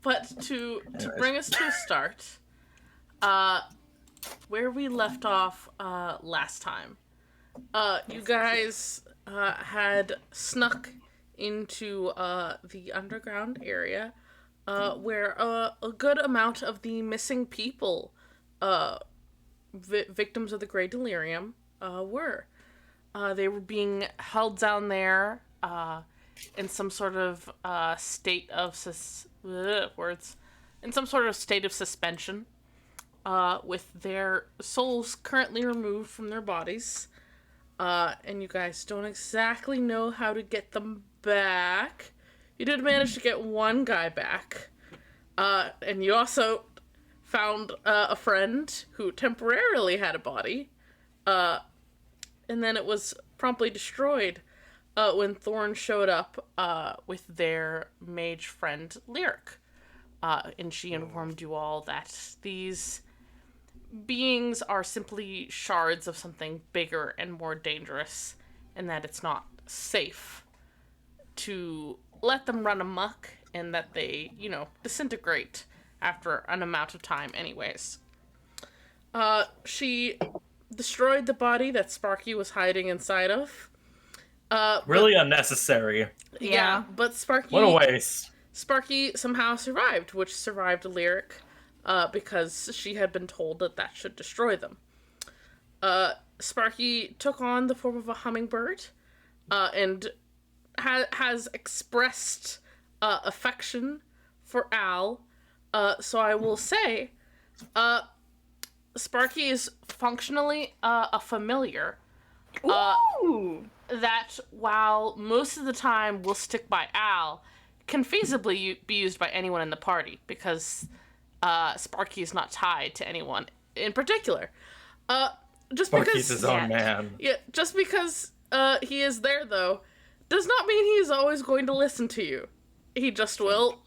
But to bring us to a start, where we left off last time, you guys had snuck into the underground area where a good amount of the missing people, victims of the Great Delirium, were. They were being held down there in some sort of state of suspension, with their souls currently removed from their bodies. And you guys don't exactly know how to get them back. You did manage to get one guy back. And you also found a friend who temporarily had a body. And then it was promptly destroyed when Thorn showed up with their mage friend Lyric. And she informed you all that these beings are simply shards of something bigger and more dangerous, and that it's not safe to let them run amok, and that they, disintegrate after an amount of time anyways. She destroyed the body that Sparky was hiding inside of. Really unnecessary. Yeah, but Sparky... What a waste. Sparky somehow survived, which survived Lyric, because she had been told that should destroy them. Sparky took on the form of a hummingbird, and has expressed affection for Al. So I will say, Sparky is functionally a familiar. Ooh! That, while most of the time will stick by Al, can feasibly be used by anyone in the party, because Sparky is not tied to anyone in particular. Sparky's his own man. Yeah, just because he is there, though, does not mean he is always going to listen to you. He just will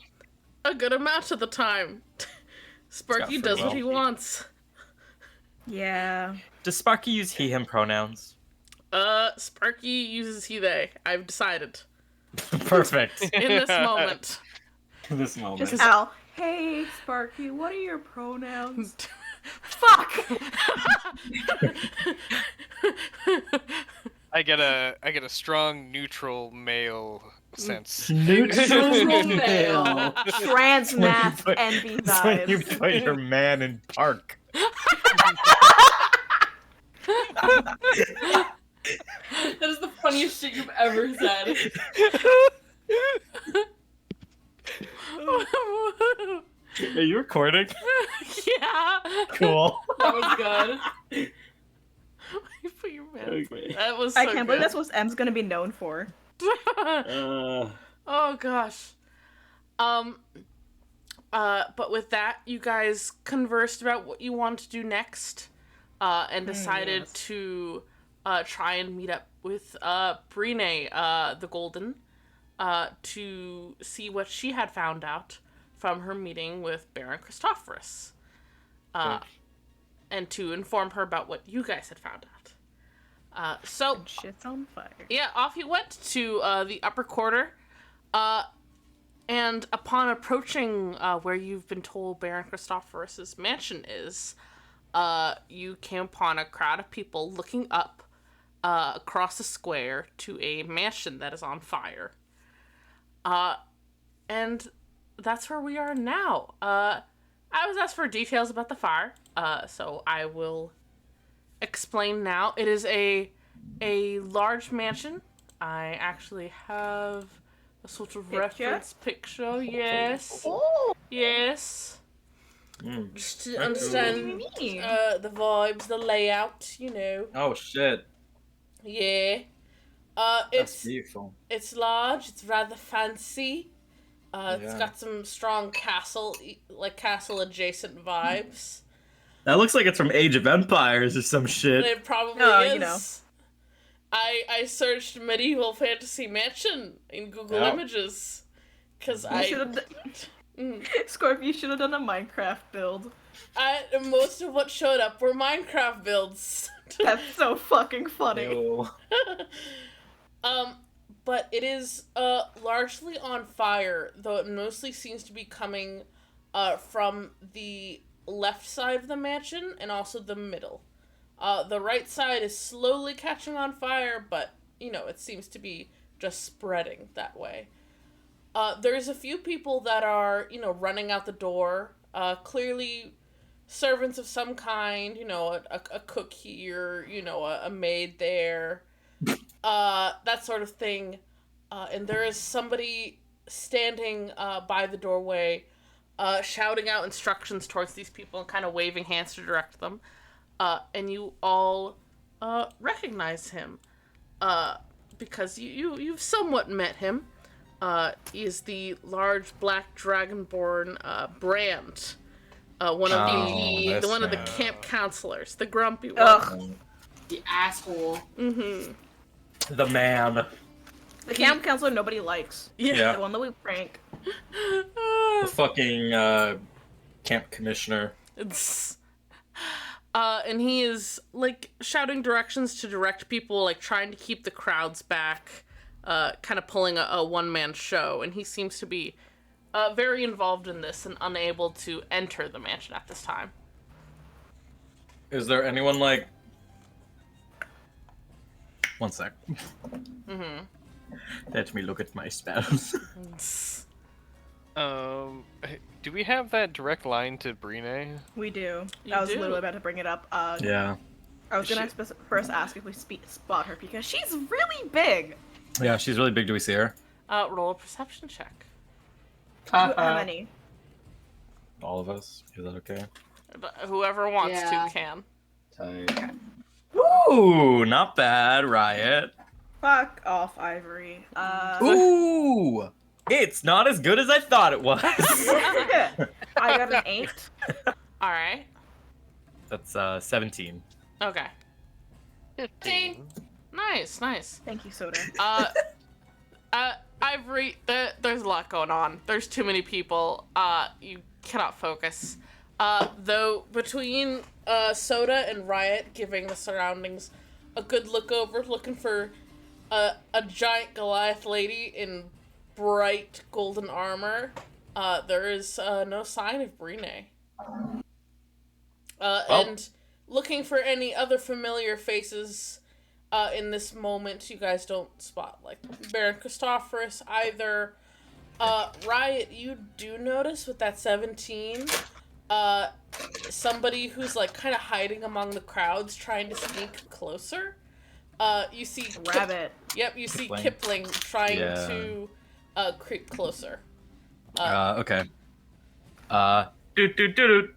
a good amount of the time. Sparky does what he wants. Yeah. Does Sparky use he, him pronouns? Sparky uses he, they. I've decided. Perfect. In this moment. In this moment. Just Al. Hey, Sparky, what are your pronouns? Fuck! I get a strong neutral male sense. Neutral male. Trans math envy That's when you vibes. put your man in park. That is the funniest shit you've ever said. Are you recording? Yeah. Cool. That was good. You put your man. Okay. That was so I can't believe good. that's what M's gonna be known for. Oh gosh. But with that, you guys conversed about what you want to do next, and decided to try and meet up with Brine, the Golden, to see what she had found out from her meeting with Baron Christophorus, and to inform her about what you guys had found out. So Shit's on fire. yeah, off you went to the upper quarter, and upon approaching where you've been told Baron Christophorus's mansion is, you came upon a crowd of people looking up across the square to a mansion that is on fire. And that's where we are now. I was asked for details about the fire, so I will explain now. It is a large mansion. I actually have a sort of reference picture. Yes. Oh! Yes. Just to understand the vibes, the layout, Oh shit. Yeah. That's It's beautiful. it's large. It's rather fancy. It's Yeah. got some strong castle adjacent vibes. That looks like it's from Age of Empires or some shit. It probably Oh, is. you know. I searched medieval fantasy mansion in Google Yeah. Images because Scorp, you should have done a Minecraft build. most of what showed up were Minecraft builds. That's so fucking funny. Ew. but it is largely on fire, though it mostly seems to be coming from the left side of the mansion and also the middle. The right side is slowly catching on fire, but, it seems to be just spreading that way. There's a few people that are, running out the door, clearly servants of some kind, a cook here, a maid there, that sort of thing. And there is somebody standing by the doorway, shouting out instructions towards these people and kind of waving hands to direct them. And you all recognize him, because you've somewhat met him. He is the large black dragonborn Brand. One of the camp counselors, the grumpy one. Ugh. The asshole. Mm-hmm. The man. The camp counselor nobody likes. Yeah. The one that we prank. The fucking camp commissioner. And he is, like, shouting directions to direct people, like, trying to keep the crowds back, kind of pulling a one-man show, and he seems to be very involved in this and unable to enter the mansion at this time. Is there anyone, like... One sec. Mm-hmm. Let me look at my spells. Do we have that direct line to Brine? We do. You I was do? literally about to bring it up. Yeah. I was gonna first ask if we spot her because she's really big. Yeah, she's really big. Do we see her? Roll a perception check. How many? All of us? Is that okay? Whoever wants Yeah. to can. Tight. Ooh, not bad, Riot. Fuck off, Ivory. Ooh! It's not as good as I thought it was. I got an 8. Alright. That's 17. Okay. 15. Nice. Thank you, Soda. Ivory, there's a lot going on. There's too many people. You cannot focus. Though, between Soda and Riot giving the surroundings a good look over, looking for a giant Goliath lady in bright golden armor, there is no sign of Brine. And looking for any other familiar faces in this moment, you guys don't spot, like, Baron Christophorus either. Riot, you do notice with that 17, somebody who's, like, kind of hiding among the crowds trying to sneak closer. You see... Rabbit. You see Kipling. Kipling trying to creep closer. Okay. Doot.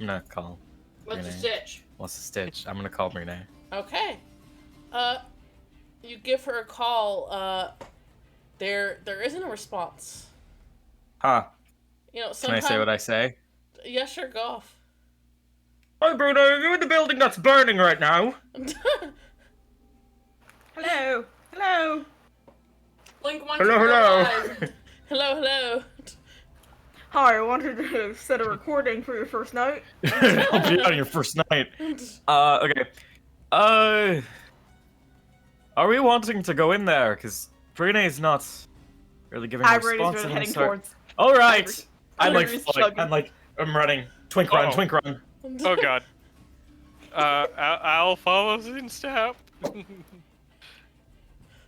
I'm gonna call. What's the Brine. stitch? What's the stitch? I'm gonna call Brine. Okay. You give her a call. There isn't a response. Huh. You know, Can I sometimes... say what I say? Yeah, sure, go off. Hi, Bruno. Are you in the building that's burning right now? Hello. Hello. Blink one Hello, to hello. realize. Hello. Hi, I wanted to set a recording for your first night. I'll be on your first night. Okay. Are we wanting to go in there? Because Brine's not really giving a Ivory's response. really and heading I'm sorry. towards. All right. Ivory's chugging. I'm running. Twink run, twink run. Oh god. I'll follow in step.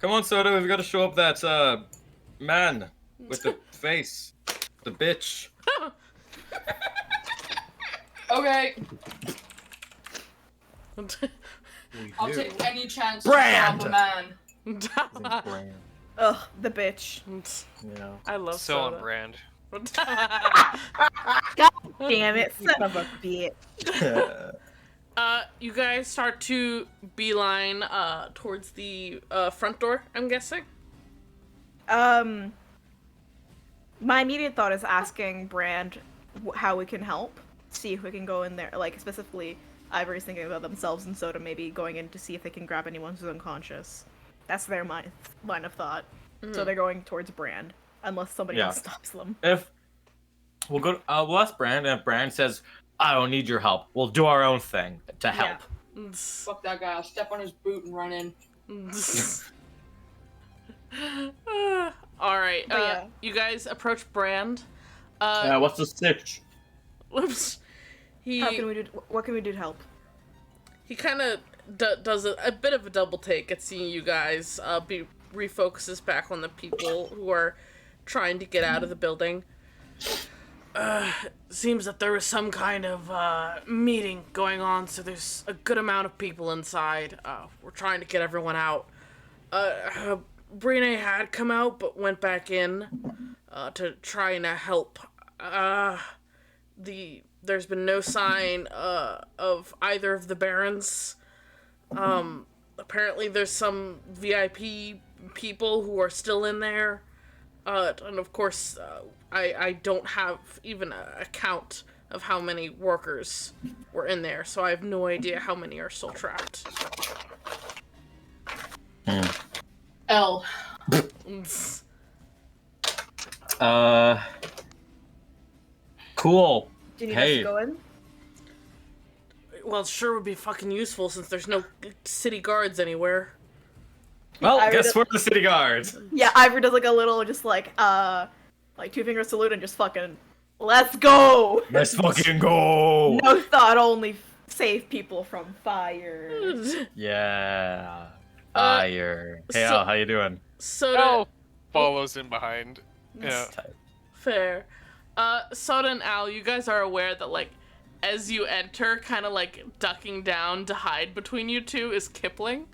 Come on, Soda. We've got to show up that man with the face, the bitch. Okay, We I'll do. take any chance Brand! to stop a man. Brand, Ugh, the bitch. you know. I love So on soda. brand. Damn it, son of a bitch. You guys start to beeline towards the front door, I'm guessing? My immediate thought is asking Brand how we can help. See if we can go in there. Like, specifically, Ivory's thinking about themselves and Soda maybe going in to see if they can grab anyone who's unconscious. That's their line of thought. So they're going towards Brand, unless somebody else stops them. If we'll go, we'll ask Brand, and if Brand says, "I don't need your help," we'll do our own thing to help. Fuck that guy. I'll step on his boot and run in. All right. But yeah. You guys approach Brand. What's the stitch? Whoops. How can we do? What can we do to help? He kind of does a bit of a double take at seeing you guys. Refocuses back on the people who are trying to get out of the building. Seems that there was some kind of meeting going on, so there's a good amount of people inside. We're trying to get everyone out. Brene had come out, but went back in to try and help. There's been no sign of either of the barons. Apparently there's some VIP people who are still in there. And of course, I don't have even a count of how many workers were in there, so I have no idea how many are still trapped. L. Cool. Do you need Hey. us to go in? Well, it sure would be fucking useful since there's no city guards anywhere. Well, I guess would- we're the city guards. Yeah, Ivor does like a little, just like two-finger salute and just fucking, let's go! Let's fucking go. No thought, only save people from fire. Yeah. Fire. Hey, so- Al, how you doing? Soda, Oh, follows in behind. Yeah. fair. Soda and Al, you guys are aware that, like, as you enter, kind of like ducking down to hide between you two is Kipling.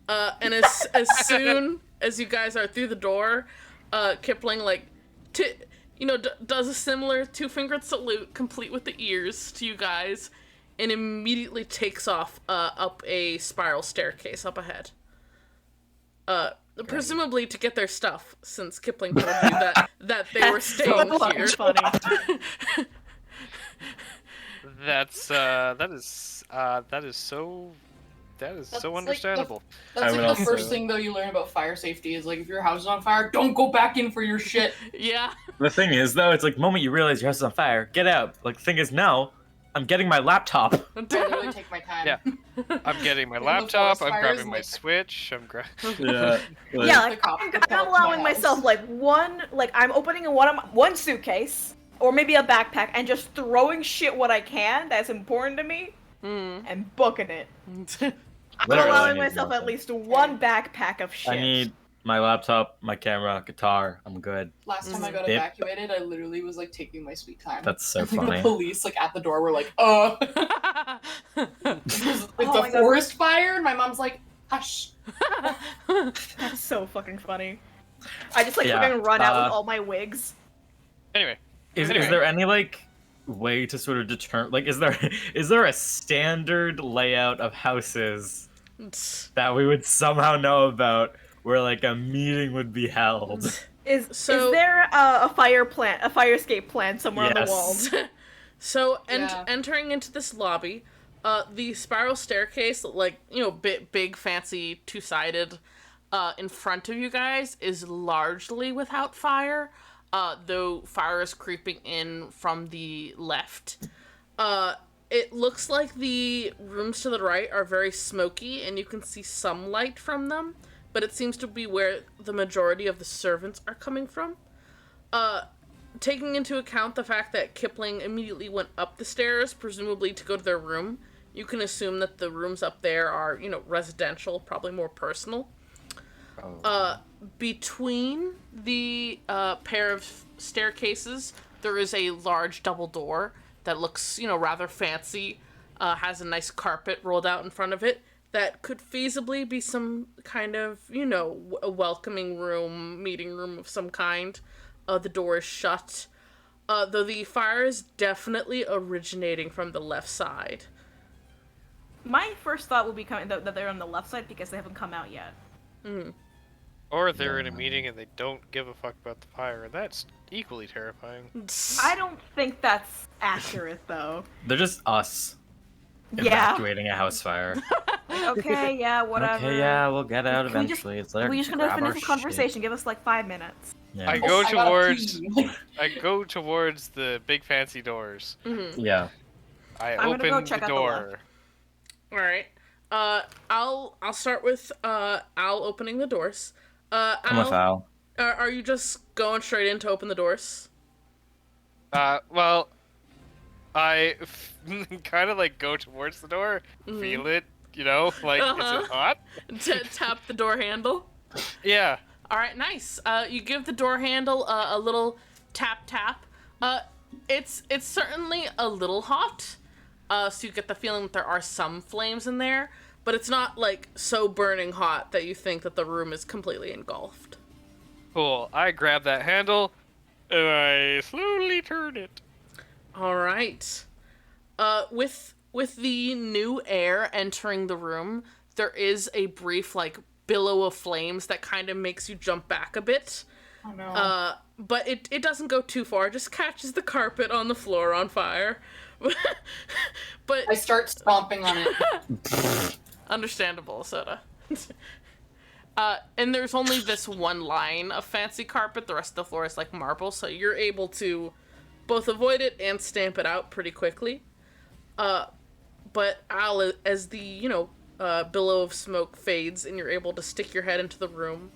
And as soon as you guys are through the door, Kipling, like, does a similar two-fingered salute, complete with the ears, to you guys, and immediately takes off up a spiral staircase up ahead. Presumably to get their stuff, since Kipling told you that they were staying So here. funny. That is so That's understandable. That's I would like the first also- thing though you learn about fire safety is like if your house is on fire, don't go back in for your shit. Yeah. The thing is, though, it's like the moment you realize your house is on fire, get out. Like, the thing is, now, I'm getting my laptop. I literally take my time. Yeah. I'm getting my the laptop. forest I'm fires, grabbing my like- Switch. Yeah. Yeah, like, The cop- I'm the cop allowing in my myself house. I'm opening one suitcase or maybe a backpack and just throwing shit what I can that's important to me and booking it. I'm Literally, I allowing need myself nothing. at least one backpack of shit. I need my laptop, my camera, guitar. I'm good. Last time I got Yep. evacuated, I literally was like taking my sweet time. That's so I think funny. the police like at the door were like, it was like Oh my the God. forest fire, and my mom's like, hush. That's so fucking funny. I just like Yeah, fucking run out with uh, all my wigs. Anyway, Is Anyway. there any, like, way to sort of determine, like, is there a standard layout of houses that we would somehow know about where, like, a meeting would be held? Is So- there a fire escape plan somewhere on the Yes. walls? So, Yeah. entering into this lobby, the spiral staircase, like, big, fancy, two-sided, in front of you guys is largely without fire, though fire is creeping in from the left. It looks like the rooms to the right are very smoky, and you can see some light from them, but it seems to be where the majority of the servants are coming from. Taking into account the fact that Kipling immediately went up the stairs, presumably to go to their room, you can assume that the rooms up there are, residential, probably more personal. Between the pair of staircases, there is a large double door that looks, rather fancy, has a nice carpet rolled out in front of it, that could feasibly be some kind of, a welcoming room, meeting room of some kind. The door is shut, though the fire is definitely originating from the left side. My first thought would be that they're on the left side because they haven't come out yet. or they're in a meeting and they don't give a fuck about the fire, and that's equally terrifying. I don't think that's accurate though. They're just us Yeah. evacuating a house fire. Okay, yeah, whatever. Okay, yeah, we'll get out Can we just- eventually. It's there. We're just gonna finish this conversation. Give us like 5 minutes. Yeah. I Oh, go I gotta towards pee. I go towards the big fancy doors. Yeah. I I'm gonna go open check the out the door. All right. I'll start with Al opening the doors. I'm with Al. Are you just going straight in to open the doors? Well, I kind of like go towards the door, feel it, you know, like, is Uh-huh. it hot? Tap the door handle. Yeah. All right, nice. You give the door handle a little tap. It's certainly a little hot. So you get the feeling that there are some flames in there, but it's not like so burning hot that you think that the room is completely engulfed. Cool. I grab that handle, and I slowly turn it. All right. With the new air entering the room, there is a brief like billow of flames that kind of makes you jump back a bit. Oh no. But it doesn't go too far. It just catches the carpet on the floor on fire. But I start stomping on it. understandable, Soda. And there's only this one line of fancy carpet. The rest of the floor is like marble, so you're able to both avoid it and stamp it out pretty quickly. But Al, as the, billow of smoke fades and you're able to stick your head into the room,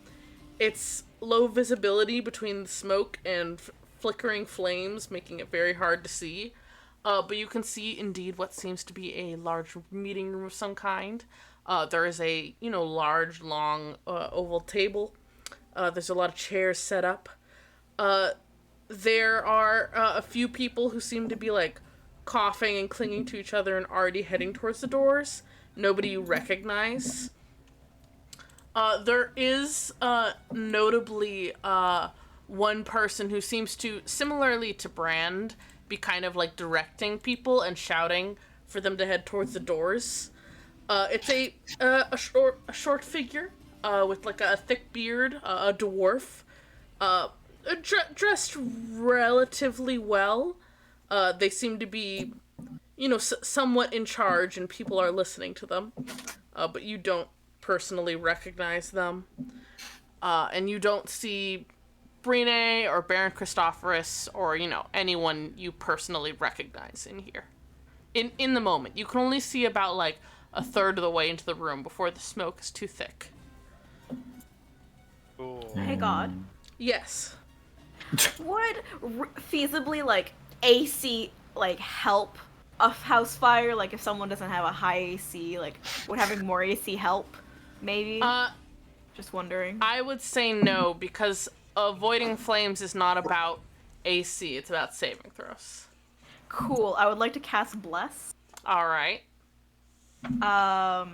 it's low visibility between the smoke and flickering flames, making it very hard to see. But you can see indeed what seems to be a large meeting room of some kind. There is a, large, long, oval table. There's a lot of chairs set up. There are a few people who seem to be, like, coughing and clinging to each other and already heading towards the doors. Nobody you recognize. There is, notably, one person who seems to, similarly to Brand, be kind of, like, directing people and shouting for them to head towards the doors. It's a short figure, with, like, a thick beard, a dwarf, dressed relatively well. They seem to be, somewhat in charge and people are listening to them. But you don't personally recognize them. And you don't see Brine or Baron Christophorus or, anyone you personally recognize in here. In the moment. You can only see about, like, a third of the way into the room before the smoke is too thick. Cool. Hey God, Yes. would feasibly like AC like help a house fire? Like if someone doesn't have a high AC, like would having more AC help? Maybe. Just wondering. I would say no, because avoiding flames is not about AC, it's about saving throws. Cool. I would like to cast Bless. Alright. Oh,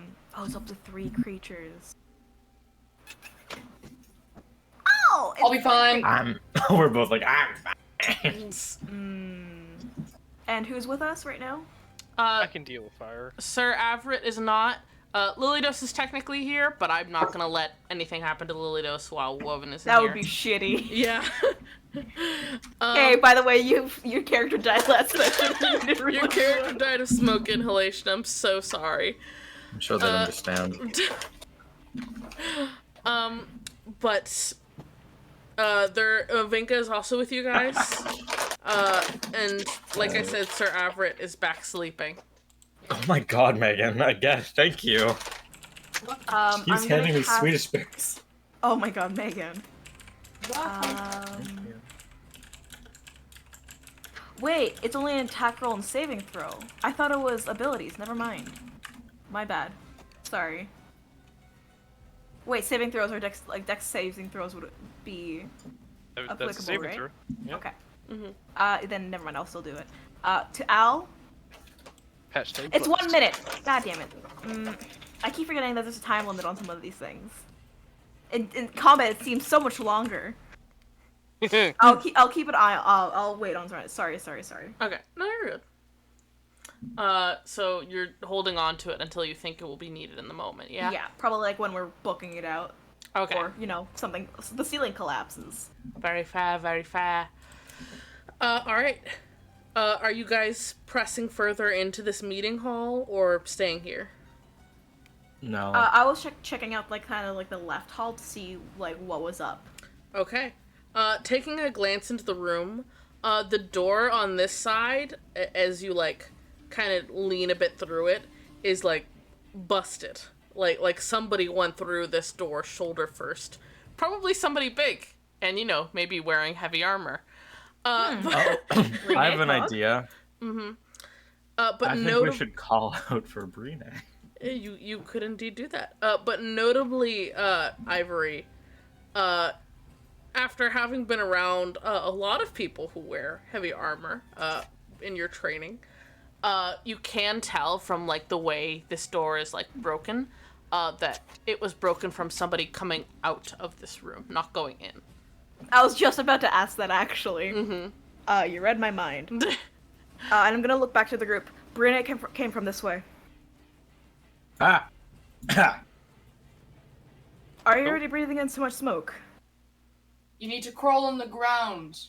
it's up to 3 creatures. Oh! I'll be fine. We're both like, I'm fine. And who's with us right now? I can deal with fire. Sir Avrit is not. Lilidos is technically here, but I'm not gonna let anything happen to Lilidos while Woven is That here. would be shitty. Yeah. Hey, by the way, your character died last session. You didn't Your really character died of smoke inhalation. I'm so sorry. I'm sure they'll understand. But Vinka is also with you guys. And like I said, Sir Avrit is back sleeping. Oh my god, Megan, I guess. Thank you. He's I'm gonna handing me cast- Swedish berries. Oh my god, Megan. Wait, it's only an attack roll and saving throw. I thought it was abilities. Never mind. My bad. Sorry. Wait, saving throws or dex saving throws would be That's applicable, a saving right? throw. Yeah. Okay. Then never mind. I'll still do it. To Al, Hashtag it's blessed. 1 minute. God damn it. I keep forgetting that there's a time limit on some of these things. In combat, it seems so much longer. I'll keep an eye. I'll wait on. Sorry. Okay, no, you're good. So you're holding on to it until you think it will be needed in the moment, yeah? Yeah, probably like when we're booking it out. Okay. Or, something. The ceiling collapses. Very fair, very fair. Alright. Are you guys pressing further into this meeting hall or staying here? No. I was checking out kind of the left hall to see what was up. Okay. Taking a glance into the room, the door on this side, as you kind of lean a bit through it, is busted. Like somebody went through this door shoulder first, probably somebody big, and maybe wearing heavy armor. I have an idea. But I think we should call out for Brine. You could indeed do that. But notably, Ivory, after having been around a lot of people who wear heavy armor in your training, you can tell from like the way this door is like broken that it was broken from somebody coming out of this room, not going in. I was just about to ask that, actually. You read my mind. And I'm gonna look back to the group. Brine came from this way. Ah! Are you already breathing in so much smoke? You need to crawl on the ground.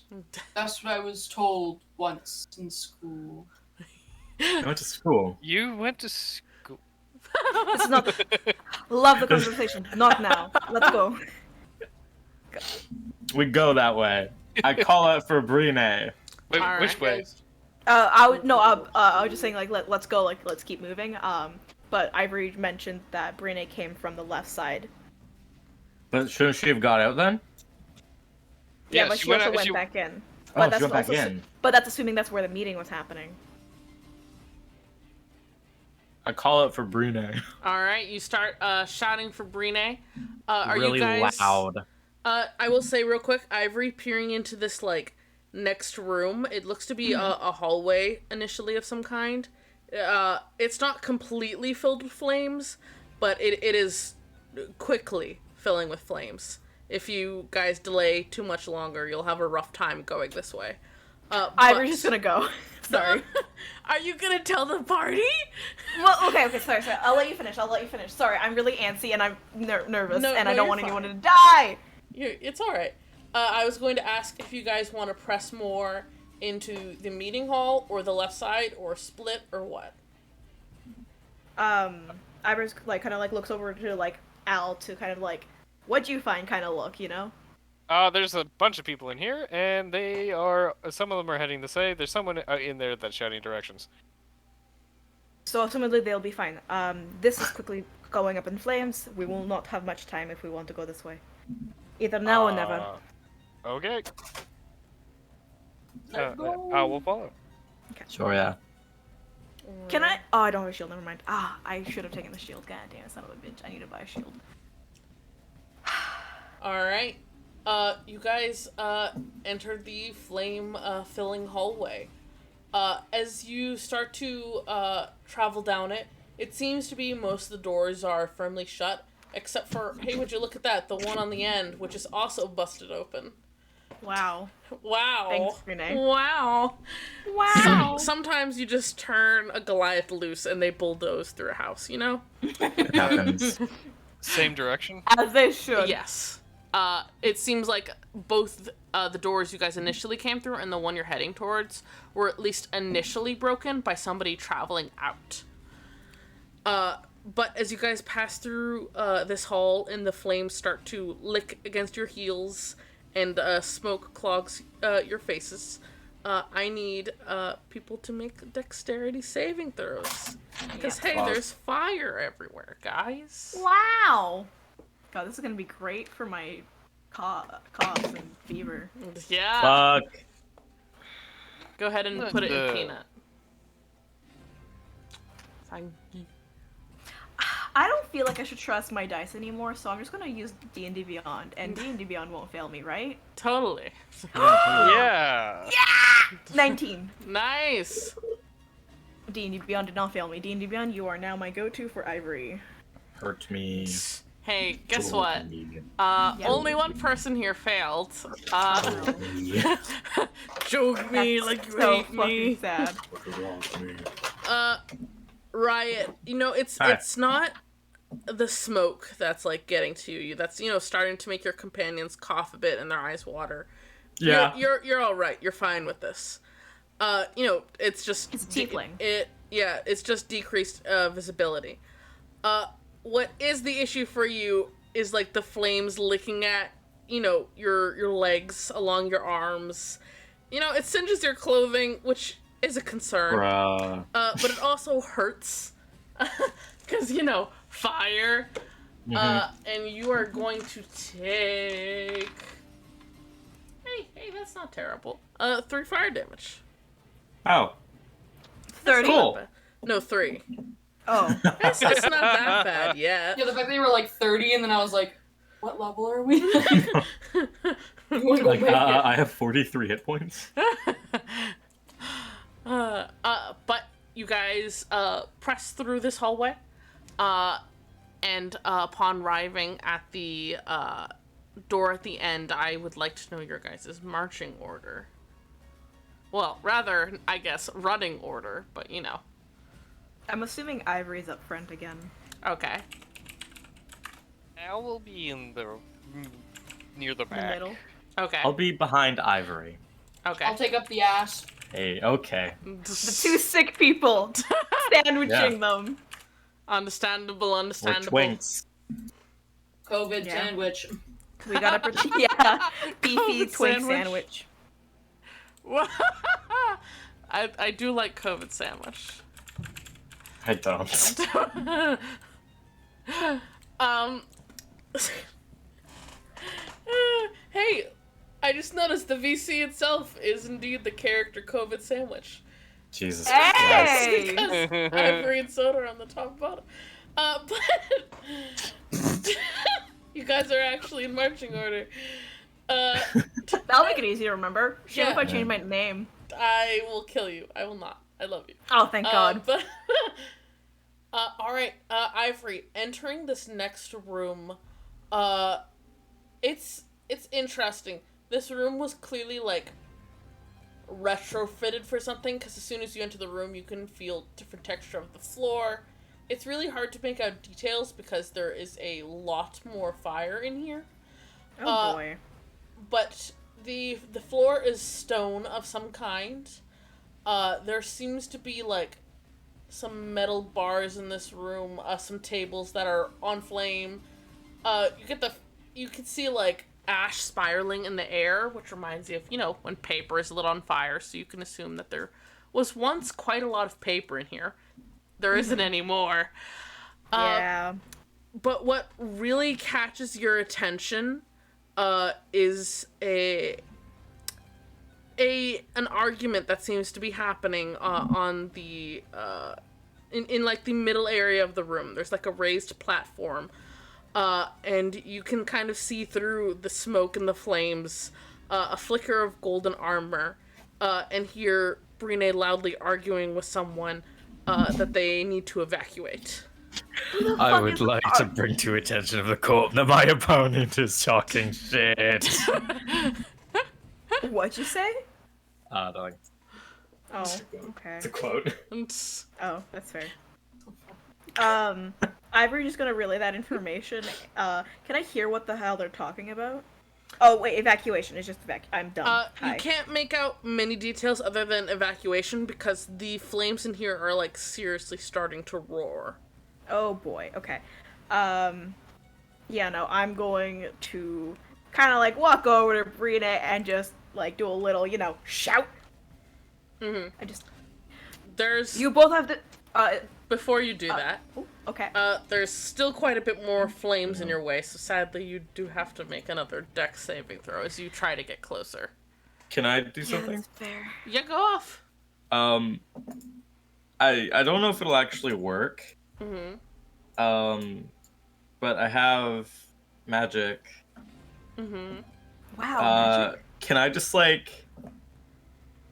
That's what I was told once in school. I went to school. You went to school. This is not. Love the conversation. Not now. Let's go. We go that way. I call out for Brine. Wait, All which right. way? I was just saying like let's go, like let's keep moving. But Ivory mentioned that Brine came from the left side. But shouldn't she have got out then? Yeah, Yeah, but she she went also out- went she- back in. Oh, But she that's went back also in. But that's assuming that's where the meeting was happening. I call out for Brine. All right, you start shouting for Brine. Are Really you guys loud. I will say real quick, Ivory peering into this like next room. It looks to be a hallway initially of some kind. It's not completely filled with flames, but it is quickly filling with flames. If you guys delay too much longer, you'll have a rough time going this way. Ivory's just gonna go. Sorry. Are you gonna tell the party? Well, okay, sorry. I'll let you finish. Sorry, I'm really antsy and I'm nervous, No, and no, I don't you're want fine. anyone to die. It's all right. I was going to ask if you guys want to press more into the meeting hall or the left side, or split, or what. Ivory's like kind of like looks over to like Al to kind of like, what'd you find? Kind of look, you know. There's a bunch of people in here, and some of them are heading this way. There's someone in there that's shouting directions. So ultimately they'll be fine. This is quickly going up in flames. We will not have much time if we want to go this way. Either now or never. Okay. Let's go. I will follow. Sure, yeah. Can I? Oh, I don't have a shield. Never mind. I should have taken the shield. God damn it, son of a bitch. I need to buy a shield. All right. You guys enter the flame filling hallway. As you start to travel down it, it seems to be most of the doors are firmly shut, except for, hey, would you look at that, the one on the end, which is also busted open. Wow. Wow. Thanks, Renee. Wow. Wow. Sometimes you just turn a Goliath loose and they bulldoze through a house, you know? It happens. Same direction. As they should. Yes. It seems like both the doors you guys initially came through and the one you're heading towards were at least initially broken by somebody traveling out. But as you guys pass through this hall and the flames start to lick against your heels and smoke clogs your faces, I need people to make dexterity saving throws. Because, hey, there's fire everywhere, guys. Wow. God, this is gonna be great for my coughs and fever. Yeah. Fuck. Go ahead and put it in Peanut. Fine. I don't feel like I should trust my dice anymore, so I'm just gonna use D&D Beyond, and D&D Beyond won't fail me, right? Totally. Yeah. 19. Nice. D&D Beyond did not fail me. D&D Beyond, you are now my go-to for Ivory. Hurt me. Hey, guess what? Yeah. Only one person here failed. Joke me like you So hate fucking me. sad. Riot, it's Hi. it's not the smoke that's like getting to you. That's starting to make your companions cough a bit and their eyes water. Yeah. You're all right. You're fine with this. It's just It's a tiefling. It's just decreased visibility. What is the issue for you is like the flames licking at your legs along your arms. It singes your clothing, which is a concern. Bruh. But it also hurts because fire. And you are going to take... Hey, that's not terrible. 3 fire damage. Oh. 30. Cool. No, 3. Oh. That's not that bad yet. Yeah, the fact that you were like 30 and then I was like, what level are we? You wanna go Like, back? I have 43 hit points. But you guys press through this hallway, and upon arriving at the door at the end, I would like to know your guys' marching order. Well, rather, I guess, running order, but you know. I'm assuming Ivory's up front again. Okay. I will be in the near the In the back. middle. Okay. I'll be behind Ivory. Okay. I'll take up the ass. Hey, okay. The 2 sick people sandwiching them. Understandable. We're twinks. COVID Yeah. sandwich. We gotta yeah. Beefy COVID twink sandwich. sandwich. I do like COVID sandwich. I don't. Hey, I just noticed the VC itself is indeed the character COVID sandwich. Jesus Hey! Christ. Because Ivory and Soda are on the top and bottom. But you guys are actually in marching order. That'll make it easy to remember. Shit, Yeah. if I change my name. I will kill you. I will not. I love you. Oh, thank God. But all right, Ivory, entering this next room, it's interesting. This room was clearly like retrofitted for something, because as soon as you enter the room, you can feel different texture of the floor. It's really hard to make out details because there is a lot more fire in here. Oh boy. But the floor is stone of some kind. There seems to be like some metal bars in this room, some tables that are on flame. You can see like ash spiraling in the air, which reminds you of, you know, when paper is lit on fire, so you can assume that there was once quite a lot of paper in here. There isn't anymore. Yeah. But what really catches your attention is an argument that seems to be happening on the in like the middle area of the room. There's like a raised platform, and you can kind of see through the smoke and the flames a flicker of golden armor, and hear Brine loudly arguing with someone that they need to evacuate. I would like to bring to attention of the court that my opponent is talking shit. What'd you say? No, Oh, okay. it's a quote. Oh, that's fair. Ivory just gonna relay that information. Can I hear what the hell they're talking about? Oh wait, evacuation. It's just I'm done. You Hi. can't make out many details other than evacuation because the flames in here are like seriously starting to roar. Oh boy. Okay. Yeah. No, I'm going to kind of like walk over to Brina and just like do a little, you know, shout. Mm-hmm. There's You both have to. before you do that. Oh, okay. There's still quite a bit more flames in your way, so sadly you do have to make another dex saving throw as you try to get closer. Can I do Yeah, something? that's fair. Yeah, go off. I don't know if it'll actually work. Mm-hmm. But I have magic. Mm-hmm. Wow. Magic. Can I just like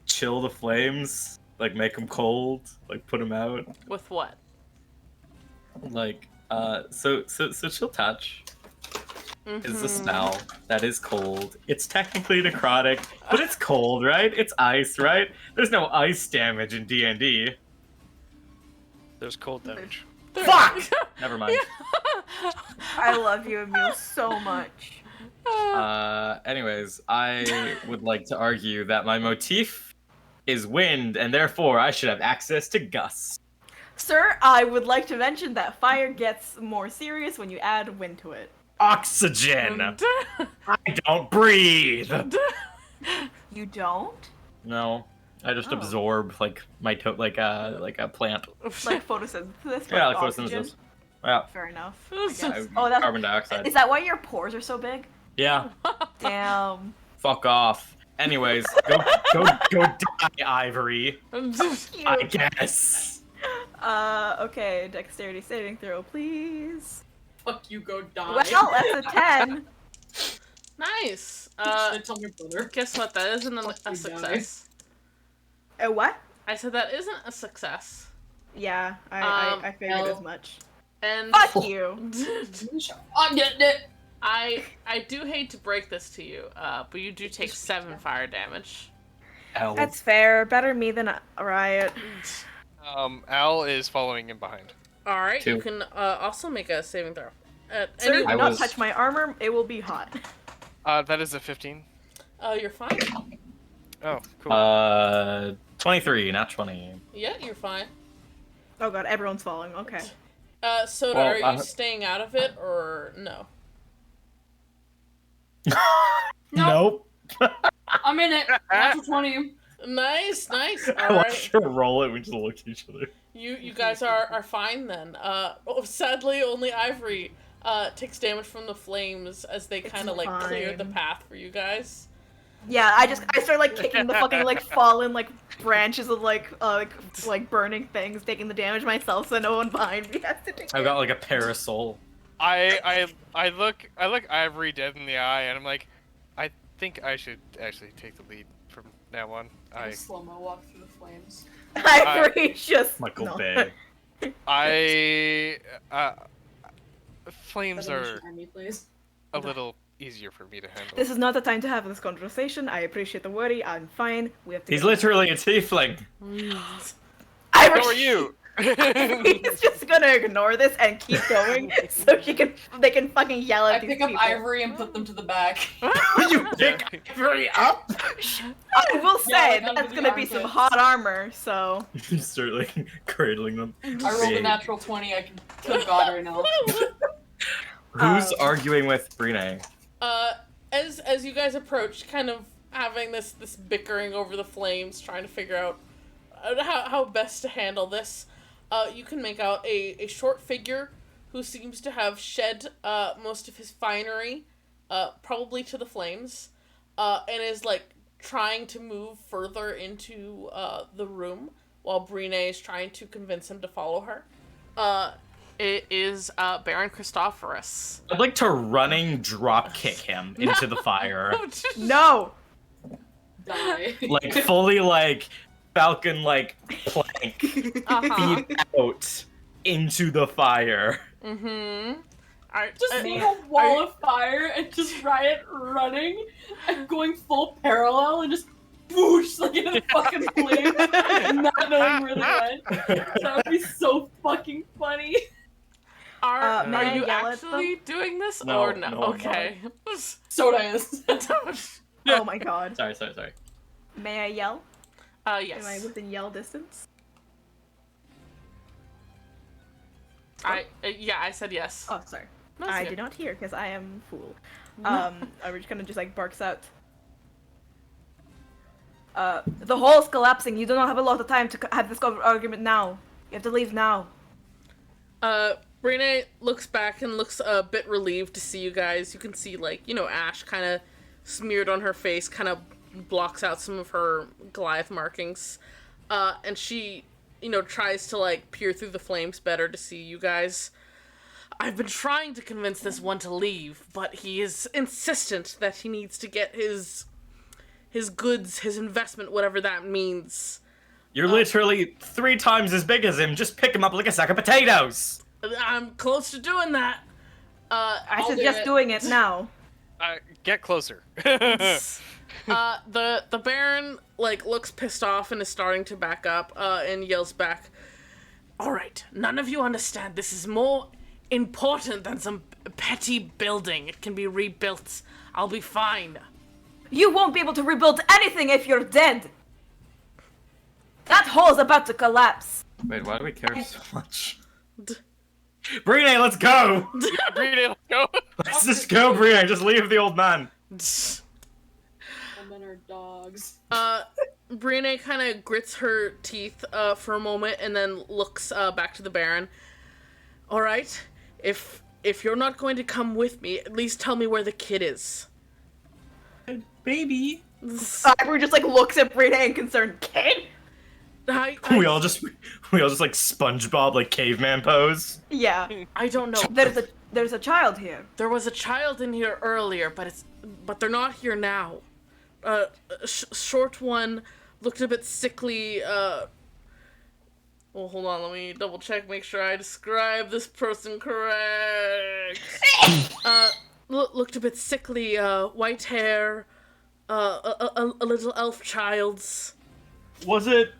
chill the flames, like make them cold, like put them out, With what? like so chill touch is the spell that is cold. It's technically necrotic, but it's cold, right? It's ice, right? There's no ice damage in D&D. There's cold damage. Fuck! Never mind. I love you, Emil, so much. Anyways, I would like to argue that my motif is wind, and therefore I should have access to gusts. Sir, I would like to mention that fire gets more serious when you add wind to it. Oxygen! I don't breathe! You don't? No, I just Oh. absorb like my like a plant. Like photosynthesis? Yeah, like like oxygen? photosynthesis. Yeah. Fair enough. Oh, that's carbon dioxide. Is that why your pores are so big? Yeah. Damn. Fuck off. Anyways, go die, Ivory. I guess. Okay, dexterity saving throw, please. Fuck you, go die. Well, that's a 10. Nice. Should I tell my brother? Guess what? That isn't Fuck a you, success. A what? I said that isn't a success. Yeah, I figured no. as much. And Fuck you! I'm getting it. I do hate to break this to you, but you do take 7 fire damage. Ow. That's fair. Better me than Riot. Al is following him behind. All right, 2. you can also make a saving throw. Sir, Anyway, do not touch my armor. It will be hot. That is a 15. you're fine. Oh, cool. 23, not 20. Yeah, you're fine. Oh god, everyone's falling. Okay. Soda, Well, are you staying out of it or no? Nope. I'm in it. Natural 20. Nice. I All want right. to roll it. We just look at each other. You guys are fine then. Sadly, only Ivory takes damage from the flames as they kind of like clear the fine. path for you guys. Yeah, I start like kicking the fucking like fallen like branches of like burning things, taking the damage myself, so no one behind me has to take. I've got like a parasol. I look Ivory dead in the eye, and I'm like, I think I should actually take the lead from now on. I slow-mo walk through the flames. Ivory just Michael no. Bay. Flames Better are shoot me, please. a little easier for me to handle. This is not the time to have this conversation. I appreciate the worry. I'm fine. We have to. He's literally a tiefling. Ivory. How are you? He's just gonna ignore this and keep going, so they can fucking yell at I these pick up people. Ivory and put them to the back. You pick Ivory up? I will say Yeah, that's the gonna be some armpits. hot armor. So You start like cradling them. I rolled a Big. natural 20. I can kill God right now. Who's arguing with Brine? As you guys approach, kind of having this bickering over the flames, trying to figure out how best to handle this, you can make out a short figure who seems to have shed most of his finery, probably to the flames, and is like trying to move further into the room while Brine is trying to convince him to follow her. It is Baron Christophorus. I'd like to running drop kick him into the fire. no. Die. Like fully like falcon like plank Uh-huh. feet out into the fire. Mm-hmm. Alright, Just make a wall of fire and just Riot running and going full parallel and just whoosh like into the fucking flames and not knowing where they went. That would be so fucking funny. Are may I you yell at actually doing this No, or no? no, I'm Okay. Soda is. Oh my god. Sorry. May I yell? Yes. Am I within yell distance? Yeah, I said yes. Oh, sorry. No, it's I okay. did not hear because I am a fool. Ivory just kind of just like barks out. The hall's collapsing. You do not have a lot of time to have this argument now. You have to leave now. Brene looks back and looks a bit relieved to see you guys. You can see, like, ash kind of smeared on her face, kind of blocks out some of her Goliath markings. And she, tries to, like, peer through the flames better to see you guys. I've been trying to convince this one to leave, but he is insistent that he needs to get his goods, his investment, whatever that means. You're literally 3 times as big as him. Just pick him up like a sack of potatoes. I'm close to doing that. I I'll do suggest it. doing it now. Get closer. The Baron, like, looks pissed off and is starting to back up, and yells back, "All right, none of you understand. This is more important than some petty building. It can be rebuilt. I'll be fine." You won't be able to rebuild anything if you're dead. That hall's about to collapse. Wait, why do we care so much? Brine, let's go! Brine, let's go. Let's just go, Brine. Just leave the old man. Women are dogs. Brine kind of grits her teeth for a moment and then looks back to the Baron. All right. If you're not going to come with me, at least tell me where the kid is. Baby. Ivory just like looks at Brina in concern. Kid? We all just like SpongeBob like caveman pose. Yeah. I don't know. There's a child here. There was a child in here earlier, but they're not here now. Short one looked a bit sickly. Well, hold on. Let me double check, make sure I describe this person correct. Looked a bit sickly. White hair. A little elf child's. Was it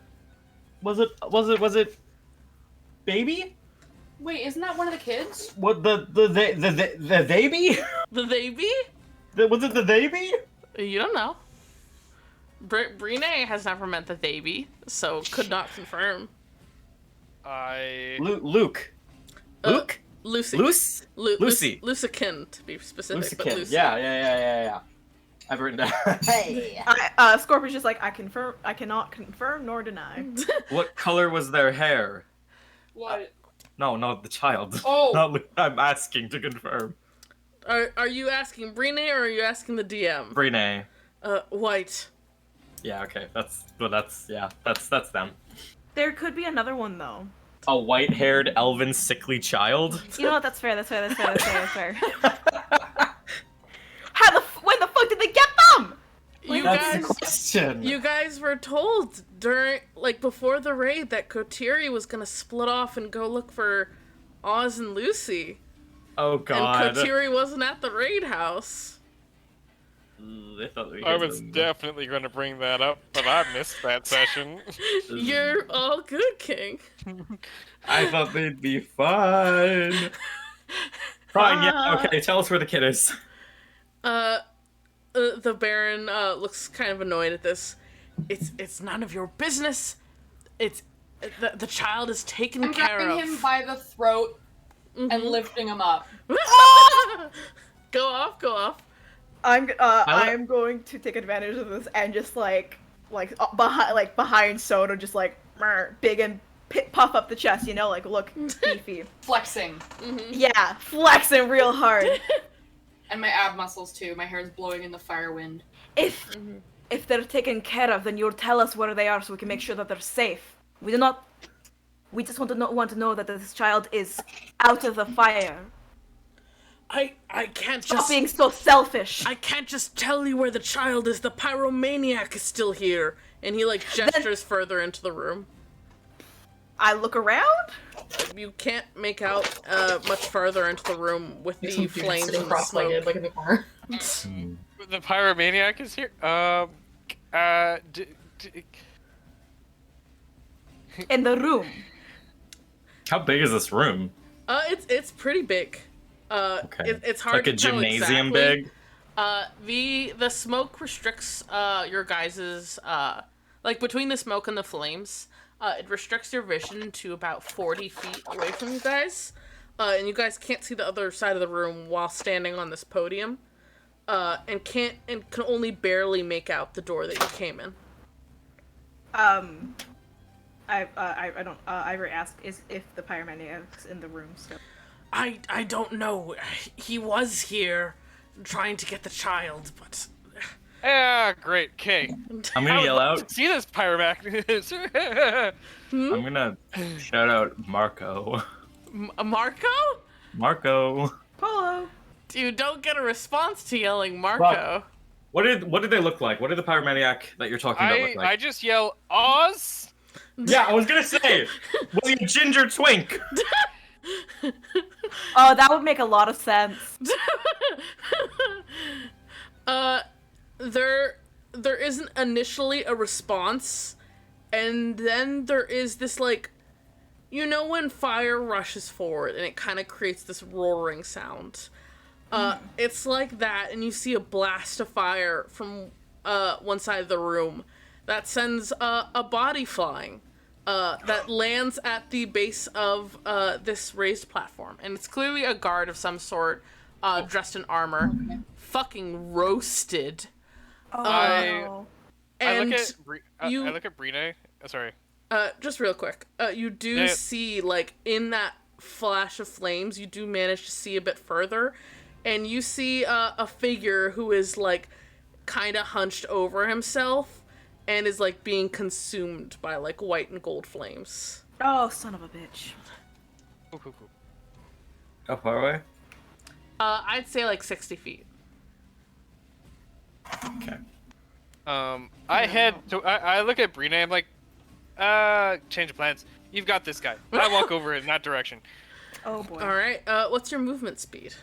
baby? Wait, isn't that one of the kids? What the baby? The baby? Was it the baby? You don't know. Brine has never met the baby, so could not confirm. Luke. Luke? Lucy. Lucy. Lucikin, to be specific. But Lucikin. Lucy. Yeah. I've written down. Hey. Scorpion's just like, I cannot confirm nor deny. What color was their hair? What? No, the child. Oh. Not Luke. I'm asking to confirm. Are you asking Brine or are you asking the DM? Brine. White. Yeah, okay. That's them. There could be another one though. A white-haired, elven, sickly child? You know what? That's fair. When the fuck did they get them? That's the question. You guys were told before the raid that Kotiri was gonna split off and go look for Oz and Lucy. Oh god. And Kotiri wasn't at the raid house. I was definitely going to bring that up, but I missed that session. You're all good, King. I thought they'd be fun. Fine, yeah, okay, tell us where the kid is. The Baron looks kind of annoyed at this. It's none of your business. It's the child is taken care of. I'm grabbing him by the throat and lifting him up. Go off. I'm going to take advantage of this and just behind Soda, just big and puff up the chest, look beefy. Flexing. Mm-hmm. Yeah, flexing real hard. And my ab muscles too. My hair's blowing in the fire wind. If they're taken care of, then you'll tell us where they are so we can make sure that they're safe. We just want to know that this child is out of the fire. I can't Stop just being so selfish. I can't just tell you where the child is. The pyromaniac is still here. And he gestures further into the room. I look around? You can't make out much further into the room with the flames and the smoke. in the corner. The pyromaniac is here? In the room. How big is this room? It's pretty big. Okay. It's hard to tell gymnasium exactly. big? The smoke restricts your guys's between the smoke and the flames, it restricts your vision to about 40 feet away from you guys. And you guys can't see the other side of the room while standing on this podium. And can only barely make out the door that you came in. Ivory asked if the pyromaniac's in the room still. I don't know. He was here trying to get the child, but... Yeah, great. Okay. I'm gonna yell out. See this pyromaniac. I'm gonna shout out Marco. Marco? Marco. Polo. You don't get a response to yelling Marco. What did they look like? What did the pyromaniac that you're talking about look like? I just yell Oz. Yeah, I was gonna say, was he a ginger twink? Oh, that would make a lot of sense. There isn't initially a response, and then there is this when fire rushes forward and it kind of creates this roaring sound. It's like that, and you see a blast of fire from one side of the room that sends a body flying. That lands at the base of this raised platform. And it's clearly a guard of some sort, dressed in armor. Okay. Fucking roasted. Oh. I And look at Brine. Sorry. just real quick. You do see, in that flash of flames, you do manage to see a bit further, and you see a figure who is like kind of hunched over himself and is like being consumed by like white and gold flames. Oh, son of a bitch. Cool. How far away? I'd say like 60 feet. Okay. I look at Brina, I'm like, change of plans. You've got this guy. I walk over in that direction. Oh boy. All right. What's your movement speed?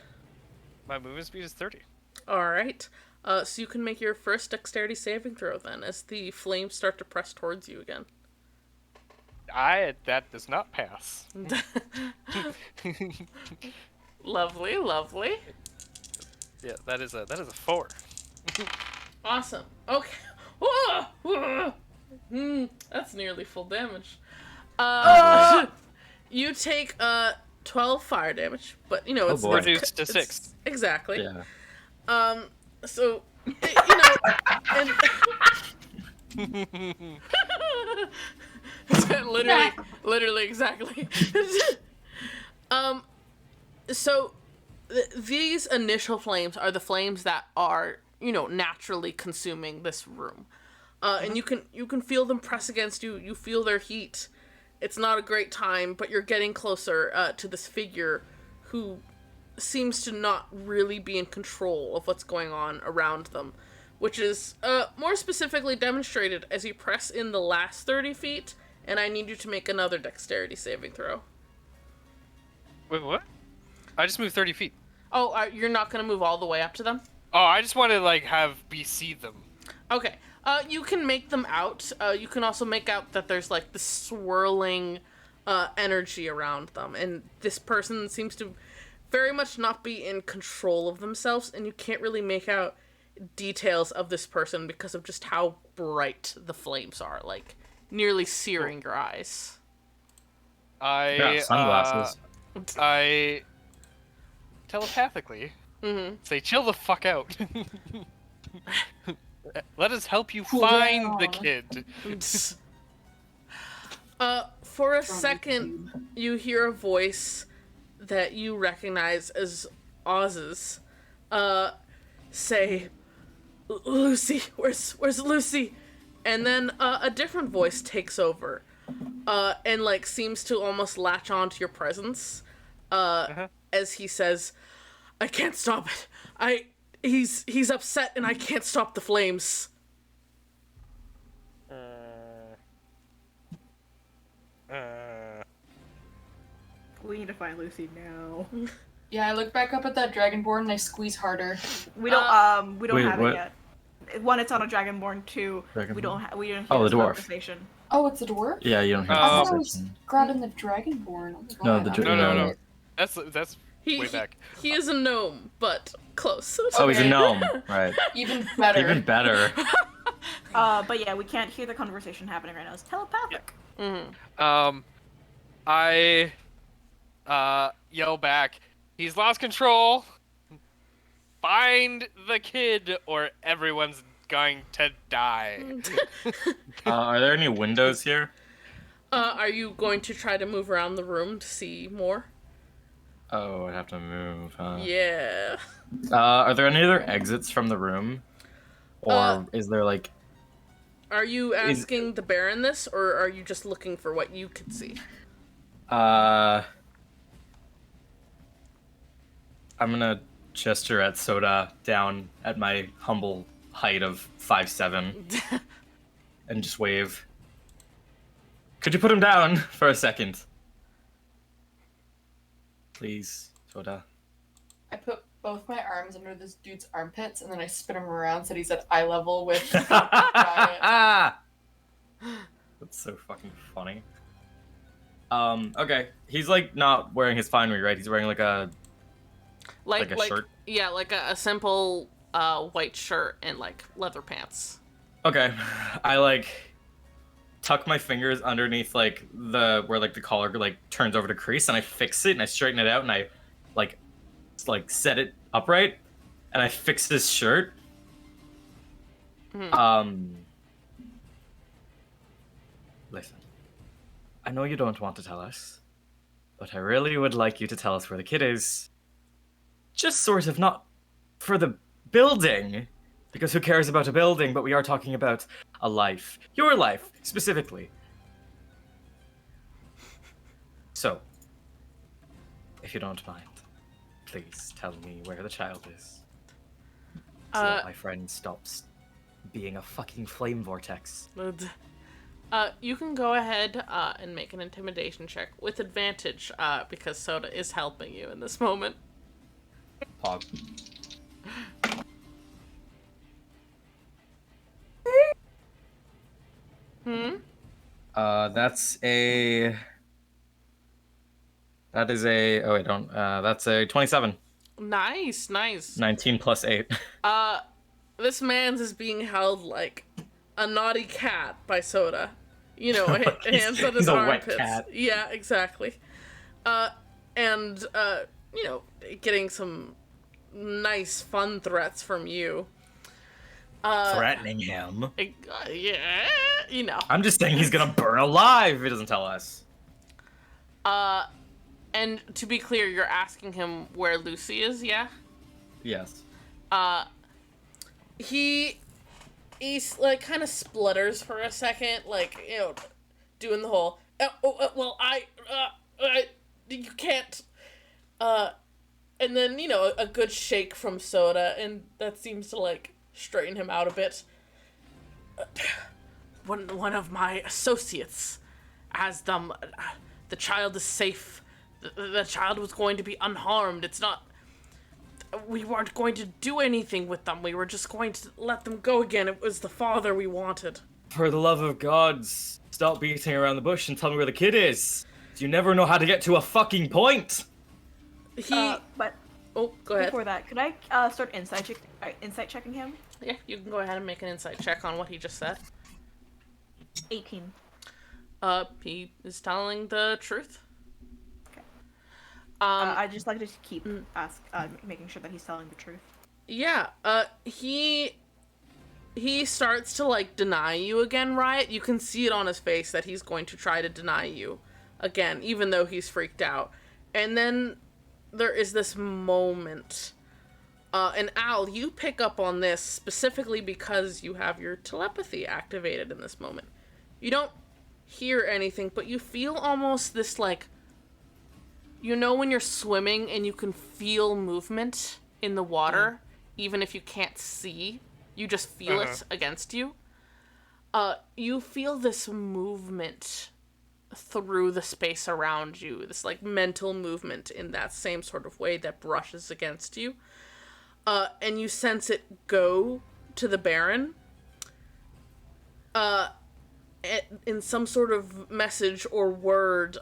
My movement speed is 30. All right. So you can make your first dexterity saving throw then, as the flames start to press towards you again. That does not pass. Lovely, lovely. Yeah, that is a 4. Awesome. Okay. That's nearly full damage. You take 12 fire damage, but you know it's boy. Reduced to 6. Exactly. Yeah. So you know, and literally exactly. So these initial flames are the flames that are, you know, naturally consuming this room. And you can feel them press against you. You feel their heat. It's not a great time, but you're getting closer to this figure who seems to not really be in control of what's going on around them, which is more specifically demonstrated as you press in the last 30 feet, and I need you to make another dexterity saving throw. Wait, what? I just moved 30 feet. Oh, you're not going to move all the way up to them? Oh, I just want to, like, have BC them. Okay. You can make them out. You can also make out that there's, like, this swirling energy around them, and this person seems to very much not be in control of themselves, and you can't really make out details of this person because of just how bright the flames are, like, nearly searing your eyes. Yeah, sunglasses. I telepathically say, chill the fuck out. Let us help you find the kid. For a second, you hear a voice that you recognize as Oz's, say, Lucy, where's Lucy? And then a different voice takes over, and like seems to almost latch onto your presence, as he says, I can't stop it. He's upset and I can't stop the flames. We need to find Lucy now. Yeah, I look back up at that dragonborn and I squeeze harder. We don't Wait, have what? it yet. One, it's on a dragonborn. Two, we Dragonborn? don't hear Oh, this the dwarf. conversation. Oh, it's a dwarf? Yeah, you don't hear I the thought I was conversation. grabbing the dragonborn. Oh my No, God, the No. That's way back. He is a gnome, but close. Oh, he's a Okay. gnome. Right. Even better. Even better. But yeah, we can't hear the conversation happening right now. It's telepathic. I yell back, he's lost control. Find the kid or everyone's going to die. Are there any windows here? Are you going to try to move around the room to see more? Oh, I'd have to move, huh? Yeah. Are there any other exits from the room? Or is there, like... Are you asking the Baron this, or are you just looking for what you could see? I'm gonna gesture at Soda down at my humble height of 5'7" and just wave. Could you put him down for a second? Please, Soda. I put both my arms under this dude's armpits and then I spin him around so he's at eye level with Riot. That's so fucking funny. Okay. He's like not wearing his finery, right? He's wearing like a shirt. Yeah, like a simple white shirt and like leather pants. Okay. I like tuck my fingers underneath like where like the collar like turns over to crease, and I fix it and I straighten it out and I like set it upright and I fix his shirt. Listen. I know you don't want to tell us, But I really would like you to tell us where the kid is. Just sort of not for the building, because who cares about a building, but we are talking about a life. Your life, specifically. So, if you don't mind, please tell me where the child is. So that my friend stops being a fucking flame vortex. You can go ahead and make an intimidation check with advantage, because Soda is helping you in this moment. Pog. That's a... That is a... Oh, wait, don't... that's a 27. Nice, nice. 19 plus 8. This man's is being held like a naughty cat by Soda. You know, hands on his he's a wet armpits. cat. Yeah, exactly. And you know, getting some nice fun threats from you. Threatening him. Yeah, you know. I'm just saying he's gonna burn alive if he doesn't tell us. And to be clear, you're asking him where Lucy is, yeah? Yes. He's like kind of splutters for a second, like, you know, doing the whole, you can't, and then, you know, a good shake from Soda, and that seems to, like, straighten him out a bit. One of my associates has them. The child is safe. The child was going to be unharmed. It's not... We weren't going to do anything with them. We were just going to let them go again. It was the father we wanted. For the love of God, stop beating around the bush and tell me where the kid is. You never know how to get to a fucking point. But Oh, go ahead. before that, could I start insight checking him? Yeah, you can go ahead and make an insight check on what he just said. 18. He is telling the truth. Okay. I'd just like to keep making sure that he's telling the truth. Yeah, he starts to, like, deny you again, Riot. You can see it on his face that he's going to try to deny you again, even though he's freaked out. And then there is this moment, and Al, you pick up on this specifically because you have your telepathy activated in this moment. You don't hear anything, but you feel almost this, like, you know when you're swimming and you can feel movement in the water, even if you can't see, you just feel it against you. You feel this movement through the space around you, this, like, mental movement in that same sort of way that brushes against you. And you sense it go to the Baron, in some sort of message or word,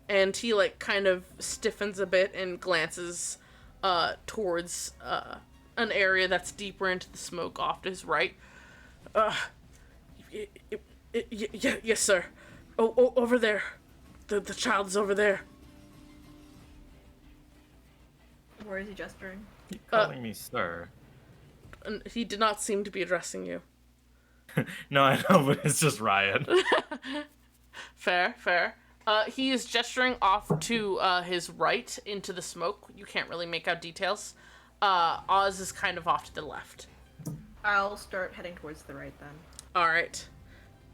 and he, like, kind of stiffens a bit and glances towards an area that's deeper into the smoke off to his right. Yes, sir. Oh, over there. The child's over there. Where is he gesturing? Keep calling me sir. And he did not seem to be addressing you. No, I know, but it's just Ryan. Fair. He is gesturing off to his right into the smoke. You can't really make out details. Oz is kind of off to the left. I'll start heading towards the right then. All right.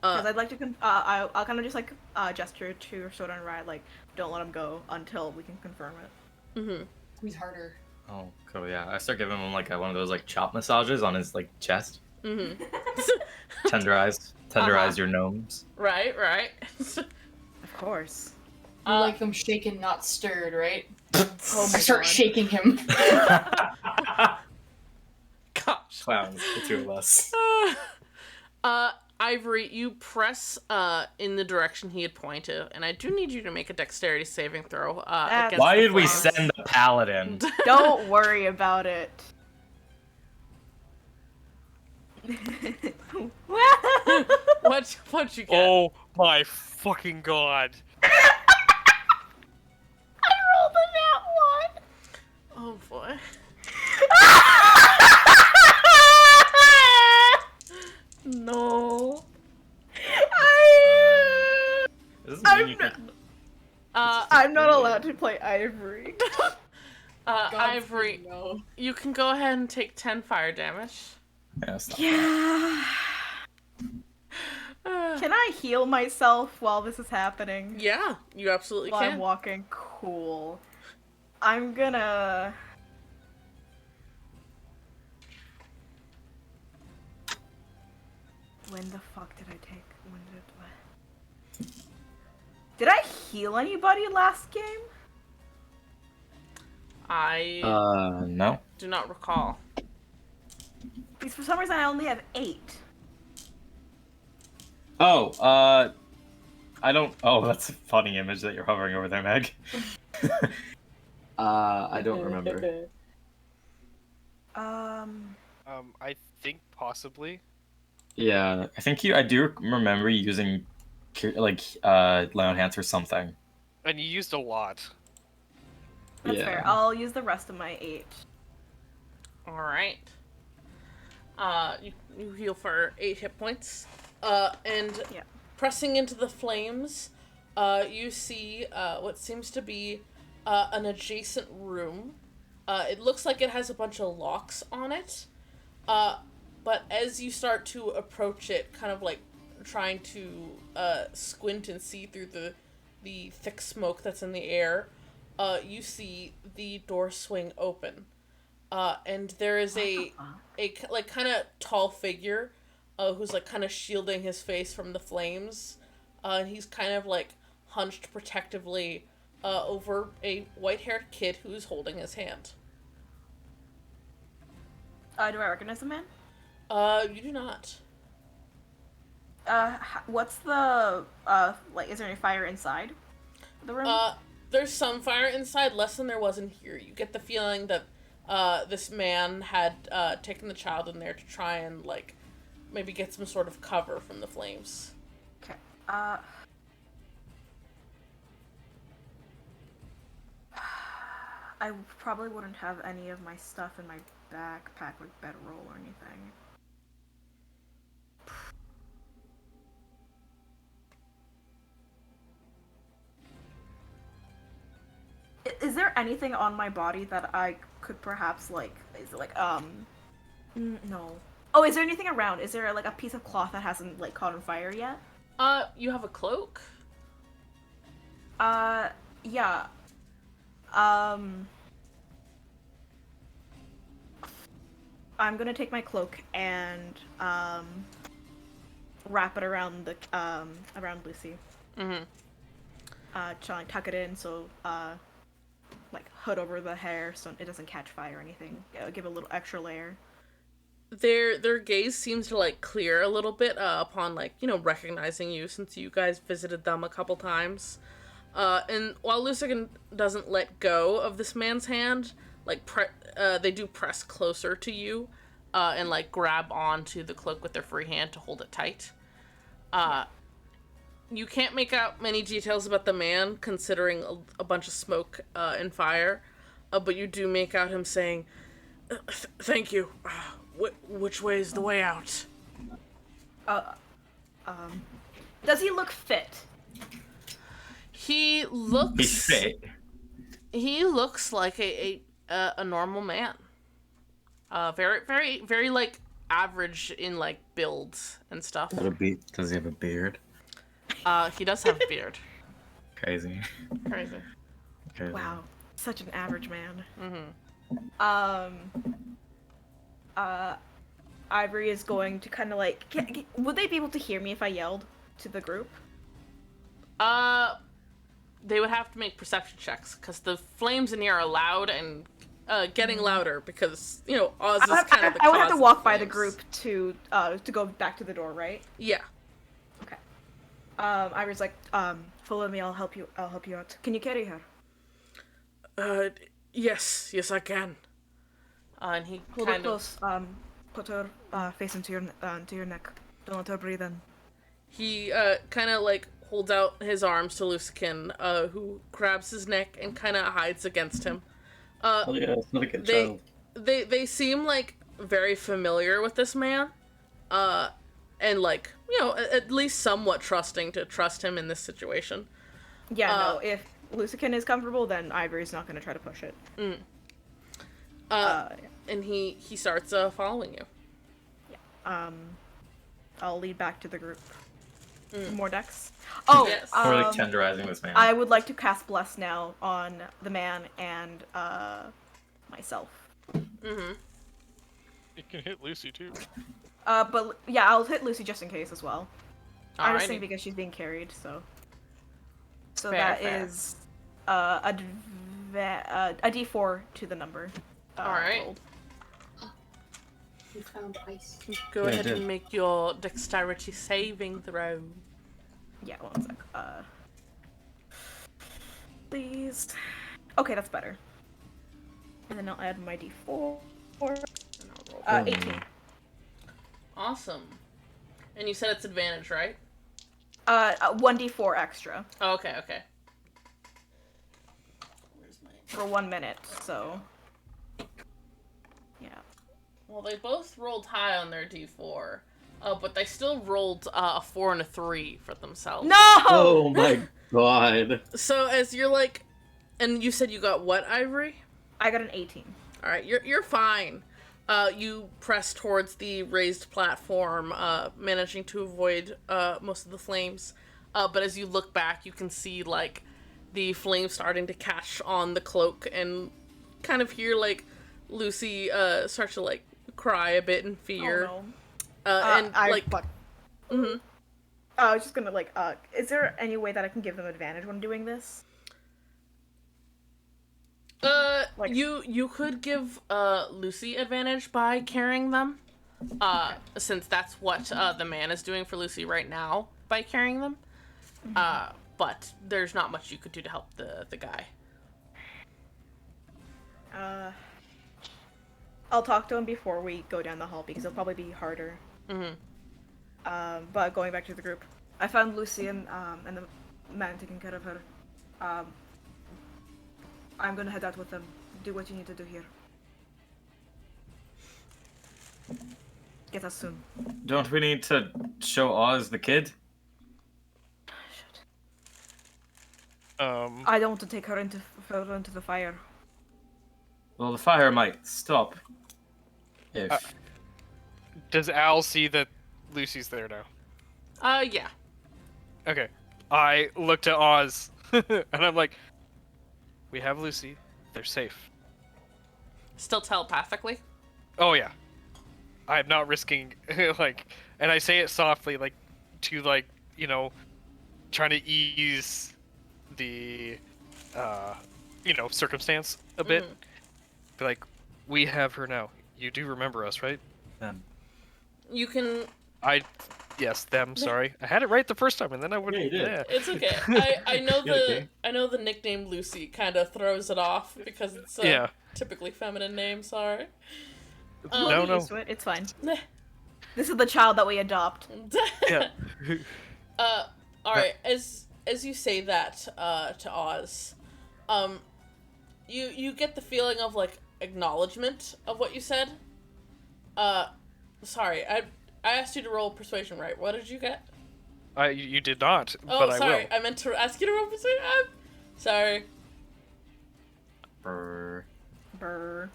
Because I'd like to, I'll kind of just, like, gesture to Soda and Riot, like, don't let him go until we can confirm it. Mm-hmm. Squeeze harder. Oh, cool, yeah. I start giving him, like, one of those, like, chop massages on his, like, chest. Mm-hmm. Tenderize your gnomes. Right. Of course. You like them shaken, not stirred, right? Oh my I start God. shaking him. Gosh. Clowns, the two of us. Ivory, you press in the direction he had pointed, and I do need you to make a dexterity saving throw. Against Why the did we flames. send the paladin? Don't worry about it. What'd you get? Oh my fucking god. I rolled a nat 1. Oh boy. No. Doesn't mean you can... I'm not allowed to play Ivory. Ivory, No. you can go ahead and take 10 fire damage. Yeah, it's not Yeah. Can I heal myself while this is happening? Yeah, you absolutely While I'm can. walking? Cool. I'm gonna... When the fuck did I take? When did I heal anybody last game? I no. do not recall. Because for some reason I only have 8. Oh, I don't. Oh, that's a funny image that you're hovering over there, Meg. I don't remember. I think possibly. Yeah, I think I do remember using, like, lay on hands or something. And you used a lot. That's Yeah. fair. I'll use the rest of my 8. Alright. You heal for 8 hit points. And Yeah. pressing into the flames, you see what seems to be an adjacent room. It looks like it has a bunch of locks on it. But as you start to approach it, kind of like trying to squint and see through the thick smoke that's in the air, you see the door swing open. And there is a like kind of tall figure who's like kind of shielding his face from the flames. And he's kind of like hunched protectively over a white-haired kid who's holding his hand. Do I recognize the man? You do not. What's the, like, is there any fire inside the room? There's some fire inside, less than there was in here. You get the feeling that this man had taken the child in there to try and, like, maybe get some sort of cover from the flames. Okay. I probably wouldn't have any of my stuff in my backpack, like bedroll or anything. Is there anything on my body that I could perhaps, like, is it like, no. Oh, is there anything around? Is there, like, a piece of cloth that hasn't, like, caught on fire yet? You have a cloak? Yeah. I'm gonna take my cloak and, wrap it around the, around Lucy. Mm-hmm. Try and tuck it in so, like, hood over the hair so it doesn't catch fire or anything. Give it a little extra layer. Their gaze seems to, like, clear a little bit upon, like, you know, recognizing you since you guys visited them a couple times. And while Lucigan doesn't let go of this man's hand, like, they do press closer to you and, like, grab onto the cloak with their free hand to hold it tight. You can't make out many details about the man, considering a bunch of smoke and fire, but you do make out him saying, "Thank you. Which way is the way out?" Does he look fit? He looks. He's fit. He looks like a normal man. Very like average in like builds and stuff. Does he have a beard? He does have a beard. Crazy. Crazy. Wow, such an average man. Mm-hmm. Ivory is going to kind of like. Would they be able to hear me if I yelled to the group? They would have to make perception checks because the flames in here are loud and getting louder because you know Oz is kind of the I would have cause to walk of by the flames. group to go back to the door, right? Yeah. Okay. Ivory's like, follow me. I'll help you. I'll help you out. Can you carry her? Yes, I can. And he Hold her kind of close. Put her face into your neck. Don't let her breathe in. he kind of like holds out his arms to Lucican, who grabs his neck and kind of hides against him. Oh yeah, it's not a good child. They seem like very familiar with this man, and like you know at least somewhat trusting to trust him in this situation. Yeah, no. Lucican is comfortable, then Ivory's not going to try to push it. And he starts following you. I'll lead back to the group. More decks. Oh, Yes. Or like tenderizing this man. I would like to cast Bless now on the man and myself. Mm-hmm. It can hit Lucy too. But yeah, I'll hit Lucy just in case as well. I'm just Alrighty. saying because she's being carried, so. So Fair, that fair. is a D4 to the number. Alright. rolled. We found ice. Go Yeah, I ahead did. and make your dexterity saving throw. Yeah, one sec. Please. Okay, that's better. And then I'll add my D4. And I'll roll. 18. Awesome. And you said it's advantage, right? 1d4 extra Oh, okay, okay. Where's my... for 1 minute, so. Yeah. Well, they both rolled high on their d4, but they still rolled a 4 and a 3 for themselves. No! Oh my god. So as you're like, and you said you got what, Ivory? I got an 18. All right, you're fine. You press towards the raised platform, managing to avoid most of the flames. But as you look back, you can see like the flames starting to catch on the cloak, and kind of hear like Lucy start to like cry a bit in fear. Oh no. And like, Fuck. mhm. I was just gonna like, is there any way that I can give them advantage when doing this? Like- You could give Lucy advantage by carrying them, since that's what the man is doing for Lucy right now by carrying them. But there's not much you could do to help the guy. I'll talk to him before we go down the hall because it'll probably be harder. But going back to the group, I found Lucy and the man taking care of her. I'm gonna head out with them. Do what you need to do here. Get us soon. Don't we need to show Oz the kid? I don't want to take her further into the fire. Well, the fire might stop. If Does Al see that Lucy's there now? Yeah. Okay. I look to Oz, and I'm like, we have Lucy. They're safe. Still telepathically. Oh, yeah. I'm not risking, like, and I say it softly, like, to, like, you know, trying to ease the, circumstance a bit. Be like, we have her now. You do remember us, right? You can. Yes, them. Sorry, I had it right the first time, and then I would. Yeah, you did. Yeah. It's okay. I know You're okay. I know the nickname Lucy kind of throws it off because it's a Yeah. typically feminine name. Sorry. No, no. Used to it. It's fine. This is the child that we adopt. Yeah. All right. As you say that to Oz, you get the feeling of like acknowledgement of what you said. Sorry, I asked you to roll persuasion, right? What did you get? You did not, Oh, but sorry. I I meant to ask you to roll persuasion. Sorry. Brr. Brr.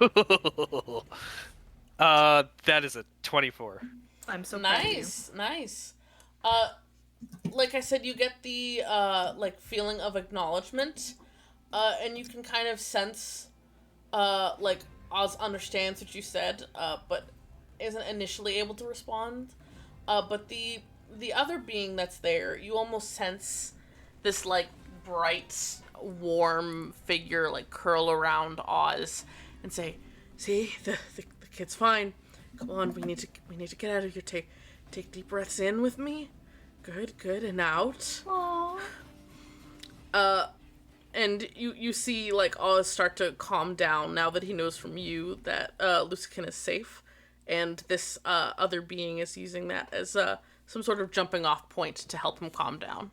will. That is a 24. I'm so proud of you. Nice. Like I said, you get the like feeling of acknowledgement, and you can kind of sense, like Oz understands what you said, but isn't initially able to respond. But the other being that's there, you almost sense this like bright, warm figure like curl around Oz and say, "See, the kid's fine. Come on, we need to get out of here. Take deep breaths in with me. Good, and out." Aww. And you see like Oz start to calm down now that he knows from you that Lucican is safe, and this other being is using that as some sort of jumping off point to help him calm down.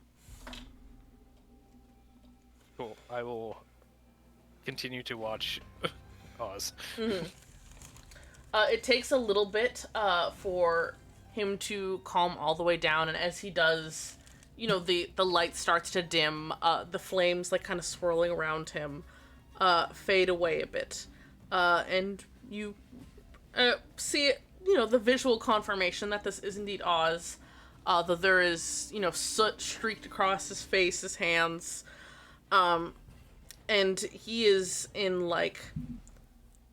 Cool. I will continue to watch Oz. It takes a little bit for him to calm all the way down, and as he does, the light starts to dim. The flames, like, kind of swirling around him, fade away a bit. And you see, the visual confirmation that this is indeed Oz. Though there is, soot streaked across his face, his hands. And he is in, like,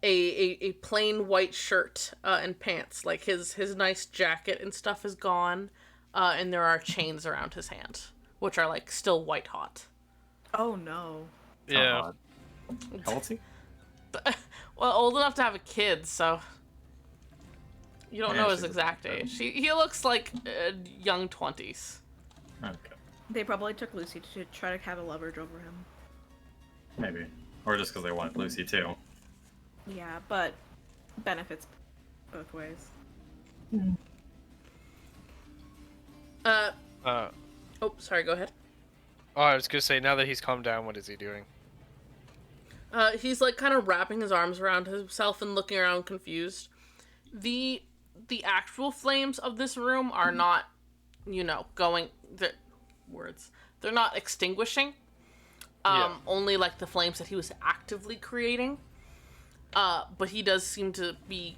a plain white shirt and pants. Like, his nice jacket and stuff is gone. And there are chains around his hand, which are, like, still white hot. Oh no. Yeah. How old's he? Well, old enough to have a kid, so you don't Yeah, know his she's a exact kid. age. He looks like young 20s. Okay. They probably took Lucy to try to have a leverage over him. Maybe. Or just because they wanted Lucy too. Yeah, but benefits both ways. Oh, sorry, go ahead. Oh, I was gonna say, now that he's calmed down, what is he doing? He's, like, kind of wrapping his arms around himself and looking around confused. The actual flames of this room are not, going... They're not extinguishing. Only, like, the flames that he was actively creating. But he does seem to be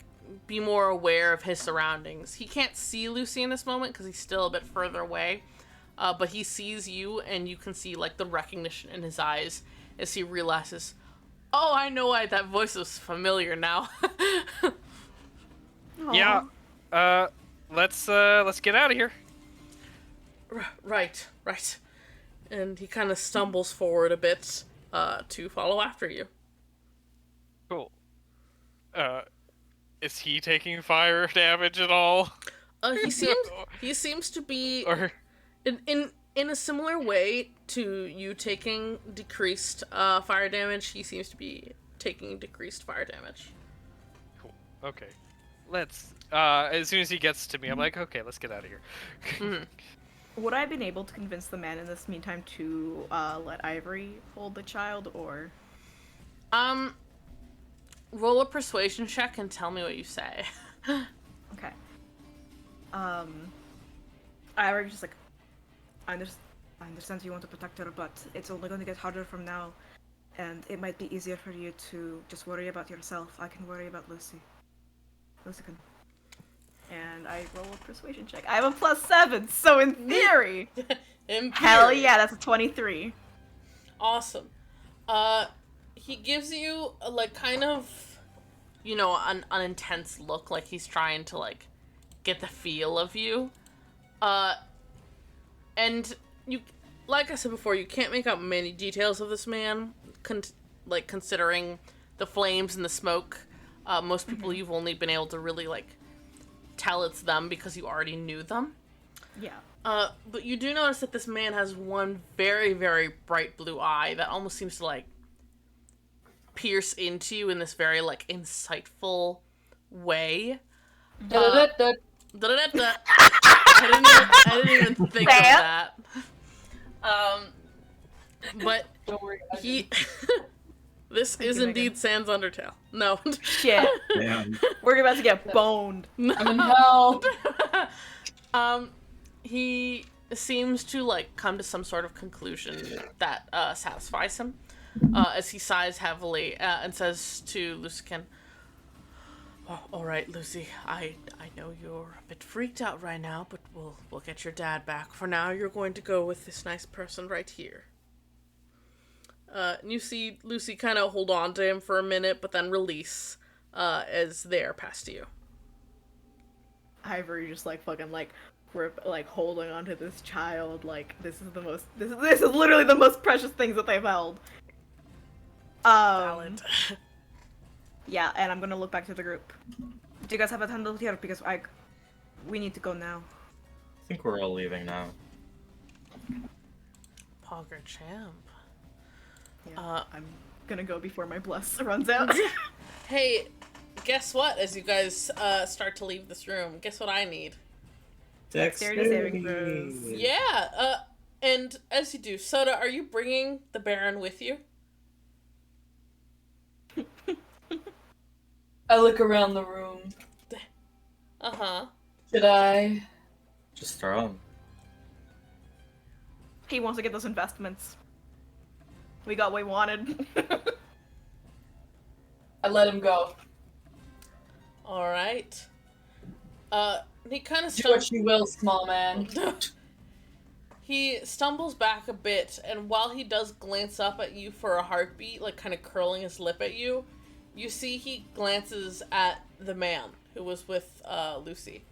more aware of his surroundings. He can't see Lucy in this moment because he's still a bit further away. But he sees you, and you can see, like, the recognition in his eyes as he realizes... Oh, I know why that voice is familiar now. Yeah. Let's get out of here. Right. And he kind of stumbles forward a bit to follow after you. Cool. Is he taking fire damage at all? He seems to be Or in a similar way to you taking decreased fire damage. He seems to be taking decreased fire damage. cool. Okay. Let's. As soon as he gets to me, I'm like, okay, let's get out of here. Would I have been able to convince the man in this meantime to let Ivory hold the child, or? Roll a persuasion check and tell me what you say. Okay. Ivory's just like, I understand you want to protect her, but it's only going to get harder from now, and it might be easier for you to just worry about yourself. I can worry about Lucy. Lucy can. And I roll a persuasion check. I have a +7, so in theory, hell yeah, that's a 23. Awesome. He gives you a, like, kind of, an intense look, like he's trying to, like, get the feel of you. And you, like I said before, you can't make out many details of this man, considering the flames and the smoke. Most people you've only been able to really, like, tell it's them because you already knew them. Yeah. But you do notice that this man has one very, very bright blue eye that almost seems to, like, pierce into you in this very, like, insightful way. Da-da-da-da. Da-da-da-da. I didn't even think of that. But Don't worry about he... This is you, indeed Sans Undertale. No. Shit. Damn. We're about to get boned. I'm in hell. He seems to, like, come to some sort of conclusion that satisfies him, as he sighs heavily and says to Lucican, "Oh, all right, Lucy, I know you're a bit freaked out right now, but we'll get your dad back. For now, you're going to go with this nice person right here." And you see Lucy kind of hold on to him for a minute, but then release as they are past you. Ivory just like fucking like holding onto this child, like this is literally the most precious things that they've held. Valid. Yeah, and I'm gonna look back to the group. Do you guys have a handle here? Because we need to go now. I think we're all leaving now. Pogger champ. Yeah, I'm gonna go before my bless runs out. Hey, guess what? As you guys start to leave this room, guess what I need? Dexterity saving throws. Yeah. And as you do, Soda, are you bringing the Baron with you? I look around the room. Uh huh. Should I? Just throw him. He wants to get those investments. We got what we wanted. I let him go. All right. He kind of Do what you will, small man. He stumbles back a bit, and while he does glance up at you for a heartbeat, like kind of curling his lip at you, you see he glances at the man who was with Lucy.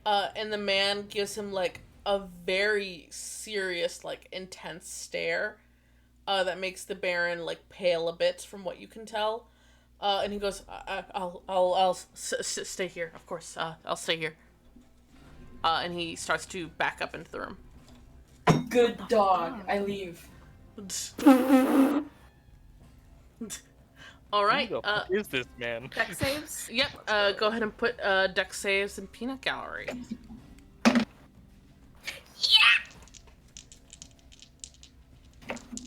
And the man gives him like a very serious, like intense stare that makes the Baron like pale a bit from what you can tell. And he goes, I'll stay here, of course. I'll stay here. And he starts to back up into the room. Good dog. I leave. All right. Who the fuck is this man? Deck saves? Yep. Go ahead and put deck saves in Peanut Gallery.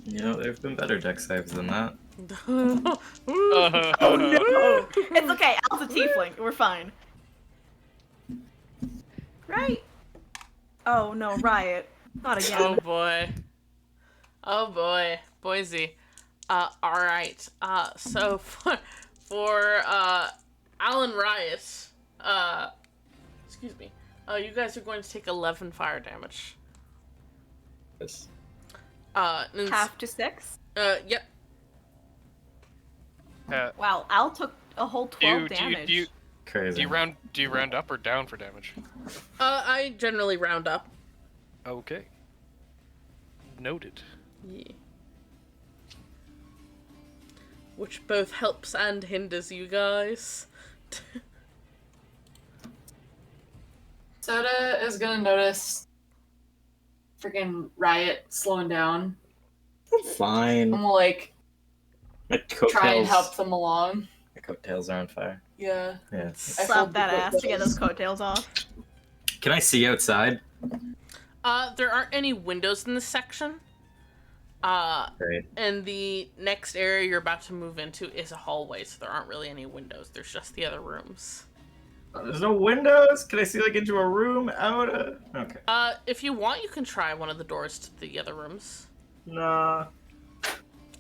You know, there've been better deck saves than that. Oh no! It's okay, Al's a tiefling. We're fine. Right? Oh no, Riot. Not again. Oh boy. Oh boy. Boise. Alright. So for Alan Riot, excuse me. You guys are going to take 11 fire damage. Yes. Half to 6? Yep. Wow, Al took a whole 12 damage. Do Crazy. you round up or down for damage? I generally round up. Okay. Noted. Yeah. Which both helps and hinders you guys. Soda is gonna notice freaking Riot slowing down. Fine. And will like My try and coattails. help them along. My coattails are on fire. Yeah. Yeah. Slap that ass to get those coattails off. Can I see outside? There aren't any windows in this section. Great. And the next area you're about to move into is a hallway, so there aren't really any windows. There's just the other rooms. There's no windows? Can I see, like, into a room? Out? Okay. If you want, you can try one of the doors to the other rooms. Nah.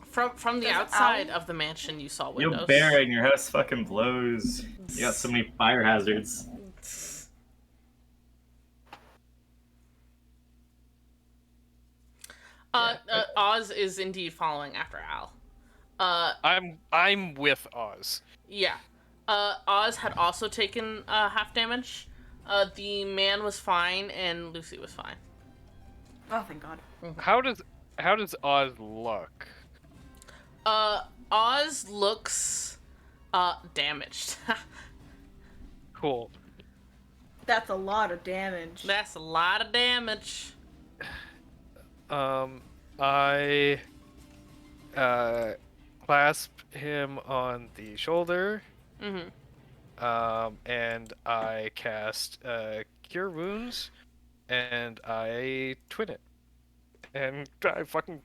From the Does outside Al- of the mansion, you saw windows. Yo, Baron, your house fucking blows. You got so many fire hazards. Oz is indeed following after Al. I'm with Oz. Yeah. Oz had also taken half damage. The man was fine, and Lucy was fine. Oh, thank God. How does Oz look? Oz looks damaged. Cool. That's a lot of damage. That's a lot of damage. I clasp him on the shoulder. Mm-hmm. And I cast Cure Wounds, and I twin it, and I fucking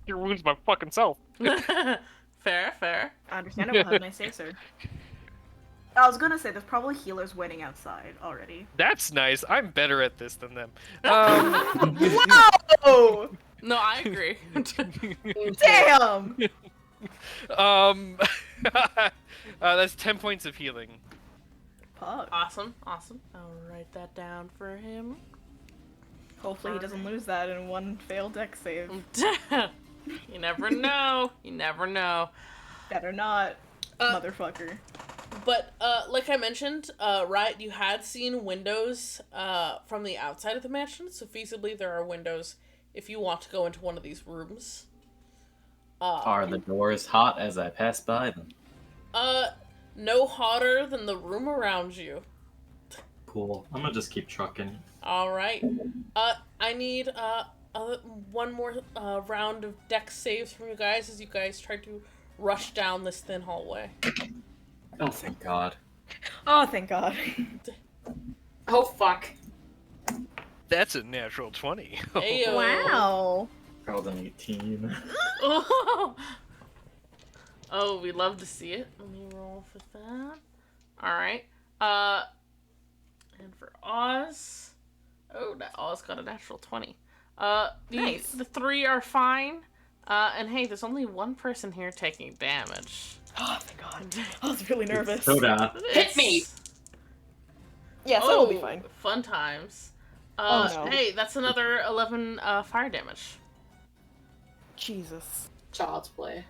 Cure Wounds my fucking self. Fair. Understandable, have a nice day, sir. I was gonna say, there's probably healers waiting outside already. That's nice. I'm better at this than them. Whoa! No, I agree. Damn! That's 10 points of healing. Pug. Awesome. I'll write that down for him. Hopefully he doesn't lose that in one failed deck save. You never know. Better not, motherfucker. But, like I mentioned, Riot, you had seen windows from the outside of the mansion, so feasibly there are windows if you want to go into one of these rooms. Are the doors hot as I pass by them? No hotter than the room around you. Cool. I'm gonna just keep trucking. Alright. I need, one more, round of dex saves from you guys as you guys try to rush down this thin hallway. Oh, thank God. Oh, thank God. Oh fuck. That's a natural 20. Ayo. Wow. Rolled an 18. Oh, we love to see it. Let me roll for that. Alright. And for Oz. Oh, that Oz got a natural 20. Nice. The three are fine. And hey, there's only one person here taking damage. Oh, thank God. I was really nervous. Soda. Hit me! Yeah, so it'll be fine. Fun times. Oh, no. Hey, that's another 11 fire damage. Jesus. Child's play.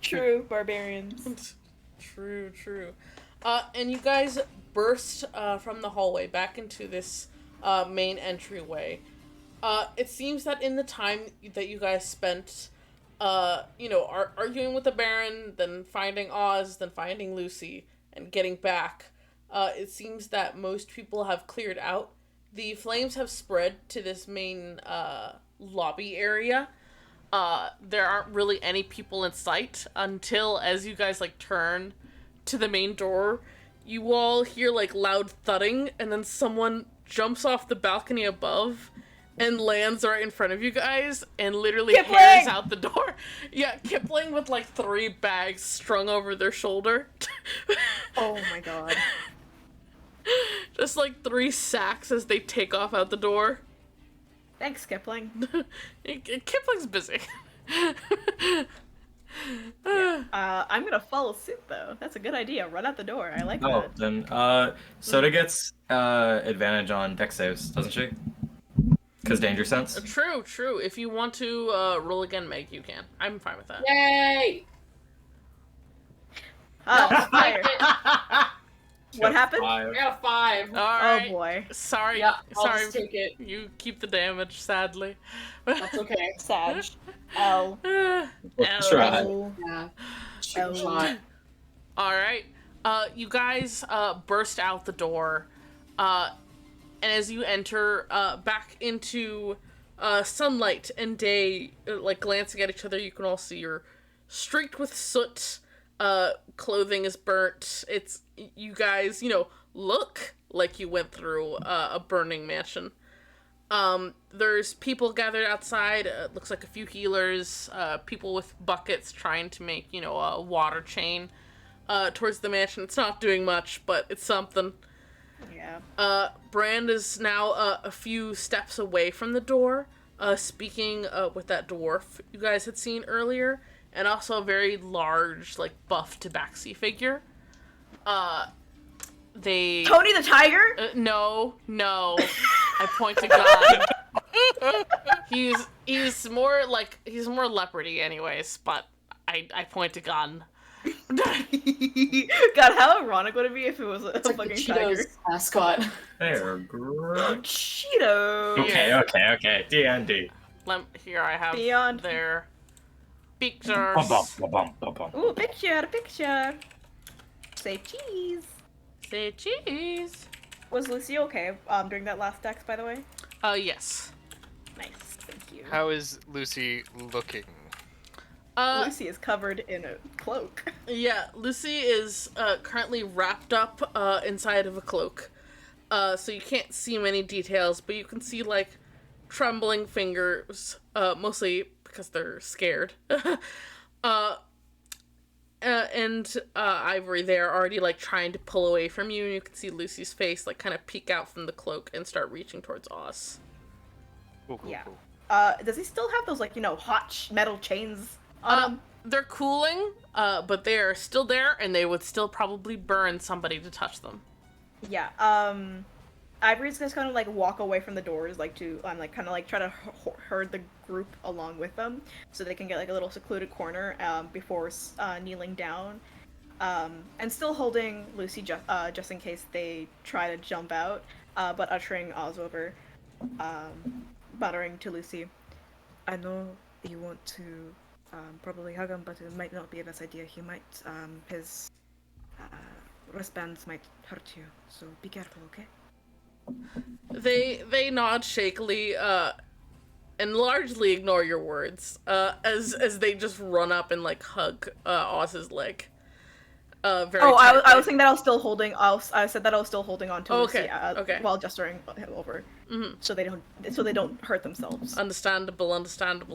True, barbarians. True. And you guys burst from the hallway back into this main entryway. It seems that in the time that you guys spent, arguing with the Baron, then finding Oz, then finding Lucy, and getting back, it seems that most people have cleared out. The flames have spread to this main lobby area. There aren't really any people in sight until, as you guys turn to the main door, you all hear loud thudding, and then someone jumps off the balcony above and lands right in front of you guys and literally Kipling! hairs out the door. Yeah, Kipling with 3 bags strung over their shoulder. Oh my God. Just 3 sacks as they take off out the door. Thanks, Kipling. Kipling's busy. I'm gonna follow suit though. That's a good idea. Run out the door. I like Oh, that. then Soda gets advantage on dex saves, doesn't she? Because danger sense. True. If you want to roll again, Meg, you can. I'm fine with that. Yay! Fire. What happened? I got a 5. All right. Oh boy. Sorry. Yeah, I'll Sorry. just take it. You keep the damage, sadly. That's okay. Sag. L. Try. L. Yeah. Shoot Oh. shot. All right. You guys burst out the door, and as you enter back into sunlight and day, glancing at each other, you can all see you're streaked with soot. Clothing is burnt. It's you guys, look like you went through a burning mansion. There's people gathered outside. Looks like a few healers, people with buckets trying to make, a water chain towards the mansion. It's not doing much, but it's something. Yeah. Brand is now a few steps away from the door, speaking with that dwarf you guys had seen earlier, and also a very large, buff tabaxi figure. They... Tony the Tiger? No. I point to gun. He's more leopardy anyways, but I point to gun. God, how ironic would it be if it was a It's like fucking the tiger? Cheetos mascot. They're great. Cheeto. Okay. D&D. Here I have Beyond. their pictures. Bum. Ooh, picture. Say cheese. Say cheese. Was Lucy okay during that last dex, by the way? Yes. Nice, thank you. How is Lucy looking? Lucy is covered in a cloak. Yeah, Lucy is currently wrapped up inside of a cloak. So you can't see many details, but you can see trembling fingers, mostly because they're scared. And Ivory there already trying to pull away from you, and you can see Lucy's face kind of peek out from the cloak and start reaching towards Oz. Cool. Yeah. Does he still have those hot metal chains on him? They're cooling, but they are still there, and they would still probably burn somebody to touch them. Yeah. Ivory's just kind of walk away from the doors, to try to herd the group along with them, so they can get a little secluded corner before kneeling down, and still holding Lucy just in case they try to jump out, but ushering Oz over, muttering to Lucy, "I know you want to probably hug him, but it might not be a best idea. He might his wristbands might hurt you, so be careful, okay?" They nod shakily, and largely ignore your words, as they just run up and hug Oz's leg. Very tightly. I was saying that I was still holding. I said that I was still holding on to Lucy. Okay. While gesturing him over, so they don't hurt themselves. Understandable.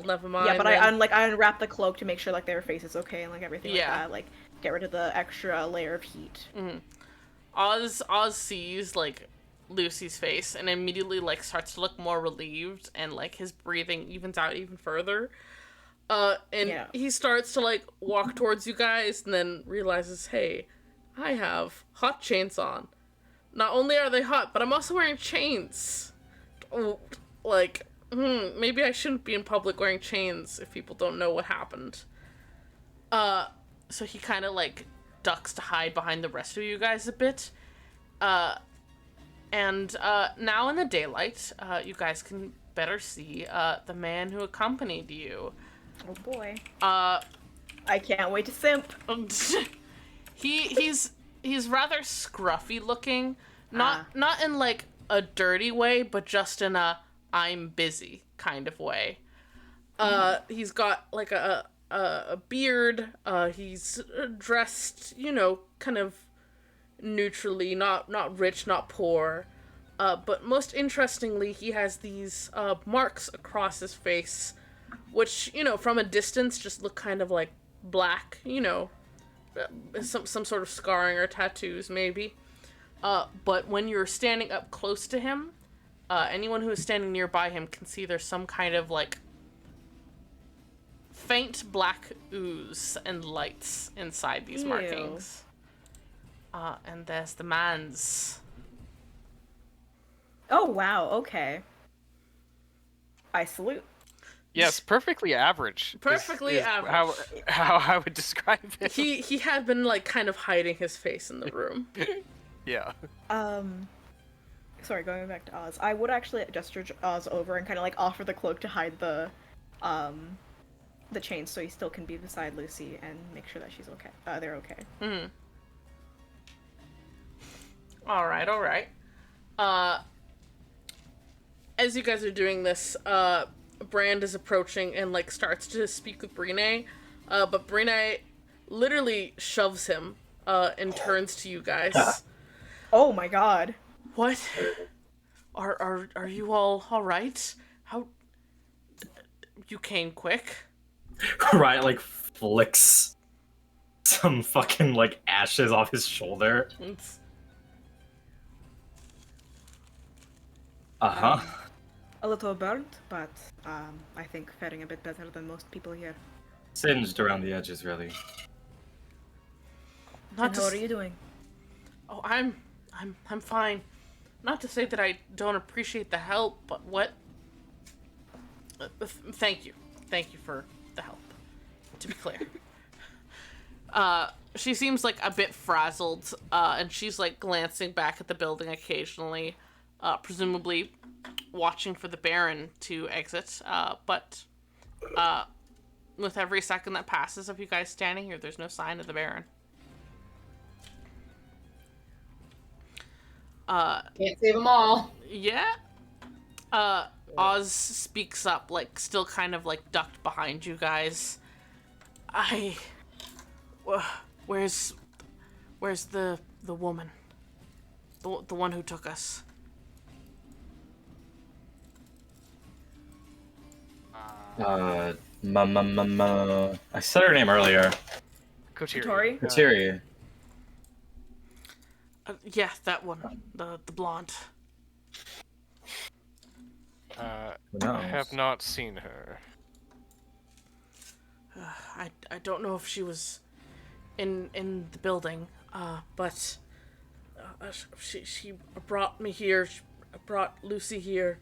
Never mind. Yeah, but then. I unwrapped the cloak to make sure their face is okay and everything Yeah. like that. Get rid of the extra layer of heat. Oz sees Lucy's face and immediately like starts to look more relieved, and like his breathing evens out even further. And Yeah. he starts to like walk towards you guys and then realizes, hey, I have hot chains on. Not only are they hot, but I'm also wearing chains. Oh, like, maybe I shouldn't be in public wearing chains if people don't know what happened. So he kind of like ducks to hide behind the rest of you guys a bit. And now in the daylight, you guys can better see the man who accompanied you. Oh boy. Uh, I can't wait to simp. he's rather scruffy looking, not in like a dirty way, but just in a I'm busy kind of way. He's got like a beard. He's dressed, you know, kind of neutrally, not rich, not poor. But most interestingly, he has these marks across his face, which, you know, from a distance just look kind of like black, you know, some sort of scarring or tattoos maybe. But when you're standing up close to him, anyone who is standing nearby him can see there's some kind of like faint black ooze and lights inside these markings. And there's the man's. Oh wow, okay. I salute. Yes, perfectly average. Perfectly average. How I would describe it. He had been like kind of hiding his face in the room. Yeah. Sorry, going back to Oz. I would actually gesture Oz over and kind of like offer the cloak to hide the chains, so he still can be beside Lucy and make sure that she's okay. They're okay. Mm. All right. As you guys are doing this, Brand is approaching and like starts to speak with Brine, but Brine literally shoves him and turns to you guys. Oh my god. What? Are you all right? How? You came quick. Right, like flicks some fucking like ashes off his shoulder. It's... Uh-huh. A little burnt, but I think faring a bit better than most people here. Singed around the edges, really. Not And to how are you doing? Oh, I'm fine. Not to say that I don't appreciate the help, but what? Thank you for the help. To be clear, she seems like a bit frazzled, and she's like glancing back at the building occasionally, presumably watching for the Baron to exit. But with every second that passes of you guys standing here, there's no sign of the Baron. Can't save them all. Yeah. Oz speaks up, like, still kind of, like, ducked behind you guys. Where's the woman? The one who took us? I said her name earlier. Tori? Kateri. Yeah, that one. The blonde. I knows? have not seen her. I don't know if she was in the building, but she brought me here. She brought Lucy here.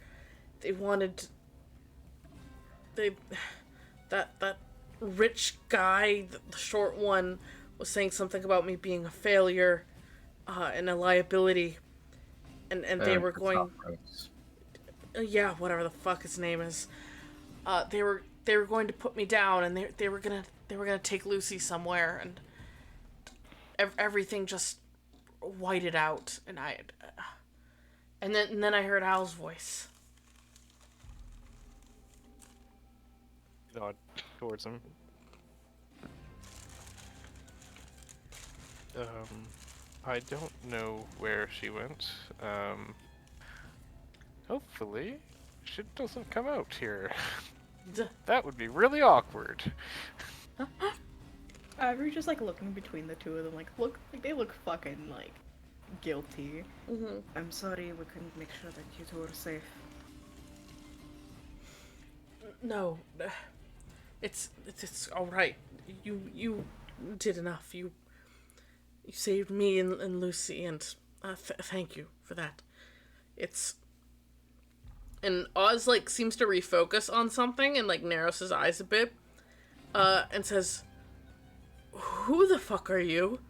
That rich guy, the short one, was saying something about me being a failure, and a liability, and they were going. Yeah, whatever the fuck his name is. They were going to put me down, and they were gonna take Lucy somewhere, and everything just whited out, and then I heard Al's voice. Nod towards him. I don't know where she went. Hopefully, she doesn't come out here. That would be really awkward. We're just like looking between the two of them, like they look fucking like guilty. Mm-hmm. I'm sorry we couldn't make sure that you two were safe. No, it's all right. You did enough. You saved me and Lucy, and thank you for that. And Oz like seems to refocus on something and like narrows his eyes a bit, and says, "Who the fuck are you?"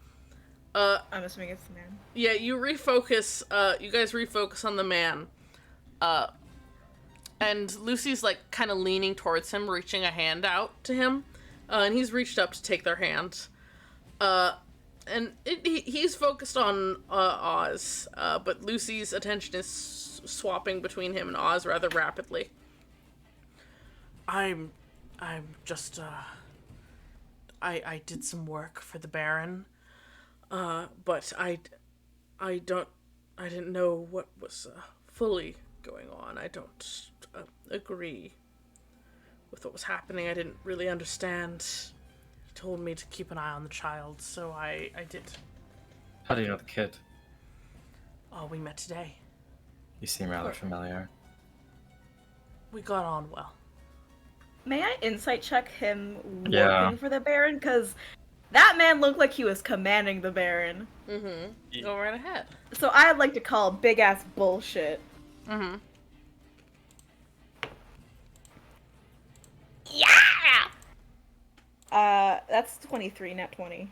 I'm assuming it's the man. Yeah, you refocus. You guys refocus on the man. And Lucy's like kind of leaning towards him, reaching a hand out to him, and he's reached up to take their hand. And he's focused on Oz, but Lucy's attention is swapping between him and Oz rather rapidly. I'm just I did some work for the Baron, but I didn't know what was fully going on. I don't agree with what was happening. I didn't really understand. He told me to keep an eye on the child, so I did. How do you know the kid? Oh, we met today. You seem rather familiar. We got on well. May I insight check him working Yeah. for the Baron? Because that man looked like he was commanding the Baron. Mm-hmm. Go right ahead. So I'd like to call big ass bullshit. Mm-hmm. Yeah! That's 23, not 20.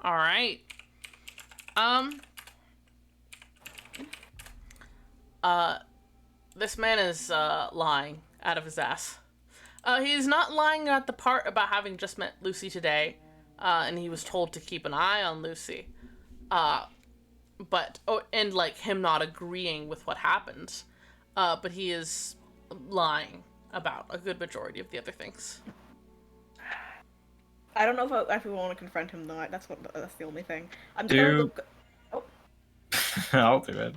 All right. This man is lying out of his ass. He's not lying at the part about having just met Lucy today, and he was told to keep an eye on Lucy. And like him not agreeing with what happened. But he is lying about a good majority of the other things. I don't know if we want to confront him though. That's the only thing. I'm just Do- gonna look. Oh, I'll do it.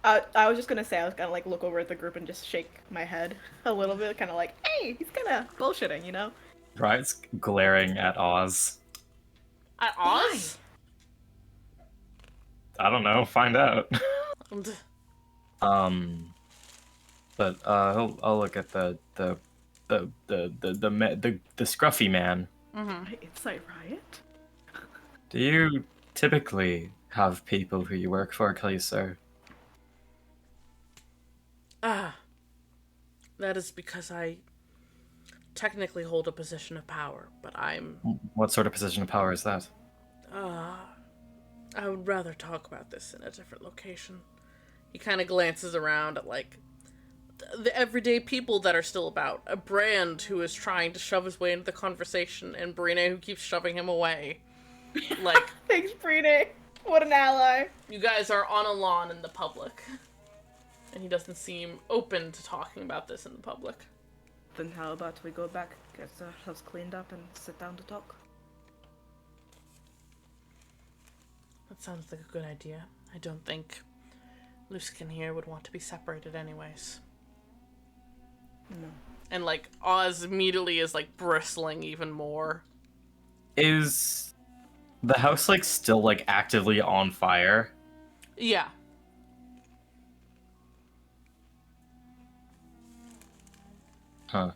I was just gonna say I was gonna like look over at the group and just shake my head a little bit, kind of like, hey, he's kind of bullshitting, you know? Riot's glaring at Oz. At Oz? I don't know. Find out. But I'll look at the scruffy man. Mm-hmm. Insight Riot. Do you typically have people who you work for kill you, sir? That is because I technically hold a position of power, but I'm... What sort of position of power is that? I would rather talk about this in a different location. He kind of glances around at, like, the everyday people that are still about. A Brand who is trying to shove his way into the conversation, and Brine who keeps shoving him away. Like, Thanks, Brine. What an ally. you guys are on a lawn in the public. And he doesn't seem open to talking about this in the public. Then how about we go back, get ourselves cleaned up, and sit down to talk? That sounds like a good idea. I don't think Luskin here would want to be separated anyways. No. And, like, Oz immediately is, like, bristling even more. Is the house, like, still, like, actively on fire? Yeah. Huh.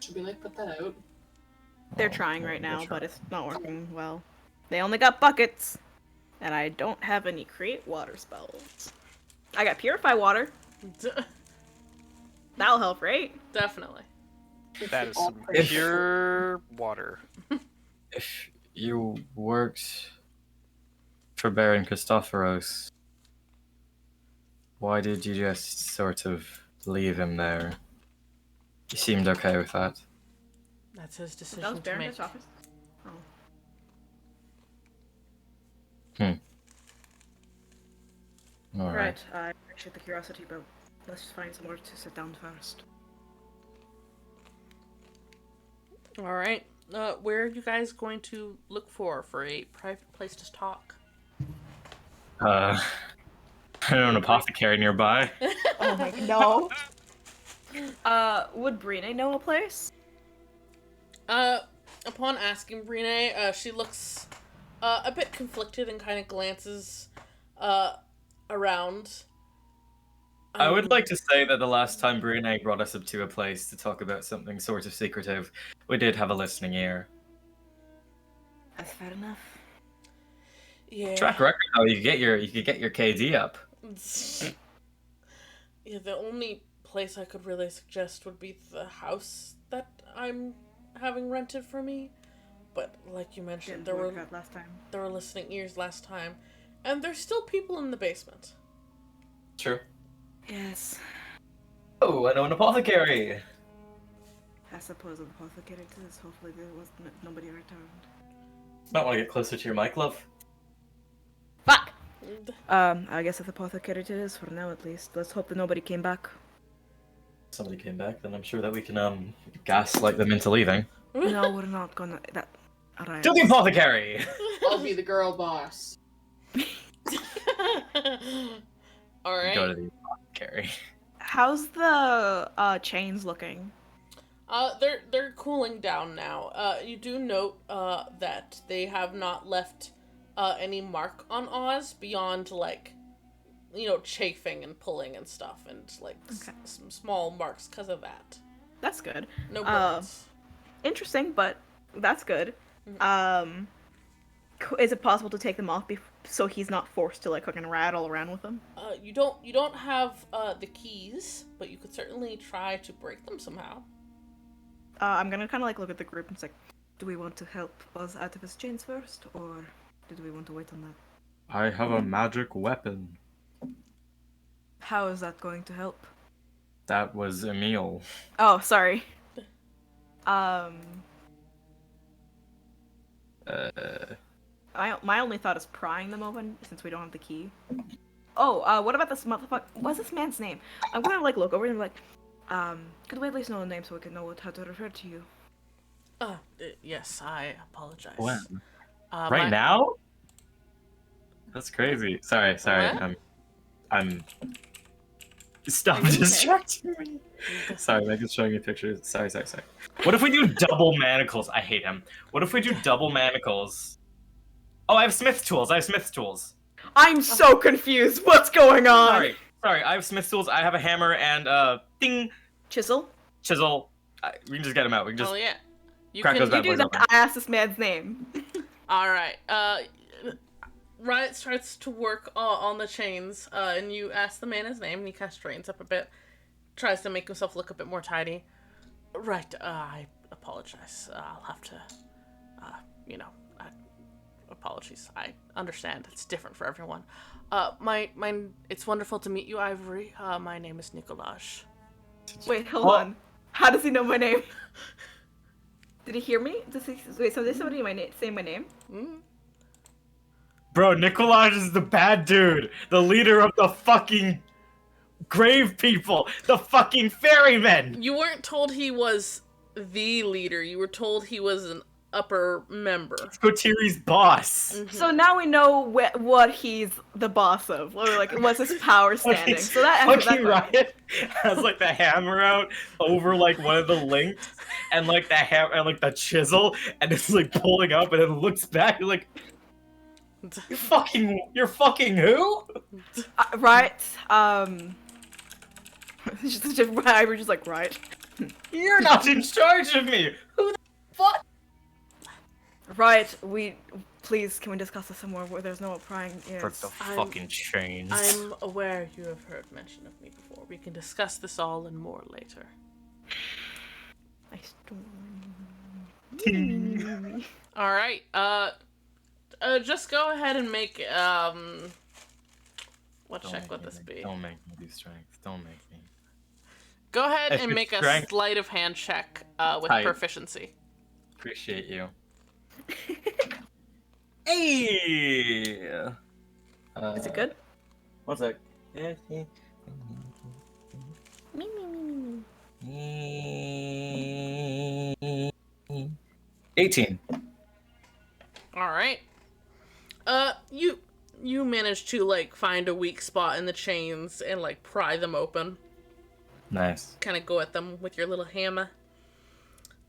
Should we like put that out? They're Oh, trying well, right they're now, trying. but it's not working well. They only got buckets, and I don't have any create water spells. I got purify water. That'll help, right? Definitely. That is some If- pure water. If you worked for Baron Christopheros, why did you just sort of leave him there? You seemed okay with that. That's his That was decision to Baron make. Christopher's? Oh. All right. Right, I appreciate the curiosity, but let's just find somewhere to sit down first. Alright. Where are you guys going to look for a private place to talk? I don't know, apothecary nearby. Oh my no. Would Brine know a place? Upon asking Brine, she looks a bit conflicted and kind of glances around. I would like to say that the last time Brune brought us up to a place to talk about something sort of secretive, we did have a listening ear. That's fair enough. Yeah. Track record though, you could get your KD up. Yeah, the only place I could really suggest would be the house that I'm having rented for me. But like you mentioned, there were listening ears last time, and there's still people in the basement. True. Yes. Oh, I know an apothecary. I suppose an apothecary is. Hopefully there was nobody returned. Might want to get closer to your mic, love. Fuck! I guess if apothecary it is, for now at least. Let's hope that nobody came back. If somebody came back, then I'm sure that we can, gaslight them into leaving. No, we're not gonna... Alright. To the apothecary! I'll be the girl boss. Alright. Go to the apothecary. How's the chains looking? They're cooling down now. You do note that they have not left any mark on Oz beyond like, chafing and pulling and stuff, and like some small marks because of that. That's good. No burns. Interesting, but that's good. Mm-hmm. Is it possible to take them off so he's not forced to like fucking rattle around with them? You don't have the keys, but you could certainly try to break them somehow. I'm gonna kind of like look at the group and say, do we want to help Oz out of his chains first, or did we want to wait on that? I have a magic weapon. How is that going to help? That was Emil. Oh, sorry. My only thought is prying them open since we don't have the key. Oh, what about this motherfucker? What's this man's name? I'm gonna like look over and be like, could we at least know the name so we can know how to refer to you? Yes, I apologize. When? Right now? That's crazy. Sorry. What? I'm. Stop distracting me. Sorry, Megan's showing me pictures. Sorry. What if we do double manacles? I hate him. What if we do double manacles? Oh, I have Smith's tools. I'm so confused. What's going on? Sorry. I have Smith's tools. I have a hammer and ding. Chisel. We can just get him out. We can just. Oh yeah. Crack those bad You do boys that. open. I asked this man's name. All right. Riot starts to work on the chains, and you ask the man his name, and he kind of straightens up a bit, tries to make himself look a bit more tidy. Right. I apologize. I'll have to. Apologies. I understand. It's different for everyone. It's wonderful to meet you, Ivory. My name is Nicolaj. Wait, hold on. How does he know my name? Did he hear me? Wait, so did somebody say my name? Mm. Bro, Nicolaj is the bad dude. The leader of the fucking grave people. The fucking ferrymen. You weren't told he was the leader. You were told he was an upper member. Kotiri's boss. Mm-hmm. So now we know what he's the boss of. Or like, what's his power standing. So that answers that fucking question. Riot has like the hammer out over like one of the links, and like the hammer and like the chisel, and it's like pulling up, and it looks back, you're like, you're fucking who? Right. We're just like, right. You're not in charge of me. Who the fuck? Right. Please, can we discuss this somewhere where there's no prying ears? For the fucking chains. I'm aware you have heard mention of me before. We can discuss this all and more later. I don't... All right. Just go ahead and make what check would this be? Don't make me do strength. Don't make me. Go ahead If and it's make a strength- sleight of hand check with Tight. proficiency. Appreciate you. Hey. Is it good? 1 sec. 18. All right. You managed to like find a weak spot in the chains and like pry them open. Nice. Kind of go at them with your little hammer.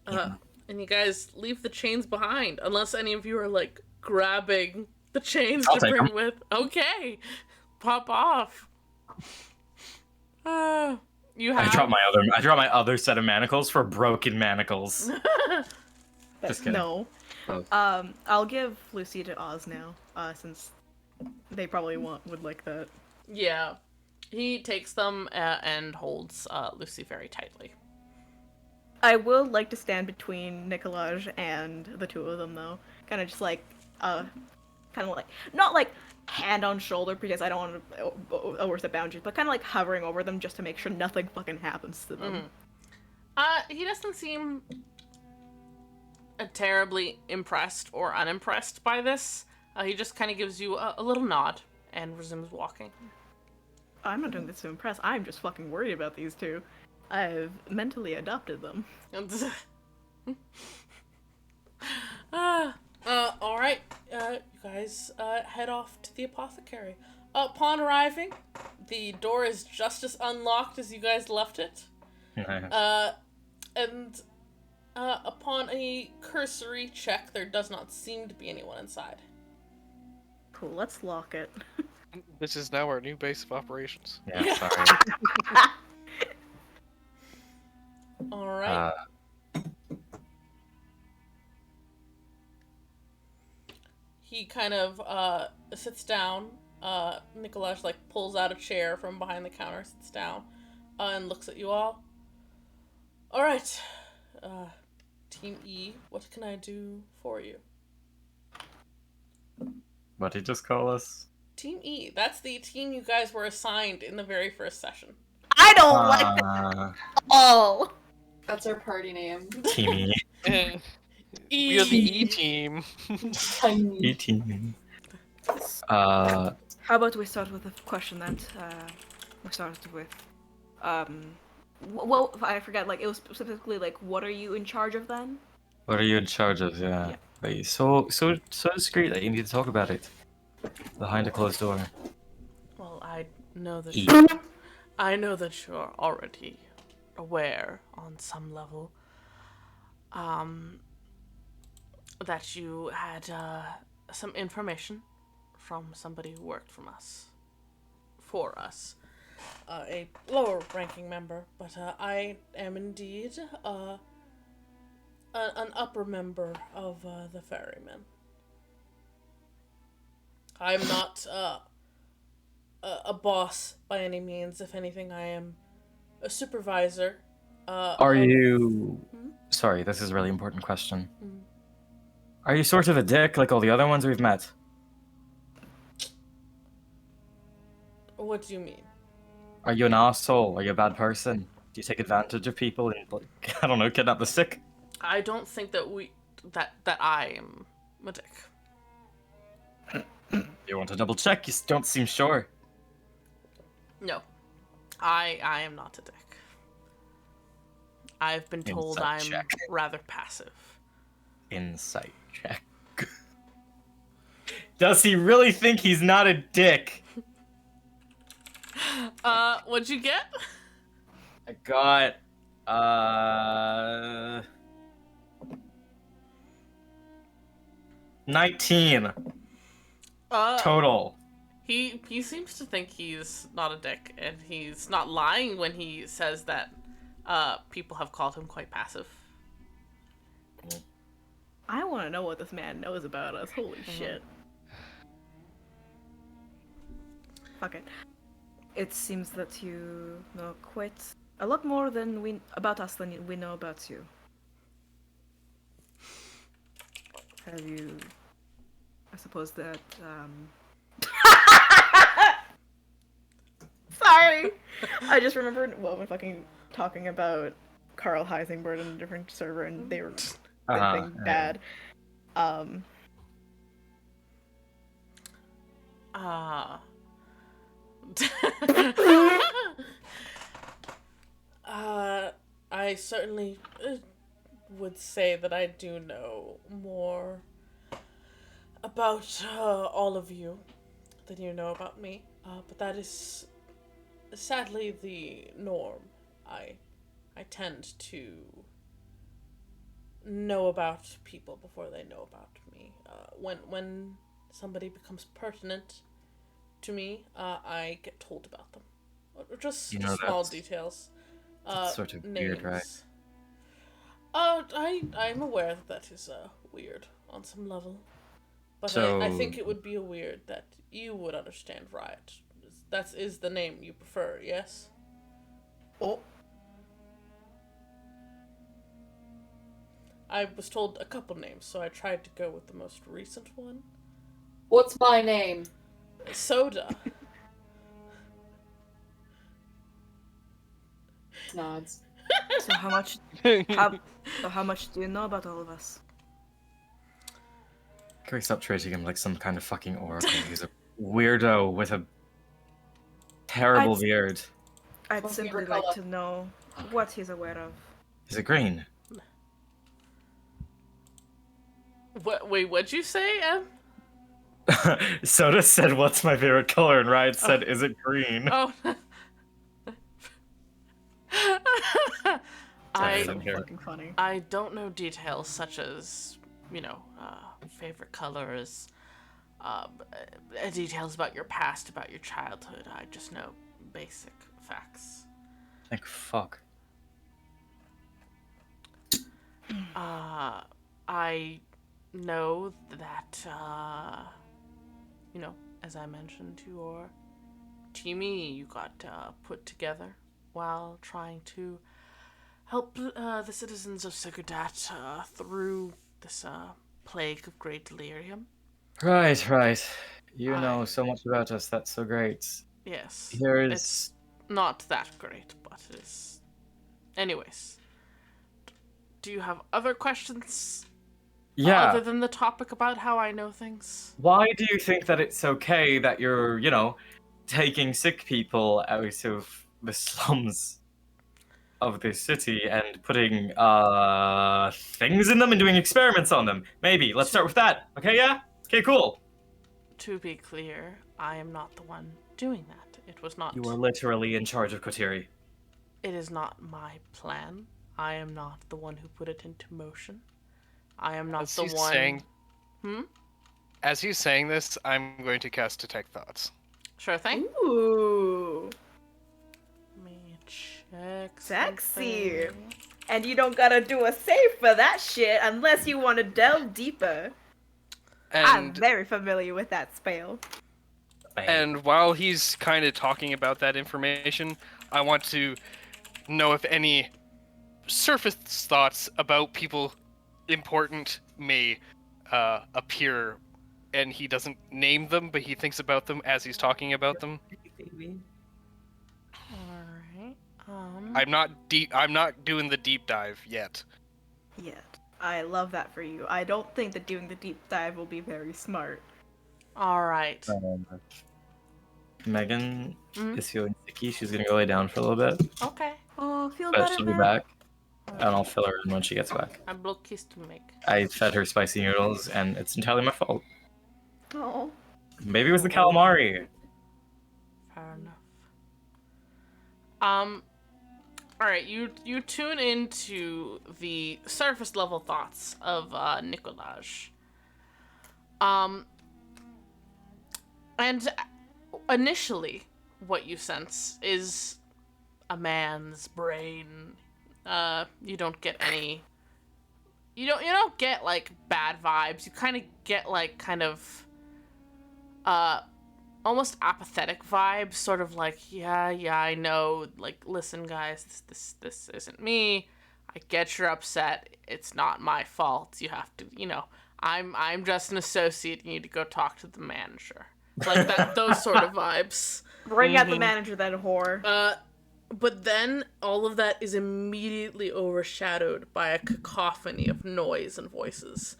And you guys leave the chains behind, unless any of you are like grabbing the chains I'll to take bring 'em. with. Okay, pop off. You have. I drop my other set of manacles for broken manacles. Just kidding. No. Oh. I'll give Lucy to Oz now, since they probably would like that. Yeah, he takes them and holds Lucy very tightly. I will like to stand between Nicolaj and the two of them, though. Kind of just like, not like hand on shoulder because I don't want to overstep boundaries, but kind of like hovering over them just to make sure nothing fucking happens to them. He doesn't seem terribly impressed or unimpressed by this. He just kind of gives you a little nod and resumes walking. I'm not doing this to impress. I'm just fucking worried about these two. I've mentally adopted them. All right. You guys head off to the apothecary. Upon arriving, the door is just as unlocked as you guys left it. And upon a cursory check, there does not seem to be anyone inside. Cool, let's lock it. This is now our new base of operations. Yeah, sorry. All right. He kind of sits down. Nicolaj pulls out a chair from behind the counter, sits down, and looks at you all. All right, Team E, what can I do for you? What did he just call us? Team E. That's the team you guys were assigned in the very first session. I don't like that at all. That's our party name. Teamy. We are the E team. E team. How about we start with a question that we started with? Well, I forgot. It was specifically what are you in charge of then? What are you in charge of? Yeah. Wait, so discreet that you need to talk about it behind a closed door. Well, I know that E. you're already aware on some level. That you had some information from somebody who worked for us. A lower ranking member, but I am indeed an upper member of the ferrymen. I'm not a boss by any means. If anything, I am a supervisor. Are you... Sorry, this is a really important question. Are you sort of a dick like all the other ones we've met? What do you mean? Are you an asshole? Are you a bad person? Do you take advantage of people and, I don't know, kidnap the sick? I don't think that I am a dick. You want to double check? You don't seem sure. No, I am not a dick. I've been told Insight I'm check. rather passive. Insight check. Does he really think he's not a dick? What'd you get? I got, 19 total. He seems to think he's not a dick, and he's not lying when he says that people have called him quite passive. I want to know what this man knows about us. Holy shit. Fuck it. It seems that you know quite a lot more about us than we know about you. Have you... I suppose that, Sorry! I just remembered, when fucking talking about Carl Heisenberg in a different server, and they were being bad. I certainly would say that I do know more about all of you than you know about me, but that is sadly the norm. I tend to know about people before they know about me. When somebody becomes pertinent to me, I get told about them. Just You know, small that's- details. That's sort of weird, right? Names. I'm aware that is weird on some level. But So- I think it would be a weird that you would understand Riot. That is the name you prefer, yes? Oh, I was told a couple names, so I tried to go with the most recent one. What's my name? Soda. Nods. so how much? How much do you know about all of us? Can we stop treating him like some kind of fucking oracle? He's a weirdo with a terrible I'd- beard. I'd What's simply favorite like color? to know what he's aware of. Is it green? Wait, what'd you say, Em? Soda said, "What's my favorite color?" and Riot said, "Is it green?" Oh. Sorry, I didn't hear. Fucking funny. I don't know details such as, favorite colors, details about your past, about your childhood. I just know basic facts. Like fuck. I know that, as I mentioned, your teamie, you got put together while trying to help the citizens of Sugadat through this plague of great delirium. Right. You I- know so much about us. That's so great. Yes. Here's It's not that great, but it is. Anyways. Do you have other questions? yeah. Other than the topic about how I know things? Why do you think that it's okay that you're, taking sick people out of the slums of this city and putting things in them and doing experiments on them? Maybe. Let's start with that. Okay, yeah? Okay, cool. To be clear, I am not the one doing that. It was not. You are literally in charge of Kotiri. It is not my plan. I am not the one who put it into motion. I am not As the he's one. saying, Hmm? as he's saying this, I'm going to cast Detect Thoughts. Sure thing. Ooh, Let me check. Sexy. something. and you don't gotta do a save for that shit unless you want to delve deeper. I'm And very familiar with that spell. and while he's kind of talking about that information, I want to know if any surface thoughts about people important may appear, and he doesn't name them, but he thinks about them as he's talking about them. Alright. I'm not doing the deep dive yet. Yeah, I love that for you. I don't think that doing the deep dive will be very smart. Alright. Megan Mhm. is feeling sicky. She's gonna go lay down for a little bit, Okay. Oh, feel but better, she'll be man. back, and I'll fill her in when she gets back. I blow kiss to make. I fed her spicy noodles, and it's entirely my fault. Oh, Maybe it was the calamari. Fair enough. Alright, you tune into the surface level thoughts of Nicolaj. And initially what you sense is a man's brain. You don't get any you don't get like bad vibes. You kind of get like kind of almost apathetic vibes, sort of like, yeah, I know, like, listen guys, this isn't me. I get you're upset. It's not my fault. You have to, I'm just an associate. You need to go talk to the manager. Like that, those sort of vibes. bring out the manager, that whore. But then all of that is immediately overshadowed by a cacophony of noise and voices,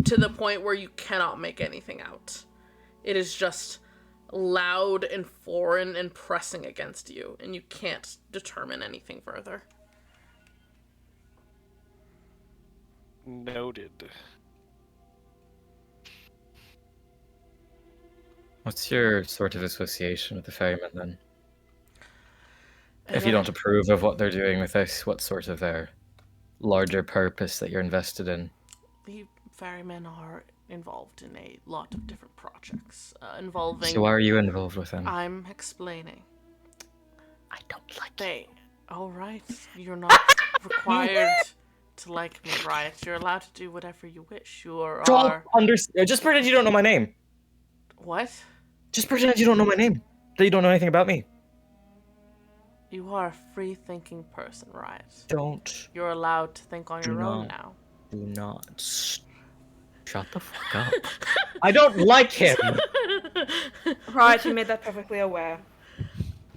to the point where you cannot make anything out. It is just loud and foreign and pressing against you, and you can't determine anything further. Noted. What's your sort of association with the ferryman then? If you don't approve of what they're doing with this, what's sort of their larger purpose that you're invested in? The ferrymen are involved in a lot of different projects involving. So why are you involved with him? I'm explaining. I don't like They. All right, you're not required to like me, Riot. You're allowed to do whatever you wish. You are. Just pretend you don't know my name. What? Just pretend you don't know my name. That you don't know anything about me. You are a free-thinking person, Riot. Don't. You're allowed to think on your own not. now. Do not. Shut the fuck up. I don't like him. Right, you made that perfectly aware.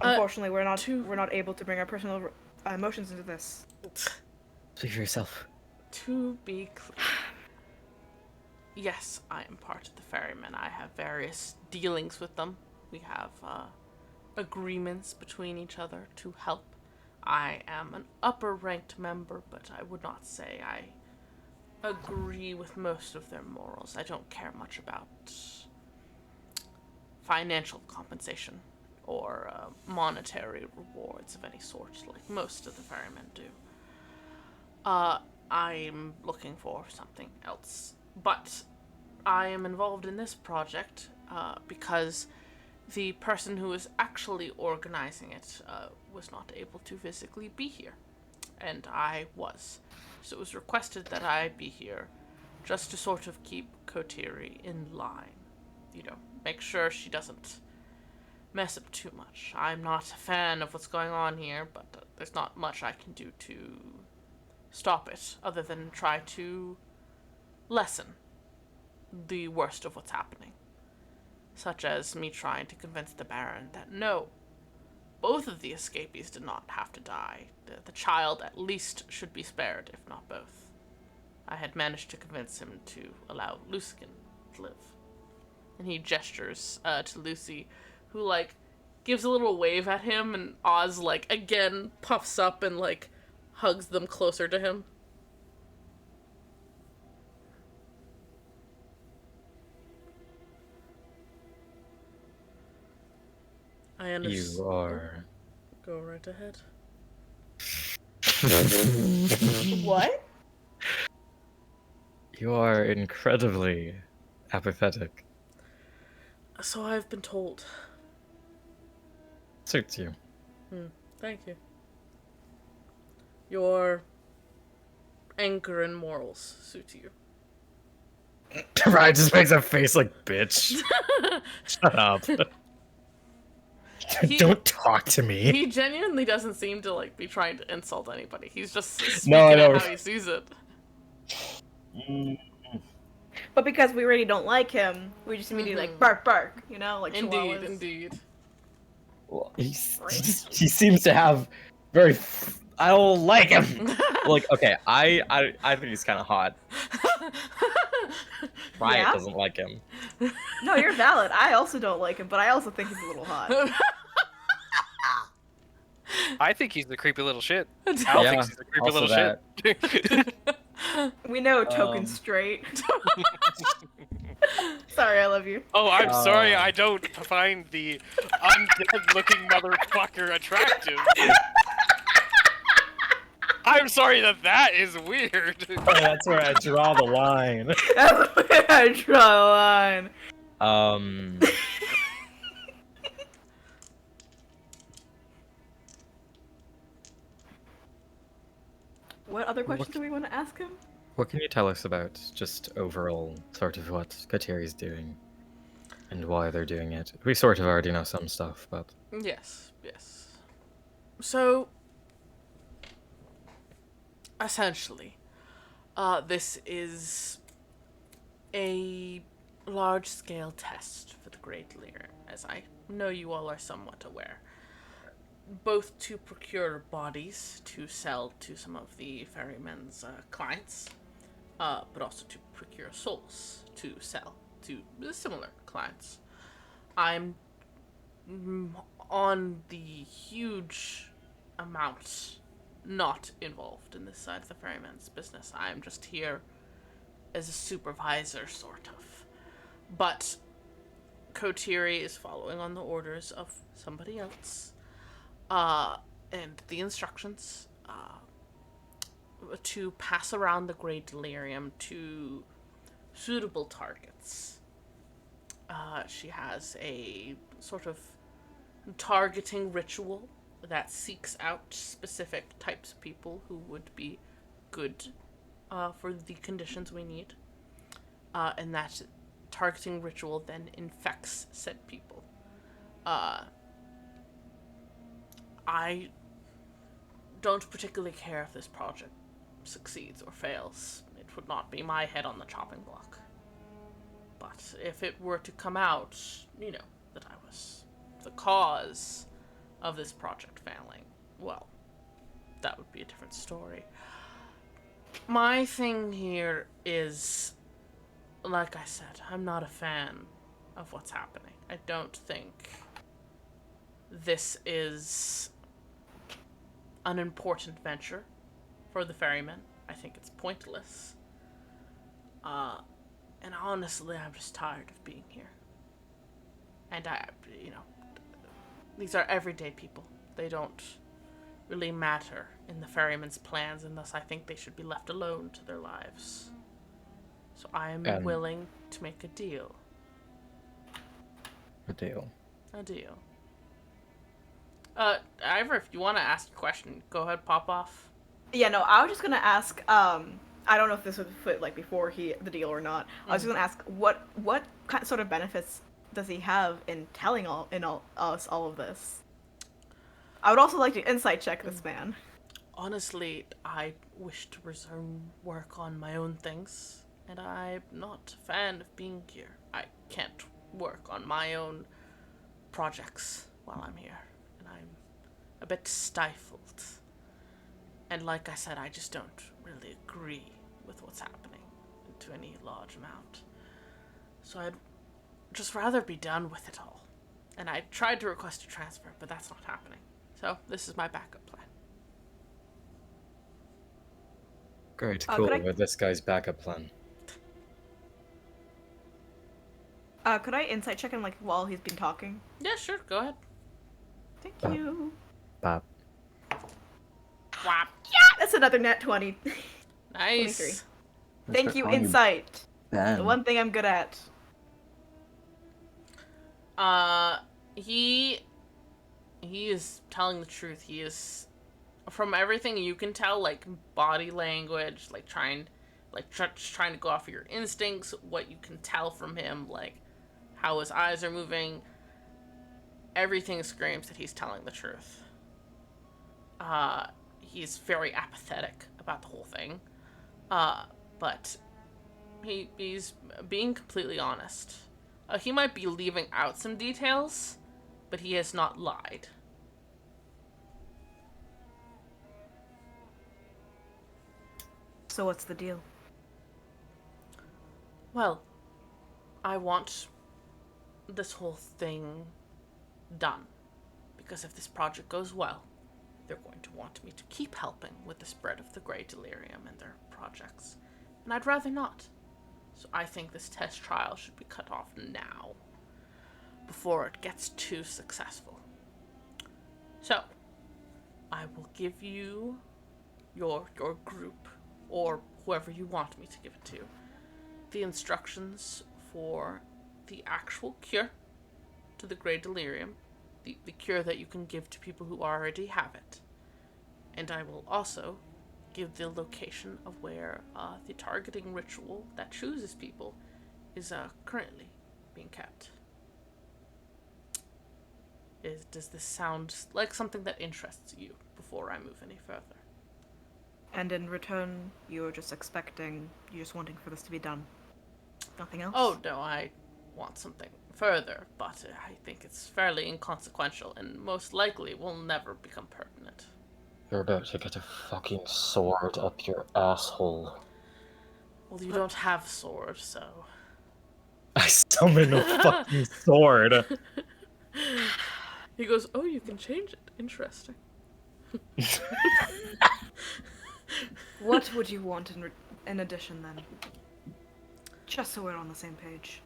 Unfortunately, we're not able to bring our personal emotions into this. Speak for yourself. To be clear, yes, I am part of the ferrymen. I have various dealings with them. We have agreements between each other to help. I am an upper-ranked member, but I would not say I agree with most of their morals. I don't care much about financial compensation or monetary rewards of any sort, like most of the ferrymen do. I'm looking for something else. But I am involved in this project because the person who is actually organizing it was not able to physically be here. And I was. So it was requested that I be here just to sort of keep Kotiri in line. You know, make sure she doesn't mess up too much. I'm not a fan of what's going on here, but there's not much I can do to stop it other than try to lessen the worst of what's happening. Such as me trying to convince the Baron that no, both of the escapees did not have to die. The child at least should be spared, if not both. I had managed to convince him to allow Lucigan to live. And he gestures to Lucy, who, like, gives a little wave at him, and Oz, like, again puffs up and, like, hugs them closer to him. I understand. You are. Go right ahead. What? You are incredibly apathetic. So I've been told. Suits you. Thank you. Your anger and morals suit you. Ryan just makes a face like, bitch. Shut up. Don't talk to me. He genuinely doesn't seem to, like, be trying to insult anybody. He's just speaking No, I know. at how he sees it. But because we really don't like him, we just immediately like bark, bark, you know, like Indeed, chihuahuas. indeed. Well, he seems to have very. I don't like him. Like, okay, I think he's kind of hot. Riot Yeah? doesn't like him. No, you're valid. I also don't like him, but I also think he's a little hot. I think he's the creepy little shit. Al Yeah, thinks he's the creepy also little shit. We know token straight. Sorry, I love you. Oh, I'm sorry, I don't find the undead-looking motherfucker attractive. I'm sorry that is weird. That's where I draw the line. That's where I draw a line. What other questions do we want to ask him? What can you tell us about just overall sort of what Katiri's doing and why they're doing it? We sort of already know some stuff, but Yes, yes. So, essentially, this is a large-scale test for the Great Lear, as I know you all are somewhat aware. Both to procure bodies to sell to some of the ferrymen's clients, but also to procure souls to sell to similar clients. I'm on the huge amount not involved in this side of the ferryman's business. I'm just here as a supervisor, sort of. But Kotiri is following on the orders of somebody else. And the instructions, to pass around the Great Delirium to suitable targets. She has a sort of targeting ritual that seeks out specific types of people who would be good for the conditions we need. And that targeting ritual then infects said people. I don't particularly care if this project succeeds or fails. It would not be my head on the chopping block. But if it were to come out, that I was the cause of this project failing, well, that would be a different story. My thing here is, like I said, I'm not a fan of what's happening. I don't think this is an important venture for the ferrymen. I think it's pointless. And honestly, I'm just tired of being here. And these are everyday people. They don't really matter in the ferryman's plans, and thus I think they should be left alone to their lives. So I am willing to make a deal. A deal. A deal. Ivor, if you want to ask a question, go ahead, pop off. Yeah, no, I was just gonna ask. I don't know if this would fit like before the deal or not. I was just gonna ask what sort of benefits does he have in telling us all of this? I would also like to insight check this man. Honestly, I wish to resume work on my own things, and I'm not a fan of being here. I can't work on my own projects while I'm here, and I'm a bit stifled. And like I said, I just don't really agree with what's happening to any large amount. So I'd just rather be done with it all. And I tried to request a transfer, but that's not happening. So this is my backup plan. Great, cool. With this guy's backup plan. Could I insight check him while he's been talking? Yeah, sure. Go ahead. Thank you. Bop. Whap. Yeah, that's another net 20. Nice. 23. Thank you, insight. The one thing I'm good at. He is telling the truth. He is, from everything you can tell, body language, trying to go off of your instincts, what you can tell from him, how his eyes are moving. Everything screams that he's telling the truth. He's very apathetic about the whole thing. But he's being completely honest. He might be leaving out some details, but he has not lied. So what's the deal? Well, I want this whole thing done. Because if this project goes well, they're going to want me to keep helping with the spread of the Grey Delirium and their projects. And I'd rather not. So I think this test trial should be cut off now, before it gets too successful. So, I will give you your group, or whoever you want me to give it to, the instructions for the actual cure to the Grey Delirium, the cure that you can give to people who already have it. And I will also give the location of where the targeting ritual that chooses people is currently being kept. Does this sound like something that interests you before I move any further? And in return, you're just wanting for this to be done. Nothing else? Oh, no, I want something further, but I think it's fairly inconsequential and most likely will never become pertinent. You're about to get a fucking sword up your asshole. Well, you don't have a sword, so... I summon a fucking sword! He goes, oh, you can change it. Interesting. What would you want in addition, then? Just so we're on the same page.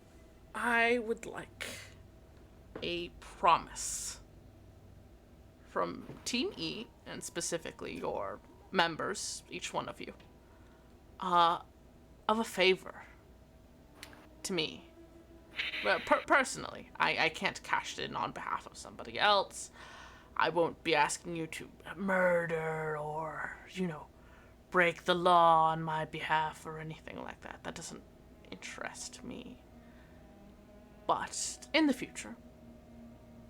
I would like a promise from Team E, and specifically your members, each one of you, of a favor. to me. Well, personally, I can't cash it in on behalf of somebody else. I won't be asking you to murder or, break the law on my behalf or anything like that. That doesn't interest me. But in the future,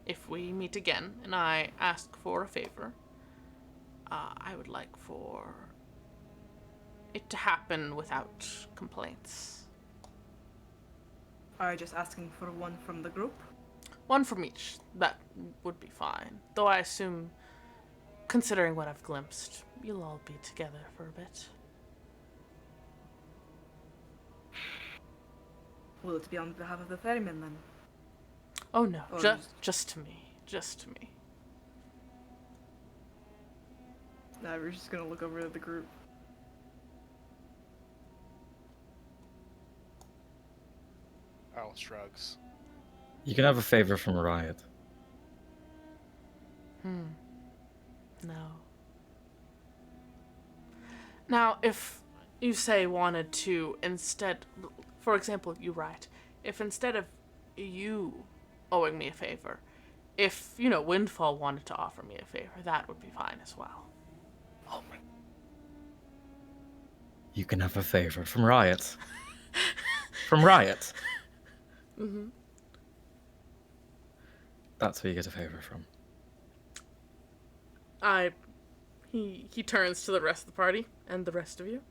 if we meet again and I ask for a favor, I would like for it to happen without complaints. Are you just asking for one from the group? One from each. That would be fine. Though I assume, considering what I've glimpsed, you'll all be together for a bit. Will it be on behalf of the ferryman then? Oh no, Or just to me. Just to me. Nah, we're just gonna look over at the group. Al shrugs. You can have a favor from Riot. No. Now, if you say wanted to instead, for example, you write, if instead of you owing me a favor, if, Windfall wanted to offer me a favor, that would be fine as well. Oh my. You can have a favor from Riot. From Riot. Mm-hmm. That's who you get a favor from. He turns to the rest of the party and the rest of you.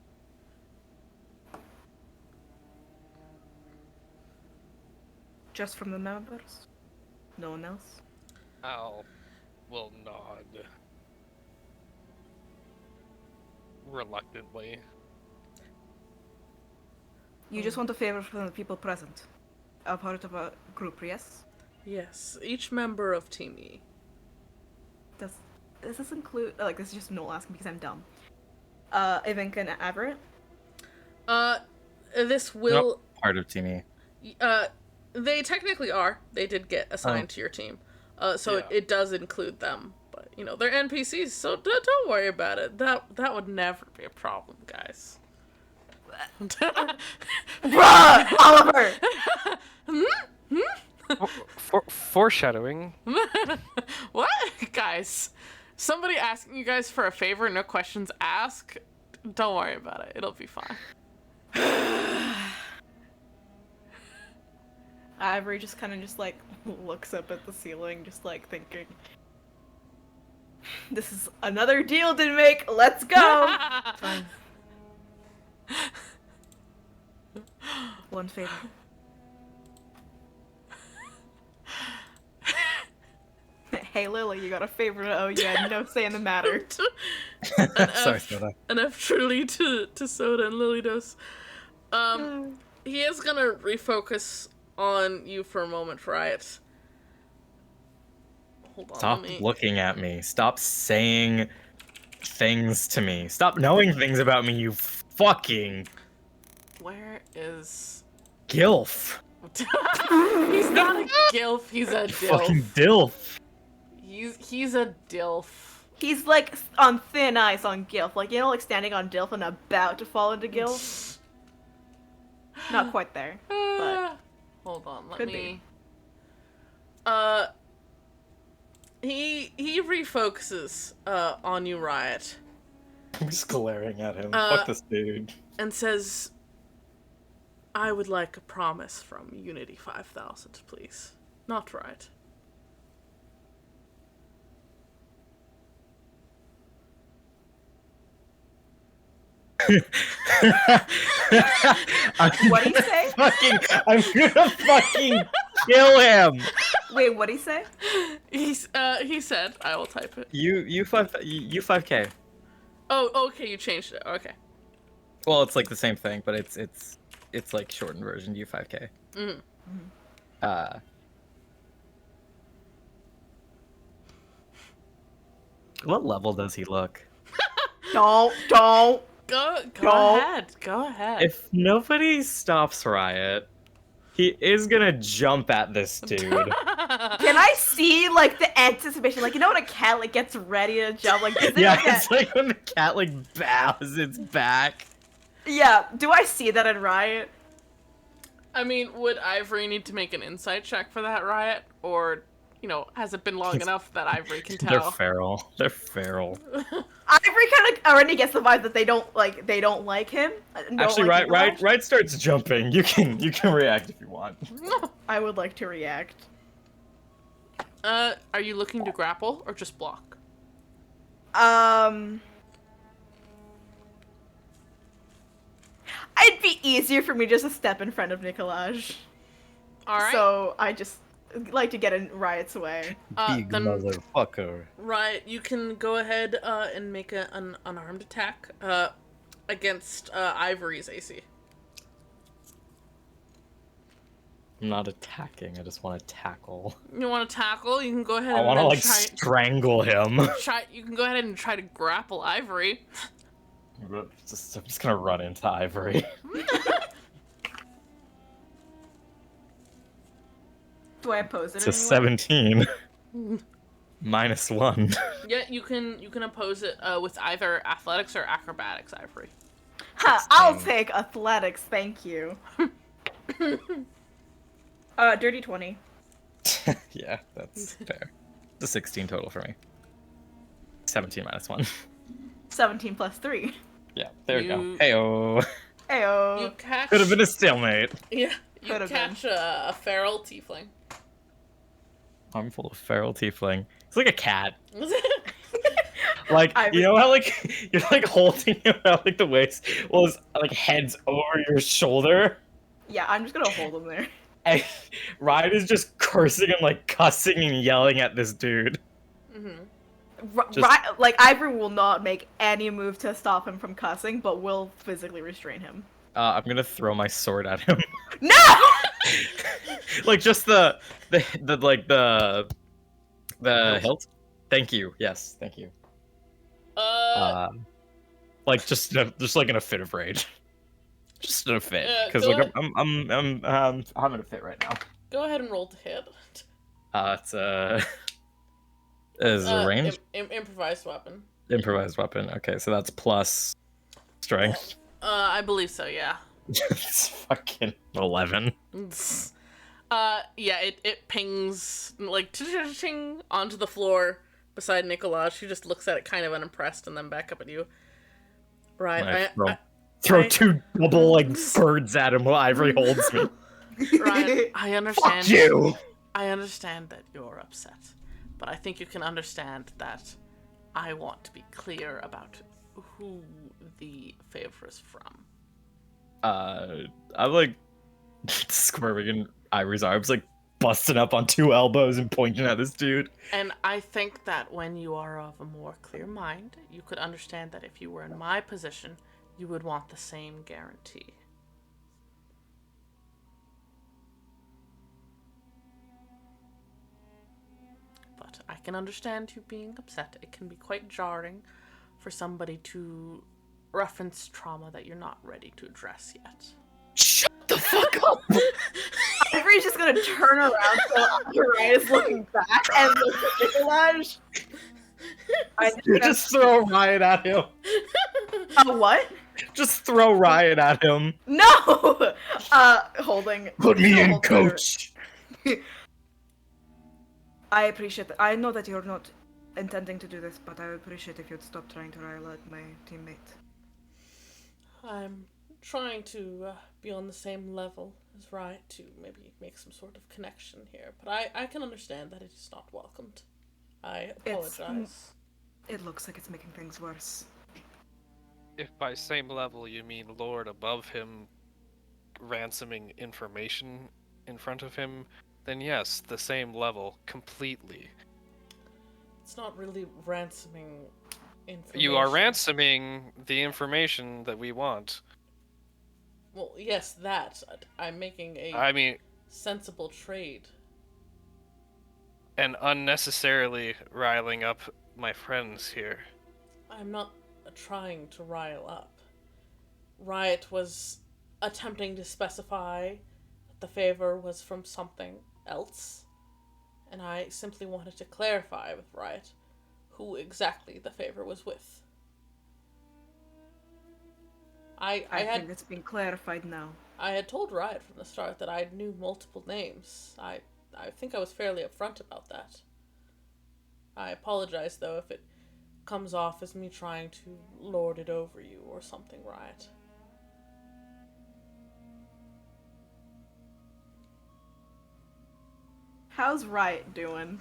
Just from the members? No one else? Al will nod. Reluctantly. You just want a favor from the people present. A part of a group, yes? Yes, each member of Team E. Does this include... this is just Noel asking because I'm dumb. Ivanka and Everett? This will... Nope, part of Team E. They technically are. They did get assigned to your team. So Yeah. it does include them. But, they're NPCs, so don't worry about it. That would never be a problem, guys. Bruh! Oliver! Foreshadowing. What? Guys, somebody asking you guys for a favor, no questions asked. Don't worry about it. It'll be fine. Ivory just kind of looks up at the ceiling, just thinking, this is another deal to make, let's go! Fine. One favor. Hey Lily, you got a favor to owe you had no say in the matter. Sorry, Soda. An F truly to Soda and Lilidos. He is gonna refocus on you for a moment, Riot. Hold on, Stop let me... looking at me. Stop saying things to me. Stop knowing things about me, you fucking... Where is... Gilf. He's not a gilf, he's a Fucking dilf. Dilf. He's a dilf. He's on thin ice on Gilf, standing on Dilf and about to fall into Gilf. Not quite there, but Hold on, let could me... He refocuses on you, Riot, I'm just glaring at him. Fuck this dude. and says, I would like a promise from Unity 5000, please. Not Riot. What'd he say? I'm gonna fucking kill him. Wait, what'd he say? He said, I will type it. You 5K. Oh, okay, you changed it. Okay. Well, it's the same thing, but it's shortened version. U5K. Mm-hmm. What level does he look? Don't. Go No. ahead. Go ahead. If nobody stops Riot, he is gonna jump at this dude. Can I see the anticipation? When a cat gets ready to jump, is it Yeah, that? it's when the cat bows its back. Yeah. Do I see that in Riot? I mean, would Ivory need to make an insight check for that riot? Or, has it been long enough that Ivory can They're tell? feral. They're feral. Ivory kind of already gets the vibe that they don't like him. Actually, right starts jumping. You can react if you want. I would like to react. Are you looking to grapple or just block? It'd be easier for me just to step in front of Nicolaj. Alright. So I just like to get in Riot's way. Big Then motherfucker. Riot, you can go ahead and make an unarmed attack against Ivory's AC. I'm not attacking. I just want to tackle. You want to tackle? You can go ahead I and want to then like strangle him. You can go ahead and try to grapple Ivory. I'm just gonna run into Ivory. Do I oppose it? It's a 17. -1. Yeah, you can oppose it with either athletics or acrobatics, Ivory. I'll take athletics, thank you. Dirty 20. Yeah, that's fair. It's a 16 total for me. 17 -1. 17 plus 3. Yeah, there we go. You- Heyo. Ayo. You catch. Could have been a stalemate. Yeah, you Could've catch a feral tiefling. Harmful of feral tiefling. It's like a cat. Like, I you know how, like, you're, like, holding him around, like, the waist while his, like, head's over your shoulder? Yeah, I'm just gonna hold him there. And Ryan is just cursing and, like, cussing and yelling at this dude. Mm-hmm. Like, Ivory will not make any move to stop him from cussing, but will physically restrain him. I'm gonna throw my sword at him. No! Like, just the hilt? Thank you. Yes, thank you. Like, just like in a fit of rage. Just in a fit. Because, go like, ahead. I'm in a fit right now. Go ahead and roll to hit. It's is a range? Improvised weapon. Improvised weapon. Okay, so that's plus strength. I believe so, yeah. It's fucking 11. Yeah, it pings, like, ching onto the floor beside Nicolaj, who just looks at it kind of unimpressed and then back up at you. Right, Throw two double, like, birds at him while Ivory holds me. Ryan, I understand. Fuck you! I understand that you're upset, but I think you can understand that I want to be clear about who the favor is from. I'm, like, squirming in Ivory's arms, like, busting up on two elbows and pointing at this dude. And I think that when you are of a more clear mind, you could understand that if you were in my position, you would want the same guarantee. But I can understand you being upset. It can be quite jarring for somebody to reference trauma that you're not ready to address yet. Shut the fuck up! Ivory's just gonna turn around so Uriah is looking back and look at Nicolaj. Just throw Ryan at him. What? Just throw Ryan at him. No! Holding. Put me in, holding coach. I appreciate that. I know that you're not intending to do this, but I would appreciate if you'd stop trying to rile up my teammate. I'm trying to be on the same level as Riot to maybe make some sort of connection here, but I can understand that it is not welcomed. I apologize. It looks like it's making things worse. If by same level you mean Lord above him ransoming information in front of him, then yes, the same level, completely. It's not really ransoming information. You are ransoming the information that we want. Well, yes, that. I'm making a I mean, sensible trade. and unnecessarily riling up my friends here. I'm not trying to rile up. Riot was attempting to specify that the favor was from something else, and I simply wanted to clarify with Riot who exactly the favor was with. I I had think it's been clarified now. I had told Riot from the start that I knew multiple names. I think I was fairly upfront about that. I apologize though if it comes off as me trying to lord it over you or something, Riot. How's Riot doing?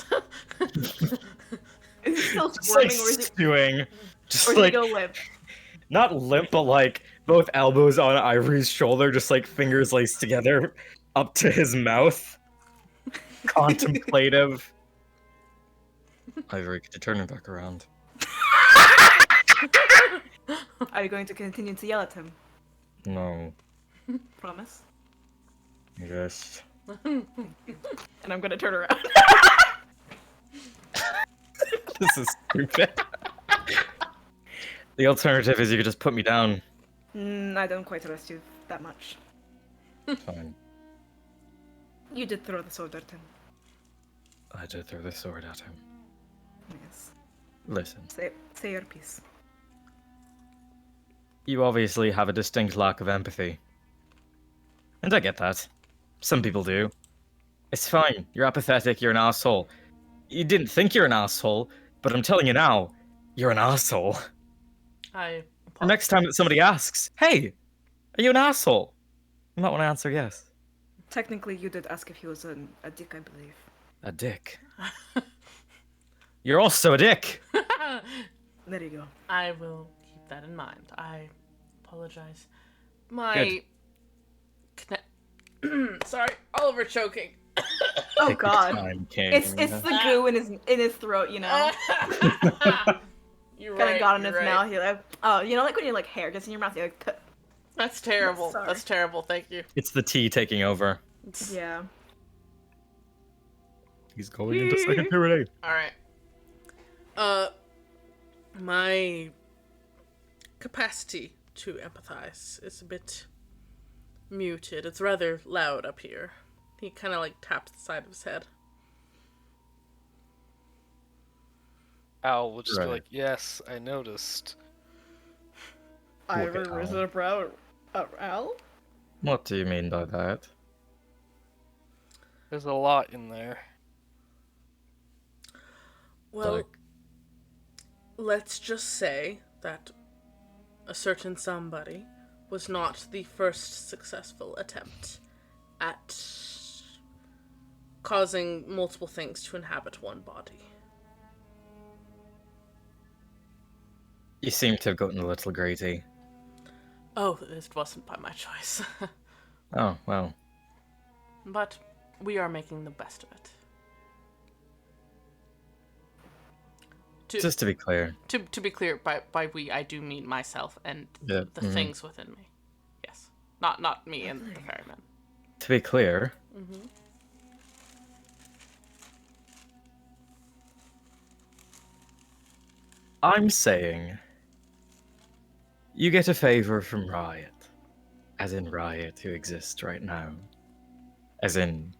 Is he still Just like squirming, or is he, stewing. Just or is he like go limp? not limp, but like both elbows on Ivory's shoulder, just like fingers laced together up to his mouth. Contemplative. Ivory, could you turn him back around? Are you going to continue to yell at him? No. Promise. Yes. And I'm gonna turn around. This is stupid. The alternative is you could just put me down. I don't quite trust you that much. Fine. You did throw the sword at him. I did throw the sword at him. Yes. Listen, Say your piece. you obviously have a distinct lack of empathy. And I get that. Some people do. It's fine. You're apathetic, you're an asshole. You didn't think you're an asshole, but I'm telling you now, you're an asshole. I The next time that somebody asks, hey, are you an asshole? You might want to answer yes. Technically, you did ask if he was a dick, I believe. A dick. You're also a dick. There you go. I will keep that in mind. I apologize. My sorry, Oliver choking. Oh Take your God. time, King. It's the goo in his throat, you know. You're Kind right. of got in you're his right. mouth. You're like, oh, you know, like when you like hair gets in your mouth, you're like, That's terrible. Sorry. That's terrible. Thank you. It's the tea taking over. yeah. He's going into second period. All right. My capacity to empathize is a bit muted. It's rather loud up here. He kind of like taps the side of his head. Al will just Right. be like, yes, I noticed. I Look at ever risen Al. a brow at Al? What do you mean by that? There's a lot in there. Well, Like- let's just say that a certain somebody was not the first successful attempt at causing multiple things to inhabit one body. You seem to have gotten a little greedy. Oh, it wasn't by my choice. Oh, well. But we are making the best of it. Just to be clear. To be clear, by we, I do mean myself and Yeah, the mhm. things within me. Yes. Not me and the ferryman. To be clear, Mm-hmm. I'm saying you get a favor from Riot. As in Riot who exists right now. As in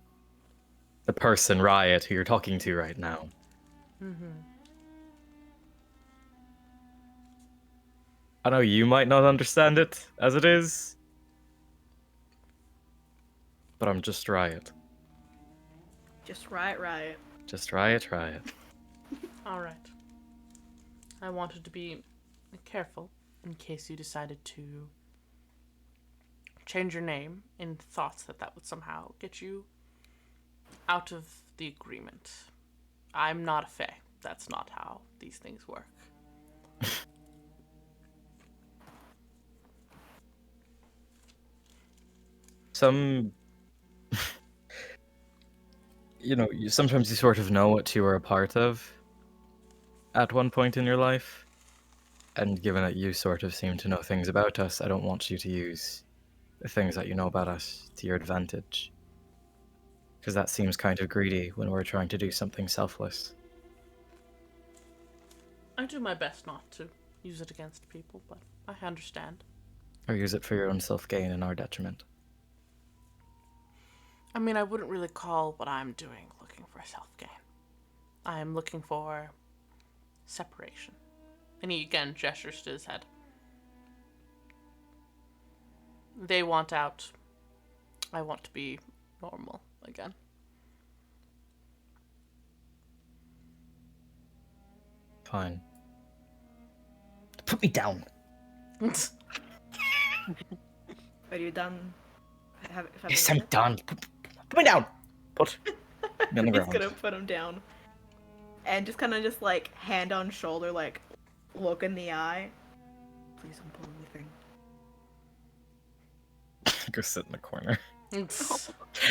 the person Riot who you're talking to right now. Mm-hmm. I know you might not understand it as it is, but I'm just Riot. Just right. Just Riot. All right. I wanted to be careful in case you decided to change your name in thoughts that would somehow get you out of the agreement. I'm not a fae. That's not how these things work. Some sometimes you sort of know what you are a part of at one point in your life, and given that you sort of seem to know things about us, I don't want you to use the things that you know about us to your advantage, because that seems kind of greedy when we're trying to do something selfless. I do my best not to use it against people, but I understand. Or use it for your own self-gain and our detriment. I mean, I wouldn't really call what I'm doing looking for self-gain. I am looking for separation. And he again gestures to his head. They want out. I want to be normal again. Fine. Put me down. Are you done? Yes, I'm done. Put me down. Put me on the He's ground. gonna put him down. And just kind of just like hand on shoulder, like look in the eye. Please don't pull anything. Go sit in the corner.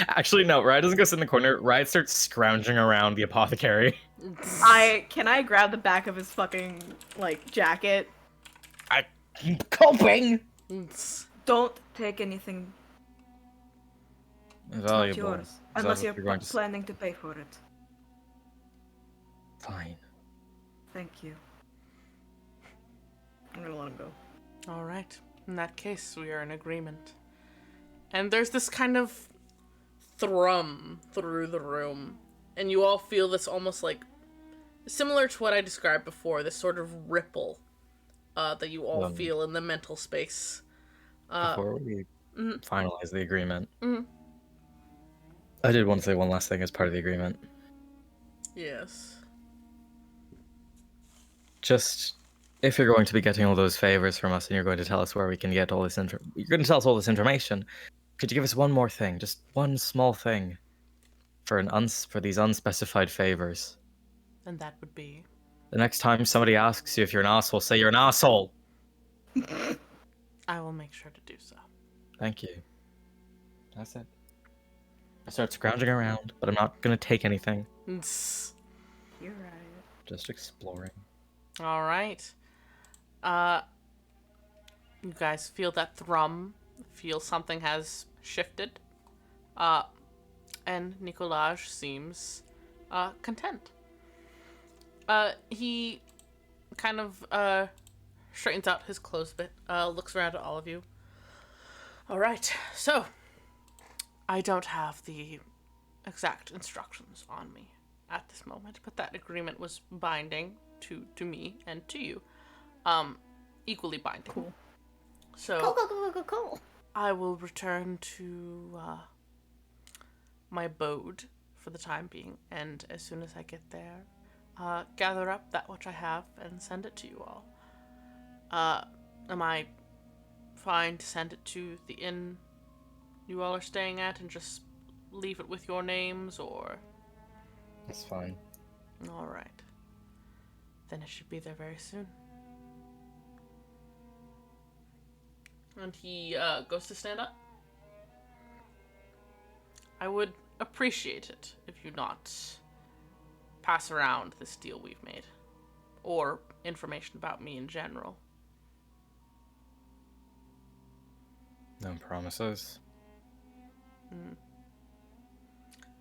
Actually, no. Riot doesn't go sit in the corner. Riot starts scrounging around the apothecary. Can I grab the back of his fucking like jacket? I'm coping. Don't take anything. It's not Valuable. yours, unless you're going to... planning to pay for it. Fine. Thank you. I'm gonna let him go. All right. In that case, we are in agreement. And there's this kind of thrum through the room, and you all feel this almost like similar to what I described before, this sort of ripple that you all feel in the mental space. Before we finalize the agreement, I did want to say one last thing as part of the agreement. Yes. Just, if you're going to be getting all those favors from us and you're going to tell us where we can get all this you're going to tell us all this information, could you give us one more thing, just one small thing, for for these unspecified favors? And that would be? The next time somebody asks you if you're an asshole, say you're an asshole. I will make sure to do so. Thank you. That's it. I start scrounging around, but I'm not going to take anything. You're right. Just exploring. All right. You guys feel that thrum, feel something has shifted. And Nicolaj seems content. He kind of straightens out his clothes a bit, looks around at all of you. All right, so I don't have the exact instructions on me at this moment, but that agreement was binding to me and to you. Equally binding. Cool. So Cool. I will return to my abode for the time being, and as soon as I get there, gather up that which I have and send it to you all. Am I fine to send it to the inn you all are staying at and just leave it with your names, or? That's fine. Alright. Then it should be there very soon. And he goes to stand up. I would appreciate it if you not pass around this deal we've made. Or information about me in general. No promises. I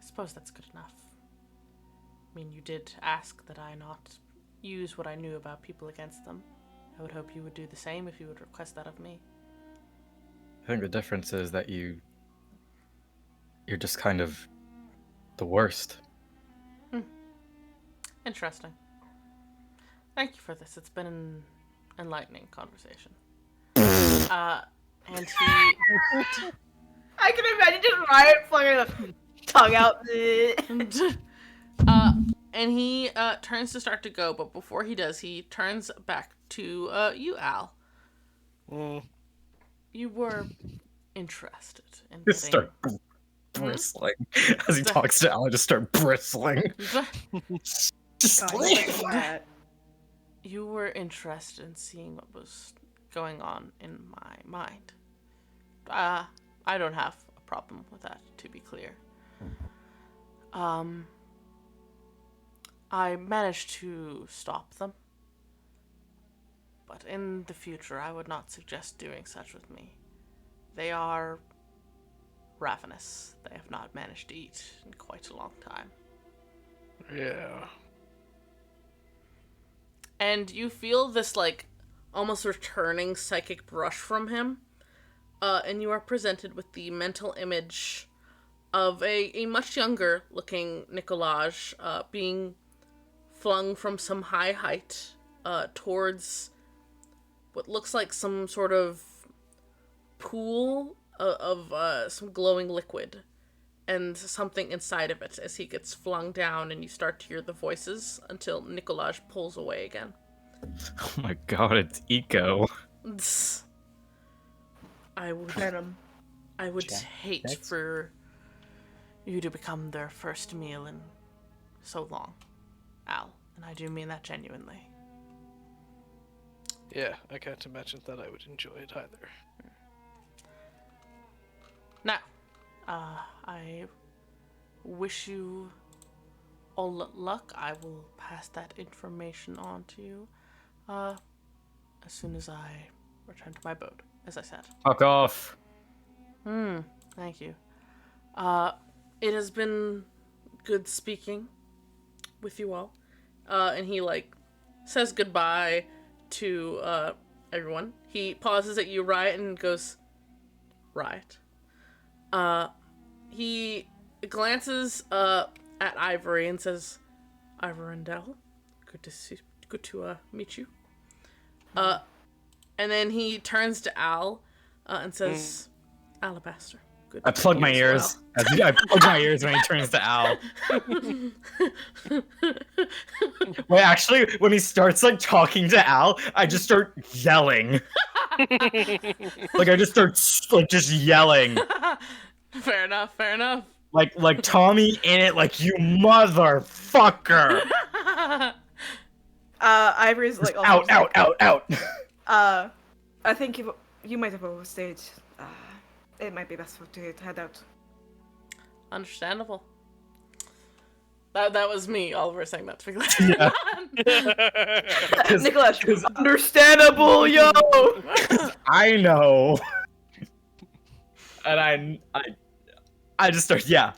suppose that's good enough. I mean, you did ask that I not use what I knew about people against them. I would hope you would do the same if you would request that of me. I think the difference is that you're just kind of the worst. Interesting. Thank you for this. It's been an enlightening conversation. And he... I can imagine just Riot fucking tongue out. And he turns to start to go, but before he does, he turns back to you, Al. You were interested in Just start bristling. As he talks to Al, I just start bristling. Just leave. You were interested in seeing what was going on in my mind. I don't have a problem with that, to be clear. I managed to stop them. But in the future, I would not suggest doing such with me. They are ravenous. They have not managed to eat in quite a long time. Yeah. And you feel this, like, almost returning psychic brush from him. And you are presented with the mental image of a much younger looking Nicolaj being flung from some high height towards what looks like some sort of pool of some glowing liquid and something inside of it as he gets flung down, and you start to hear the voices until Nikolaj pulls away again. Oh my god, it's Eco. I would Venom. hate that's- for you to become their first meal in so long, Al, and I do mean that genuinely. Yeah, I can't imagine that I would enjoy it either. Now, I wish you all luck. I will pass that information on to you as soon as I return to my boat, as I said. Fuck off. Thank you. It has been good speaking with you all. And he, says goodbye to everyone. He pauses at you, Riot, and goes, Riot. He glances at Ivory and says, Ivor and Dell, good to meet you. And then he turns to Al and says, Alabaster. Good I to plug meet my you as ears. well." I plug my ears when he turns to Al. Wait, actually, when he starts talking to Al, I just start yelling. I just start just yelling. Fair enough, fair enough. Like Tommy in it, you motherfucker. Ivory's also Out. I think you might have overstayed. It might be best to head out. Understandable. That was me, Oliver, saying that to me. Yeah. Nicholas, understandable, yo. I know. And I just start, yeah.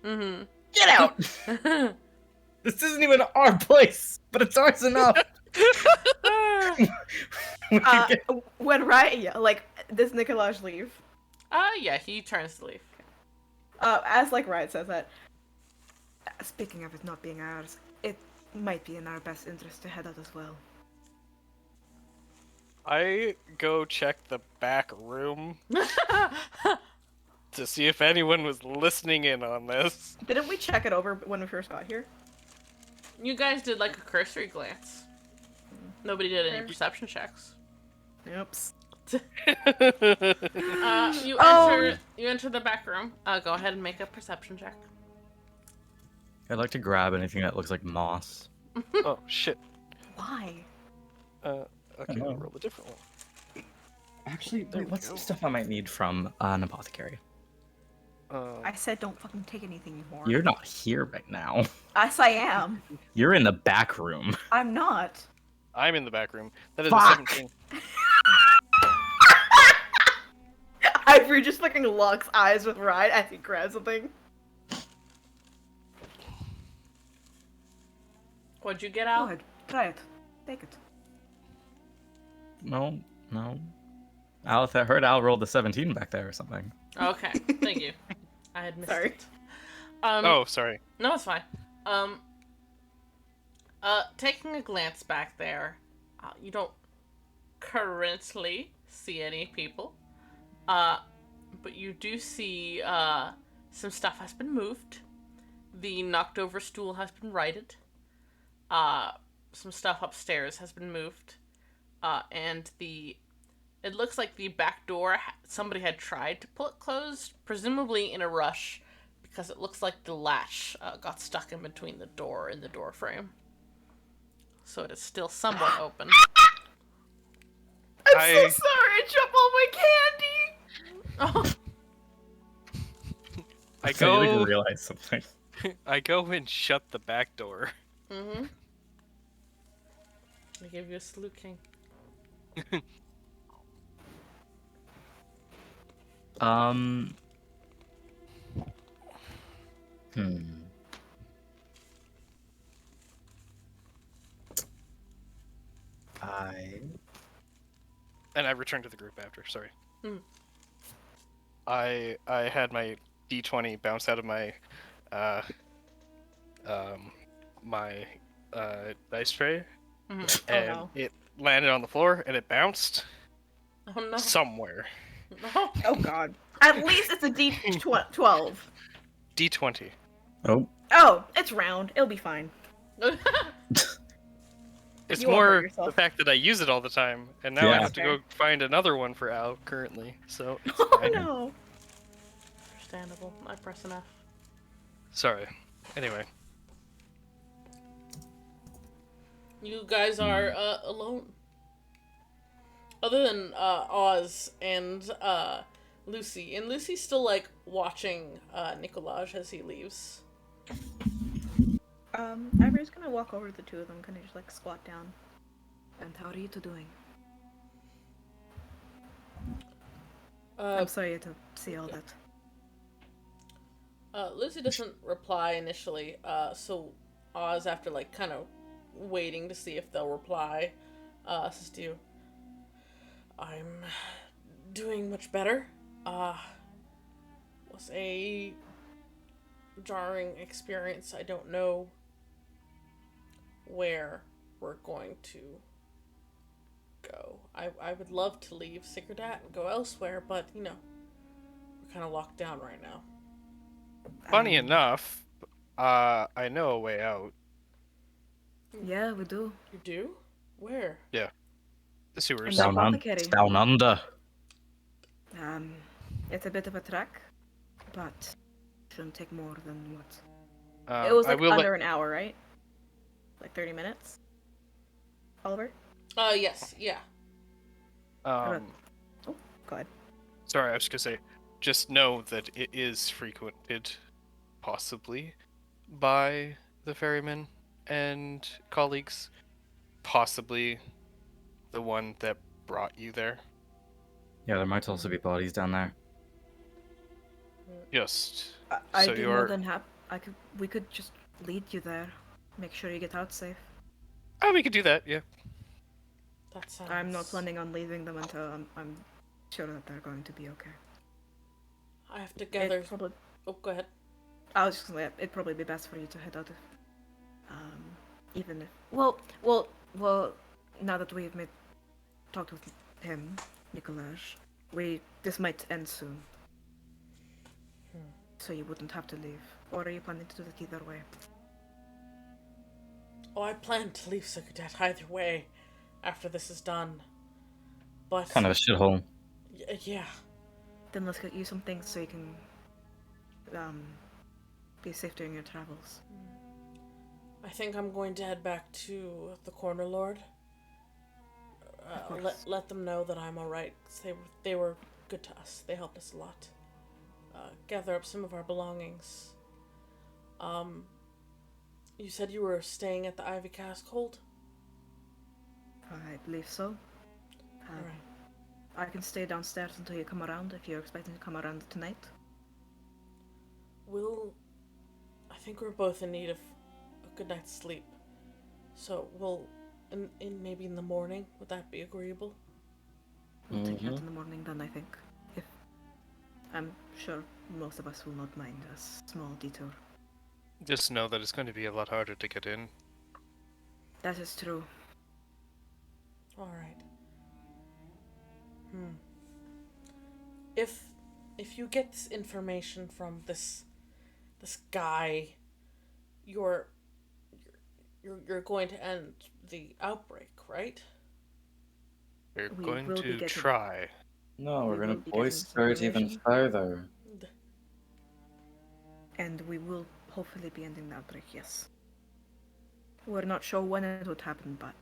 Mm-hmm. Get out! This isn't even our place, but it's ours enough. When Riot, does Nikolaj leave? Yeah, he turns to leave. As Riot says that. Speaking of it not being ours, it might be in our best interest to head out as well. I go check the back room to see if anyone was listening in on this. Didn't we check it over when we first got here? You guys did a cursory glance. Nobody did any perception checks. Oops. You enter the back room. Go ahead and make a perception check. I'd like to grab anything that looks like moss. Oh shit. Why? Okay, I'll roll a different one. Actually, There we what's some go. stuff I might need from an apothecary? I said don't fucking take anything anymore. You're not here right now. Yes, I am. You're in the back room. I'm not. I'm in the back room. That is Fuck. a 17. Ivory just fucking locks eyes with Riot as he grabs something. What'd you get Go out? ahead, try it. Take it. No. Al, if I heard Al rolled a 17 back there or something. Okay, thank you. I had missed Sorry. it. Oh, sorry. No, it's fine. Taking a glance back there, you don't currently see any people. But you do see, some stuff has been moved. The knocked over stool has been righted. Some stuff upstairs has been moved. And it looks like the back door, somebody had tried to pull it closed, presumably in a rush, because it looks like the latch got stuck in between the door and the door frame. So it is still somewhat open. I'm so sorry, I dropped all my candy! Oh. I I didn't go. realize something. I go and shut the back door. Mm-hmm. I give you a salute, King. And I returned to the group after. Sorry. Mm. I had my D20 bounce out of my dice tray, Mm-hmm. and no. it landed on the floor and it bounced Oh no. somewhere. Oh god. At least it's a D12. D20. Oh, Oh, it's round. It'll be fine. It's You won't hurt more the yourself. fact that I use it all the time, and now I Yeah. have to go find another one for Al currently. So it's Oh fine. no. Understandable. I press an F. Sorry. Anyway, You guys are alone. Other than Oz and Lucy, and Lucy's still like watching Nicolaj as he leaves. Ivory's gonna walk over to the two of them, kind of just like squat down. And how are you two doing? I'm sorry to see all that. Lucy doesn't reply initially, so Oz, after like kind of waiting to see if they'll reply, says to you, I'm doing much better. Was a jarring experience. I don't know where we're going to go. I would love to leave Sigurdat and go elsewhere, but you know, we're kind of locked down right now. funny enough, I know a way out. Yeah, we do. You do? Where? The sewers. And- It's down under. It's a bit of a trek, but shouldn't take more than what? Um, It was I like will under an hour, right? Like 30 minutes? Oliver? Yes, yeah. Let, Go ahead. sorry, I was gonna say, just know that it is frequented, possibly, by the ferrymen and colleagues. Possibly the one that brought you there. Yeah, there might also be bodies down there. Just I'd So be you're- more than happy. We could just lead you there. Make sure you get out safe. oh, we could do that. Yeah. That sounds. I'm not planning on leaving them until I'm sure that they're going to be okay. I have to gather. It'd probably, Oh, go ahead. I was just gonna say, it'd probably be best for you to head out if, even if, well, now that we've talked with him, Nicolaj, this might end soon. So you wouldn't have to leave. Or are you planning to do that either way? Oh, I plan to leave Sigurdat either way after this is done. But Kind of a shithole. Yeah. Then let's get you some things so you can, be safe during your travels. I think I'm going to head back to the Corner Lord. Let them know that I'm alright. They were good to us. They helped us a lot. Gather up some of our belongings. You said you were staying at the Ivy Cask Hold? I believe so. Alright. I can stay downstairs until you come around if you're expecting to come around tonight. I think we're both in need of a good night's sleep. So maybe in the morning, would that be agreeable? We'll take you out in the morning then, I think. If I'm sure most of us will not mind a small detour. Just know that it's going to be a lot harder to get in. That is true. Alright. If you get this information from this guy, you're going to end the outbreak, right? We're We going will be to getting- try. no, We we're gonna will be getting bolster it even information. further. And we will hopefully be ending the outbreak, yes. We're not sure when it would happen, but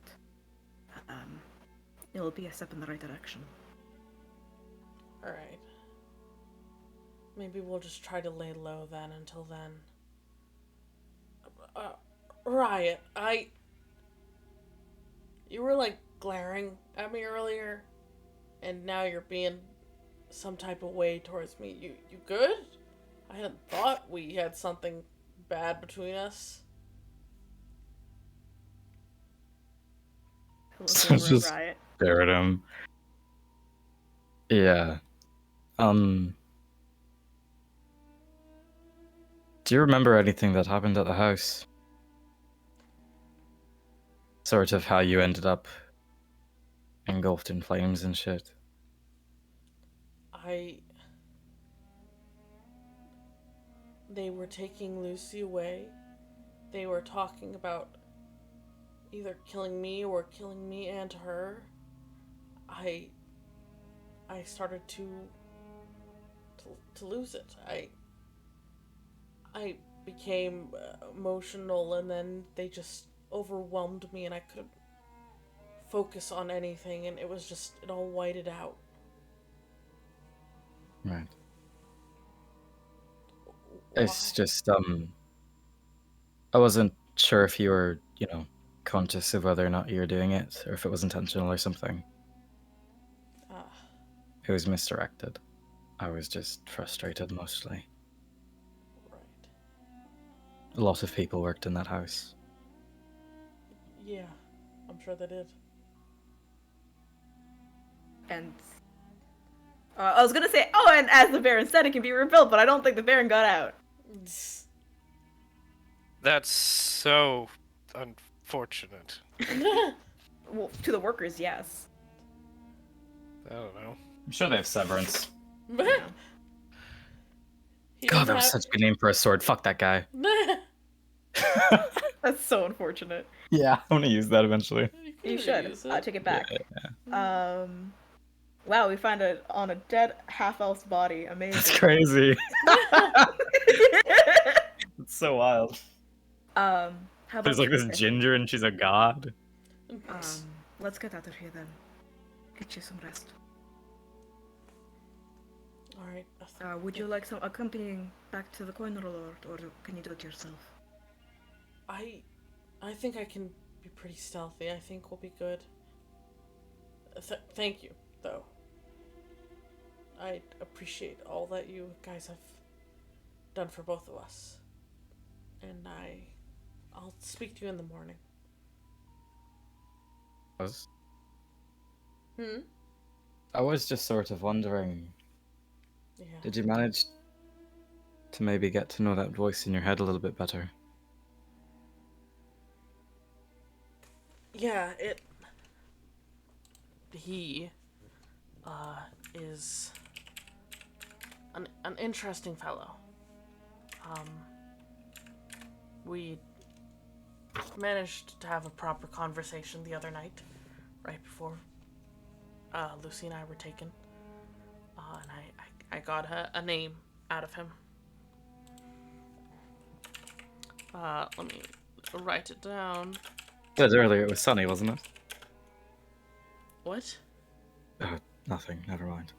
it'll be a step in the right direction. Alright. Maybe we'll just try to lay low then until then. Riot, you were like glaring at me earlier, and now you're being some type of way towards me. You good? I hadn't thought we had something bad between us. Look So over at just- Riot. Stare at him. Yeah. Do you remember anything that happened at the house? Sort of how you ended up engulfed in flames and shit. They were taking Lucy away. They were talking about either killing me or killing me and her. I started to lose it. I became emotional, and then they just overwhelmed me, and I couldn't focus on anything, and it all whited out. Right. It's just, I wasn't sure if you were, conscious of whether or not you were doing it, or if it was intentional or something. It was misdirected. I was just frustrated mostly. Right. A lot of people worked in that house. Yeah, I'm sure they did. And I was gonna say, and as the Baron said, it can be rebuilt, but I don't think the Baron got out. That's so unfortunate. Well, to the workers, yes. I don't know. I'm sure they have severance. He God, didn't that was have- such a good name for a sword. Fuck that guy. That's so unfortunate. Yeah, I'm gonna use that eventually. You should. I take it back. Yeah. Wow, we find it on a dead half-elf's body. Amazing. That's crazy. It's so wild. How about There's like this you? ginger and she's a god. Let's get out of here then. Get you some rest. Alright. Would you like some accompanying back to the Coin Lord, or can you do it yourself? I think I can be pretty stealthy. I think we'll be good. Thank you, though. I appreciate all that you guys have done for both of us. And I'll speak to you in the morning. I was just sort of wondering, Yeah. did you manage to maybe get to know that voice in your head a little bit better? Yeah, he is an interesting fellow. We managed to have a proper conversation the other night, right before Lucy and I were taken. And I got a name out of him. Let me write it down. Good, earlier it was Sunny, wasn't it? What? Oh, nothing, never mind.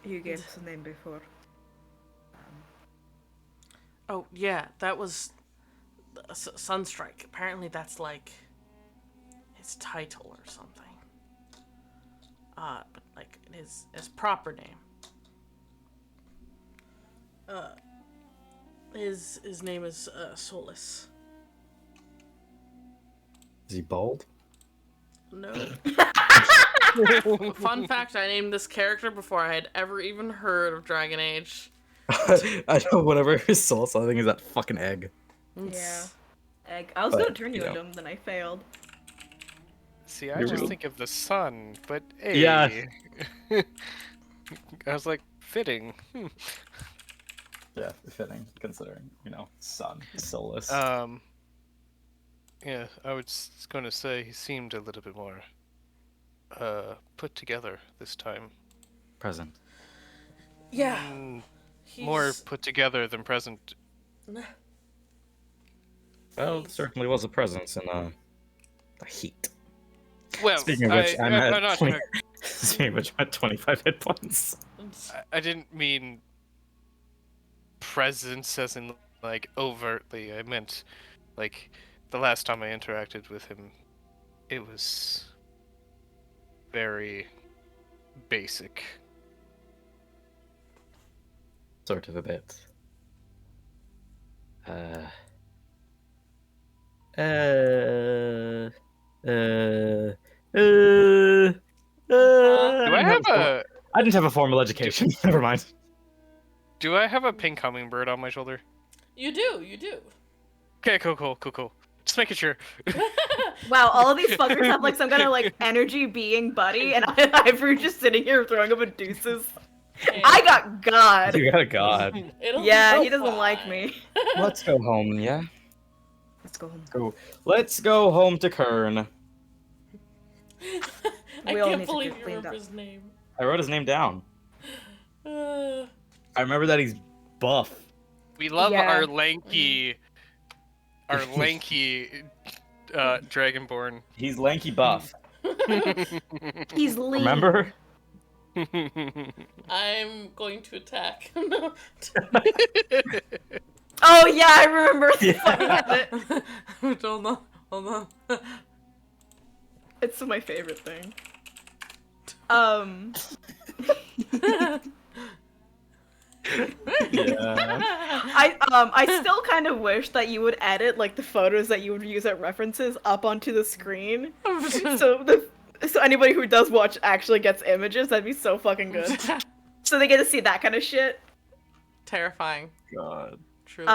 You gave us a name before. Oh, yeah, that was Sunstrike. Apparently that's like his title or something. But like his proper name. His name is Solus. Is he bald? No. Fun fact, I named this character before I had ever even heard of Dragon Age. I know, whatever his soul something is that fucking egg. Yeah. Egg. I was But, gonna turn you you into him, then I failed. See, I You're just rude. think of the sun, but hey. Yeah. I was like, fitting. Yeah, fitting, considering, sun, soulless. Yeah, I was going to say he seemed a little bit more put together this time. Present. Yeah. More put together than present. Well, it certainly was a presence in the heat. Well, Speaking of which, I'm I'm not 20... gonna, Speaking of which, I'm at 25 hit points. I didn't mean presence as in like overtly. I meant like the last time I interacted with him, it was very basic. Sort of a bit. Do I have a I didn't have a formal education. Never mind. Do I have a pink hummingbird on my shoulder? You do. Okay, cool. Just making sure. Wow, all of these fuckers have like some kind of like energy being buddy, and I've just sitting here throwing up a deuces. I got God. You got a god. It'll Yeah, be he doesn't like fine. me. Let's go home, yeah? Let's go home. Let's go home to Kern. I We all can't need to believe get you cleaned remember up. his name. I wrote his name down. Uh, I remember that he's buff. We love Yeah. our lanky Dragonborn. He's lanky buff. He's lean. Remember? I'm going to attack. No. Oh yeah, I remember. Yeah. Hold on. Hold on. It's my favorite thing. Yeah. I still kind of wish that you would edit like the photos that you would use as references up onto the screen, so anybody who does watch actually gets images. That'd be so fucking good. So they get to see that kind of shit. Terrifying. God. Truly.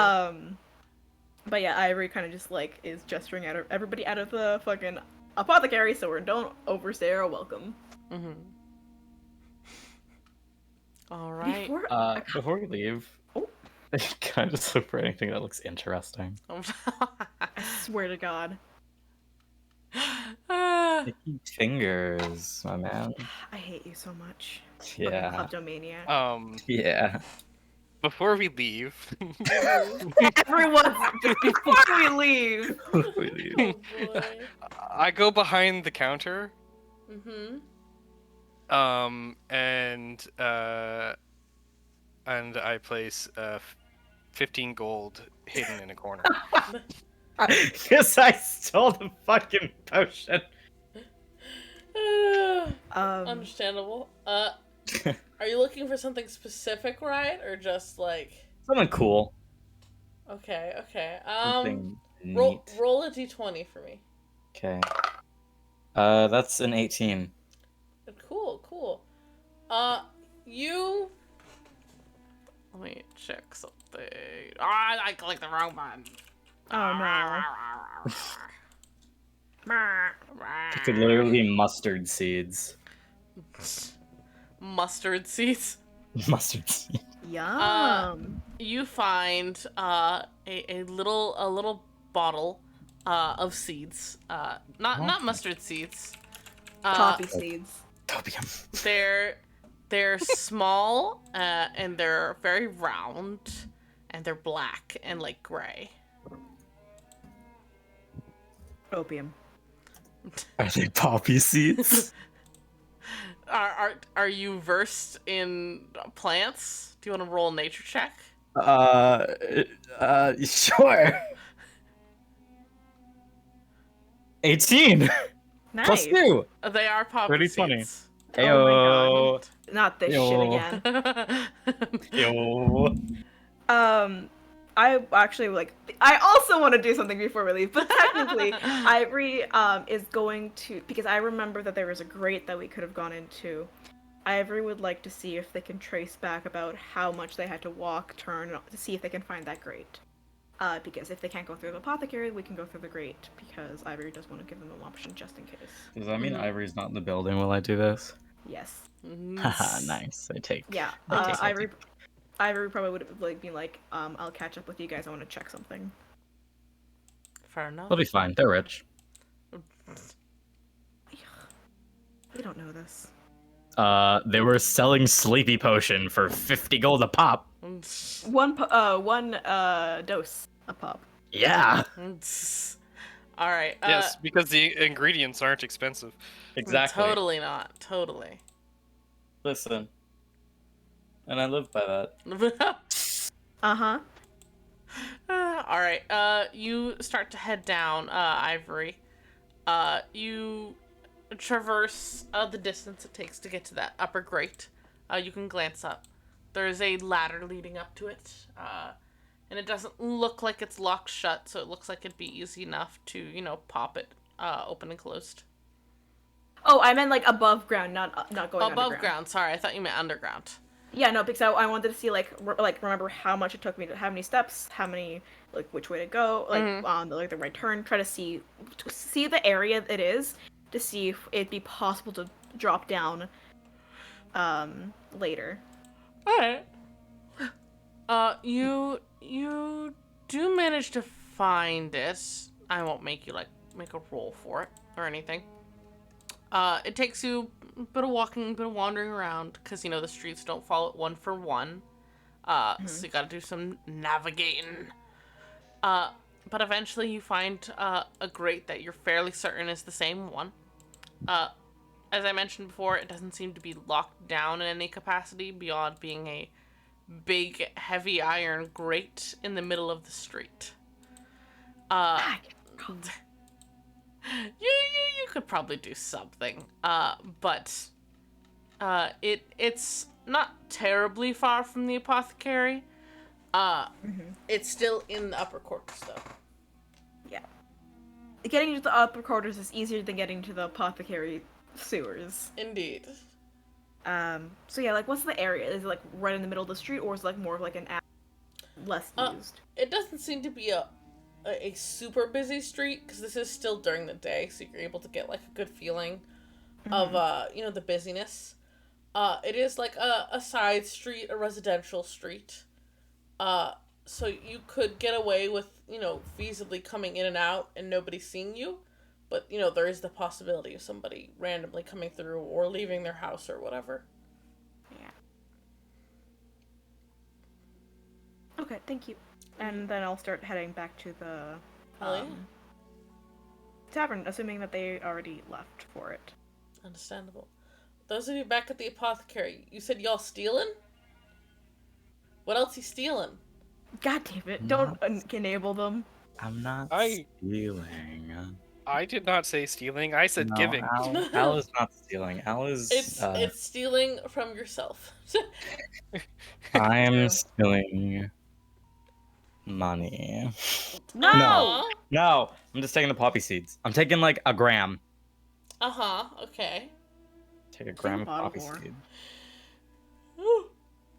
But yeah, Ivory kind of just like is gesturing at everybody out of the fucking apothecary, so we don't overstay our welcome. Mm-hmm. All right. Before we leave, Oh. can I just look for anything that looks interesting? I swear to God, Sticky fingers, my man. I hate you so much. Yeah. Fucking kleptomaniac. Yeah. Before we leave, Everyone, before we leave. Oh boy. I go behind the counter, Mm-hmm. and I place 15 gold hidden in a corner. Because I stole the fucking potion. Understandable. Are you looking for something specific, Riot, or just like? Something cool. Okay. Something Roll neat. roll a d20 for me. Okay. That's an 18. Cool. You. Let me check something. I clicked the wrong button. Oh no. It could literally be mustard seeds. Mustard seeds. Mustard seeds. Yum. You find a little bottle of seeds. Not mustard seeds. Poppy seeds. Topium. They're small and they're very round and they're black and like gray. Opium. Are they poppy seeds? Are you versed in plants? Do you want to roll a nature check? Sure. 18 Nice. plus 2. They are poppy 30, seeds. 20. Oh my Not this Yo. shit again. Yo. I actually I also want to do something before we leave, but technically Ivory is going to, because I remember that there was a grate that we could have gone into. Ivory would like to see if they can trace back about how much they had to walk, turn, to see if they can find that grate. Because if they can't go through the apothecary, we can go through the grate, because Ivory does want to give them an option just in case. Does that mean Ivory's not in the building while I do this? Yes. Haha, nice. I take. Yeah. I take Ivory probably would have been like, I'll catch up with you guys, I want to check something. Fair enough. They'll be fine. They're rich. We don't know this. They were selling sleepy potion for 50 gold a pop. One dose a pop. Yeah. All right. Yes, because the ingredients aren't expensive. Exactly. Totally not. Totally. Listen. And I live by that. Uh-huh. All right. You start to head down, Ivory. You traverse the distance it takes to get to that upper grate. You can glance up. There's a ladder leading up to it, and it doesn't look like it's locked shut, so it looks like it'd be easy enough to, pop it open and closed. Oh, I meant like above ground, not going Above underground. ground. Sorry, I thought you meant underground. Yeah, no, because I wanted to see remember how much it took me to, how many steps, how many, which way to go, on the right turn. Try to see the area it is, to see if it'd be possible to drop down later. Alright. You do manage to find it. I won't make you, like, make a roll for it or anything. It takes you a bit of walking, a bit of wandering around, because, you know, the streets don't follow it one for one. So you gotta do some navigating. But eventually you find a grate that you're fairly certain is the same one. As I mentioned before, it doesn't seem to be locked down in any capacity beyond being a big, heavy iron grate in the middle of the street. You could probably do something. But it's not terribly far from the apothecary. It's still in the upper quarters, though. Yeah. Getting to the upper quarters is easier than getting to the apothecary sewers. Indeed. So yeah, like, what's the area? Is it, like, right in the middle of the street, or is it, like, more of, like, an less used? It doesn't seem to be a super busy street, because this is still during the day, so you're able to get, like, a good feeling of, you know, the busyness. It is, like, a side street, a residential street. So you could get away with, you know, feasibly coming in and out and nobody seeing you. But, you know, there is the possibility of somebody randomly coming through or leaving their house or whatever. Yeah. Okay, thank you. And then I'll start heading back to the tavern, assuming that they already left for it. Understandable. Those of you back at the apothecary, you said y'all stealing? What else you stealing? God damn it, don't enable them. I'm not I- stealing. I did not say stealing. I said No, giving. Al is not stealing. Al is. It's stealing from yourself. I am stealing money. No! No, I'm just taking the poppy seeds. I'm taking like a gram. Okay. Take a gram of bottle poppy more. seed. Ooh,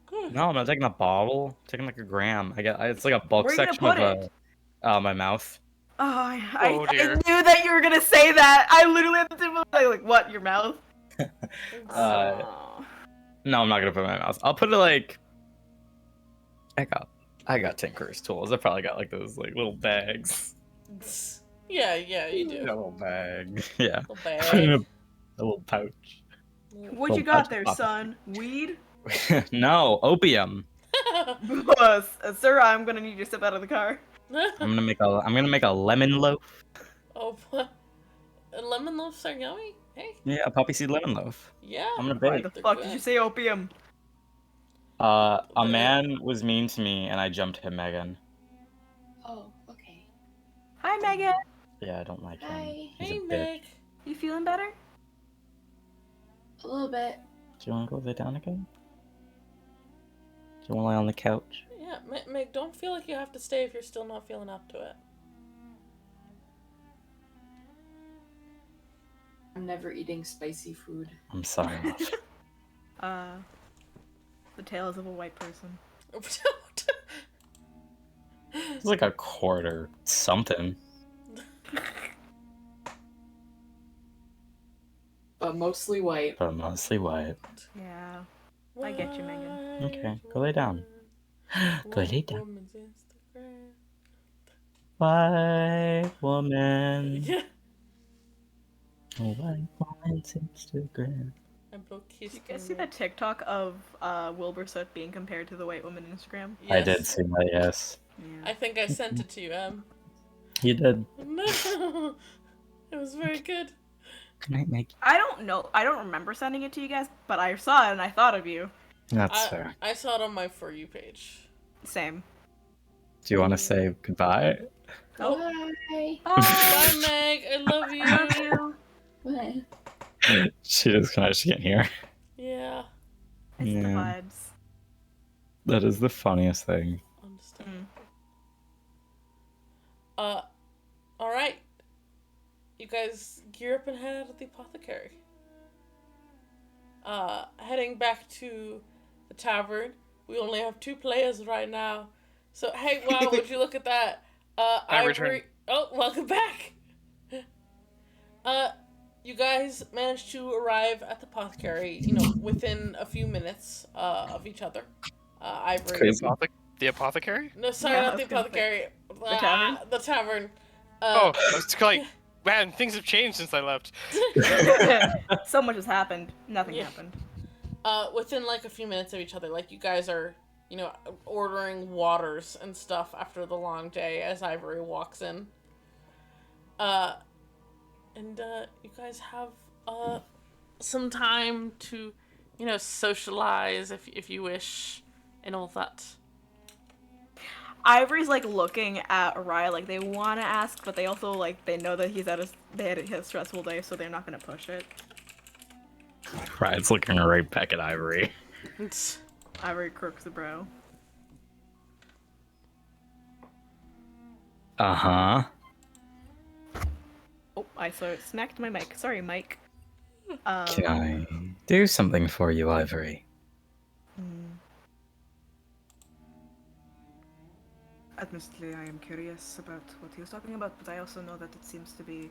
good. No, I'm not taking a bottle. I'm taking like a gram. It's like a bulk Where are you section gonna of put my mouth. Oh, I dear. knew that you were gonna say that. I literally had the tip of my like, what, your mouth? Oh. No, I'm not gonna put it in my mouth. I'll put it like. I got Tinker's tools. I probably got like those like little bags. Yeah, you do. A little bag. Yeah. Little Put it in bag. a little pouch. What you got there, son? Weed? No, opium. Sir, I'm gonna need you to step out of the car. I'm gonna make a lemon loaf. Oh, what? Lemon loaves are yummy? Hey. Yeah, a poppy seed lemon loaf. Yeah. I'm gonna Why bake. the They're fuck good. did you say opium? A man was mean to me and I jumped him, Megan. Oh, okay. Hi, Megan. Yeah, I don't like him. Hi. He's Hey, a bitch. Meg. You feeling better? A little bit. Do you wanna go lay down again? Do you wanna lay on the couch? Yeah, Meg, don't feel like you have to stay if you're still not feeling up to it. I'm never eating spicy food. I'm sorry. The tales of a white person. It's like a quarter something. But mostly white. But mostly white. Yeah. I get you, Megan. Okay, go lay down. Go lay down. Woman's Instagram. White woman. Yeah. White woman's Instagram. I broke his Did you guys see that TikTok of Wilbur Soot being compared to the white woman on Instagram? Yes. I did see that, yes. Yeah. I think I sent it to you, Em. You did. No. It was very good. Good night, Meg. I don't know. I don't remember sending it to you guys, but I saw it and I thought of you. That's fair. I saw it on my For You page. Same. Do you want to say goodbye? Oh. Bye. Bye, Meg. I love you. Love you. Bye. She can't hear. Yeah. It's the Yeah. vibes. That is the funniest thing. Understand. Alright. You guys gear up and head out of the apothecary. Heading back to the tavern. We only have 2 players right now. So, hey, wow, would you look at that? I return. Ivory. Oh, welcome back. you guys managed to arrive at the apothecary, within a few minutes of each other. Ivory. Crazy. The apothecary? No, sorry, Yeah, not I the was gonna apothecary. The tavern? The tavern. Oh, I was like, man, things have changed since I left. So much has happened. Nothing Yeah. happened. Within like a few minutes of each other, like you guys are, ordering waters and stuff after the long day as Ivory walks in. And you guys have some time to, socialize if you wish, and all that. Ivory's like looking at Raya like they want to ask, but they also like they know that they had a stressful day, so they're not gonna push it. Riot's looking right back at Ivory. Ivory crooks the brow. Uh-huh. Oh, I smacked my mic. Sorry, Mike. Can I do something for you, Ivory? Admittedly, I am curious about what he was talking about, but I also know that it seems to be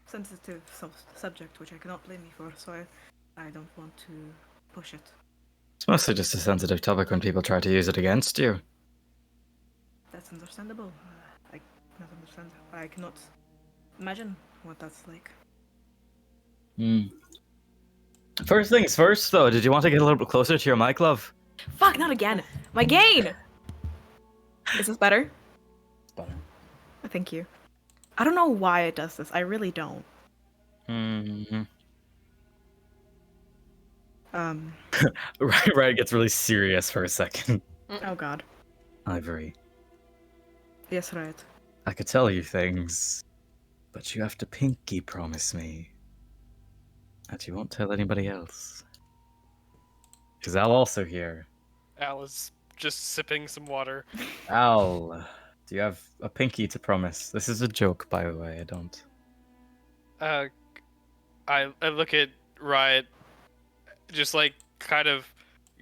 sensitive subject, which I cannot blame you for, so I don't want to push it. It's mostly just a sensitive topic when people try to use it against you. That's understandable. I cannot understand. I cannot imagine what that's like. First things first, though, did you want to get a little bit closer to your mic, love? Fuck, not again! My gain! Is this better? Better. Thank you. I don't know why it does this. I really don't. Right gets really serious for a second. Oh god. Ivory, Yes, right. I could tell you things, but you have to pinky promise me that you won't tell anybody else. Because I'll also hear. Al is just sipping some water. Al, do you have a pinky to promise? This is a joke, by the way, I don't. I look at Riot, just like kind of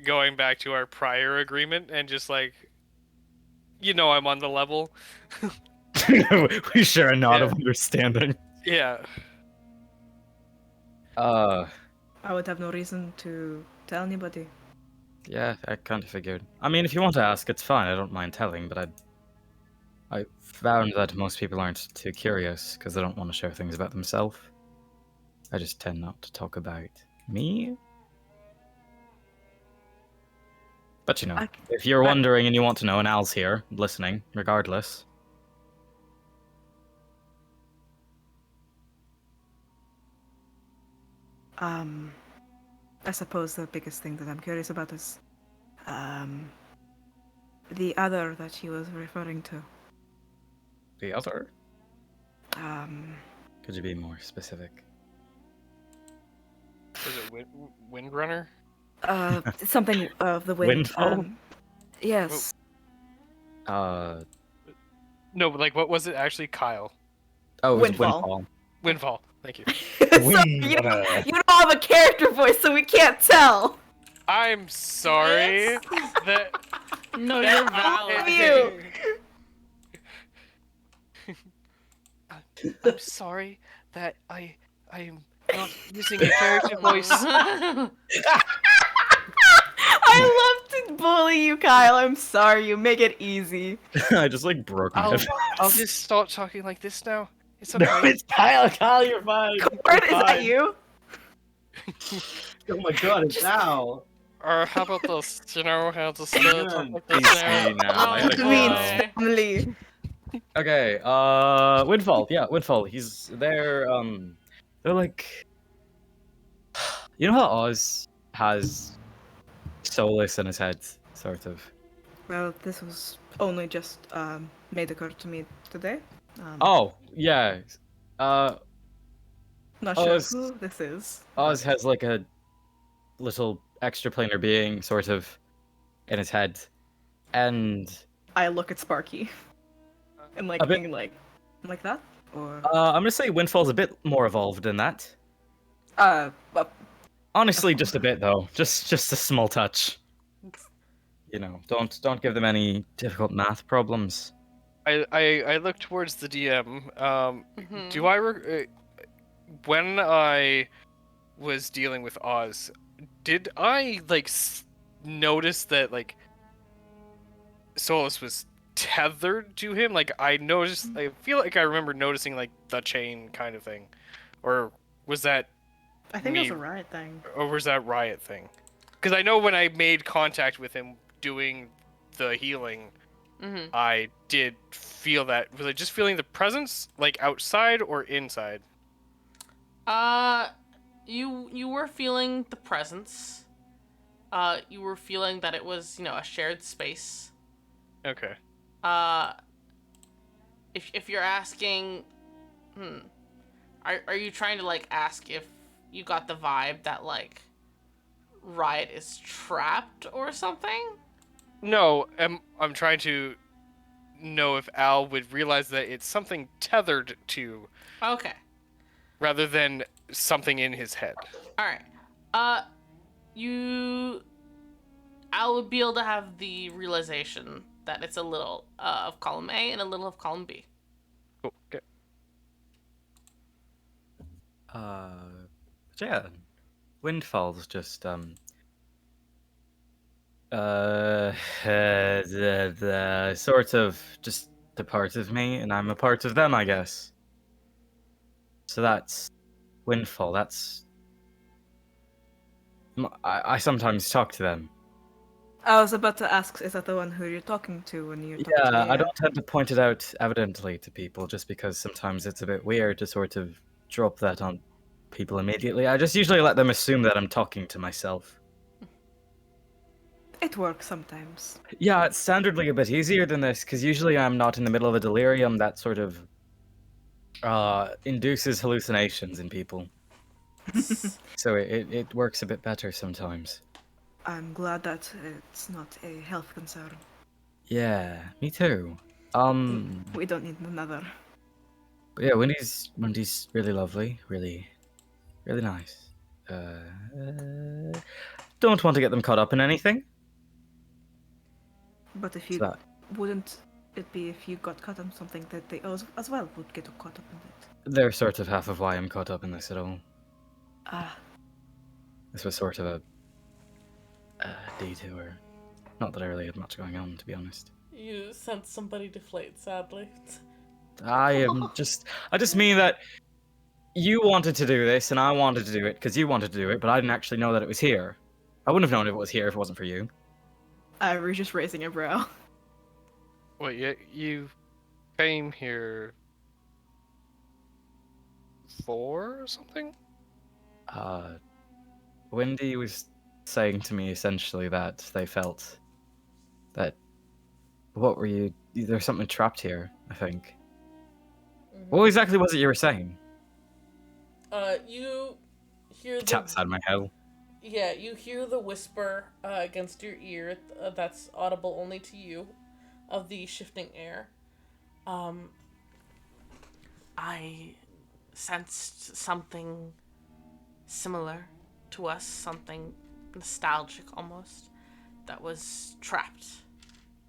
going back to our prior agreement, and just like, I'm on the level. We share a nod Yeah. of understanding. Yeah. I would have no reason to tell anybody. Yeah, I kind of figured. I mean, if you want to ask, it's fine. I don't mind telling, but I found that most people aren't too curious because they don't want to share things about themselves. I just tend not to talk about me. But if you're wondering and you want to know, and Al's here, listening, regardless. I suppose the biggest thing that I'm curious about is, the other that he was referring to. The other? Um, Could you be more specific? Was it Windrunner? something of the wind. Windfall? Yes. No, but like, what was it actually, Kyle? Oh, it was Windfall. Windfall. Windfall. Thank you. So you don't have a character voice, so we can't tell. I'm sorry that. No, you're valid. You. I'm sorry that I'm not using a character voice. I love to bully you, Kyle. I'm sorry. You make it easy. I just broke my I'll just start talking like this now. It's okay. No, it's Kyle. Kyle, you're fine. Cord, is that you? Oh my god, it's Al. Or how about this? How to Come start on, like please this say now? now. I gotta go. Queen's family. Okay, Windfall. Yeah, Windfall. He's there. They're like, you know how Oz has Solus in his head, sort of. Well, this was only just made occur to me today. Oh, yeah. Not sure Oz- who this is. Oz has like a little extraplanar being, sort of, in his head, and I look at Sparky. And A bit- thinking like that? Or I'm gonna say Windfall's a bit more evolved than that. but Honestly, just a bit though. Just a small touch. Don't give them any difficult math problems. I look towards the DM. Mhm. Do I when I was dealing with Oz, did I like notice that like Solus was tethered to him? Like I noticed. I feel like I remember noticing like the chain kind of thing, or was that I think me? that's a riot thing. Or was that riot thing? Because I know when I made contact with him doing the healing, Mhm. I did feel that. Was I just feeling the presence, like outside or inside? You were feeling the presence. You were feeling that it was, a shared space. Okay. Uh, if you're asking, are you trying to like ask if you got the vibe that like Riot is trapped or something? No, I'm trying to know if Al would realize that it's something tethered to, Okay. rather than something in his head. All right. You Al would be able to have the realization that it's a little of column A and a little of column B. Cool. Okay. Yeah, Windfall's just sort of just a part of me, and I'm a part of them, I guess. So that's Windfall. That's I sometimes talk to them. I was about to ask, is that the one who you're talking to when you're talking Yeah, to I don't tend to point it out evidently to people, just because sometimes it's a bit weird to sort of drop that on people immediately. I just usually let them assume that I'm talking to myself. It works sometimes. Yeah, it's standardly a bit easier than this, because usually I'm not in the middle of a delirium that sort of induces hallucinations in people. So it works a bit better sometimes. I'm glad that it's not a health concern. Yeah, me too. We don't need another. But yeah, Wendy's really lovely, really nice. Don't want to get them caught up in anything. But if So you that wouldn't it be if you got caught on something that they as well would get caught up in it? they're sort of half of why I'm caught up in this at all. Ah, This was sort of a detour. Not that I really had much going on, to be honest. You sent somebody deflate, sadly. I just mean that you wanted to do this and I wanted to do it because you wanted to do it, but I didn't actually know that it was here. I wouldn't have known it was here if it wasn't for you. Ivory's just raising a brow. Wait, you came here for something? Wendy was saying to me essentially that they felt that what were you? There's something trapped here, I think. What exactly was it you were saying? You hear the Tap side of my head. Yeah, you hear the whisper against your ear that's audible only to you of the shifting air. I sensed something similar to us, something nostalgic almost, that was trapped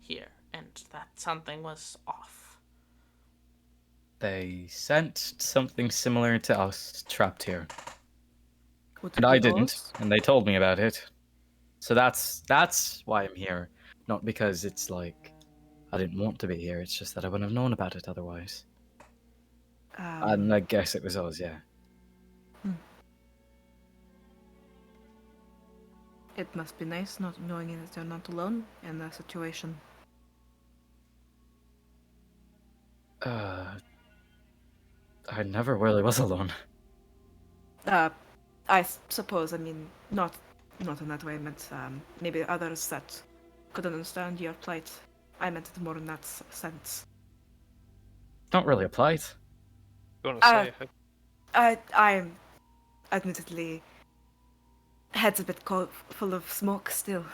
here, and that something was off. They sent something similar to us trapped here. Would it And I be didn't, us? and they told me about it. So that's why I'm here. Not because it's like I didn't want to be here, it's just that I wouldn't have known about it otherwise. And I guess it was us, yeah. It must be nice not knowing that you're not alone in that situation. I never really was alone. I suppose, I mean, not in that way. I meant maybe others that could understand your plight. I meant it more in that sense. Not really a plight. Gonna say. I'm admittedly head's a bit full of smoke still.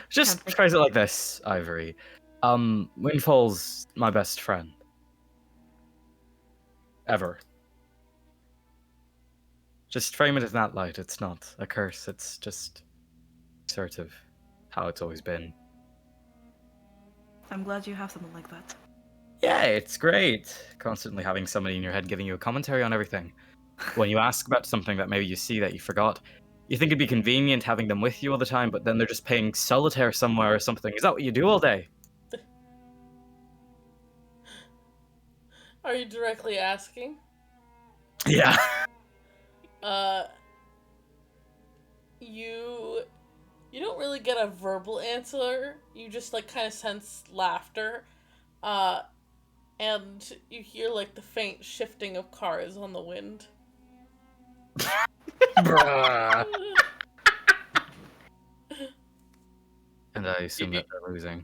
Just phrase it like this, Ivory. Windfall's my best friend. Ever. Just frame it in that light. It's not a curse, it's just sort of how it's always been. I'm glad you have someone like that. Yeah, it's great. Constantly having somebody in your head giving you a commentary on everything. When you ask about something that maybe you see that you forgot, you think it'd be convenient having them with you all the time, but then they're just playing solitaire somewhere or something. Is that what you do all day? Are you directly asking? Yeah. You don't really get a verbal answer. You just like kind of sense laughter. And you hear like the faint shifting of cars on the wind. Bruh. And I assume that they're losing.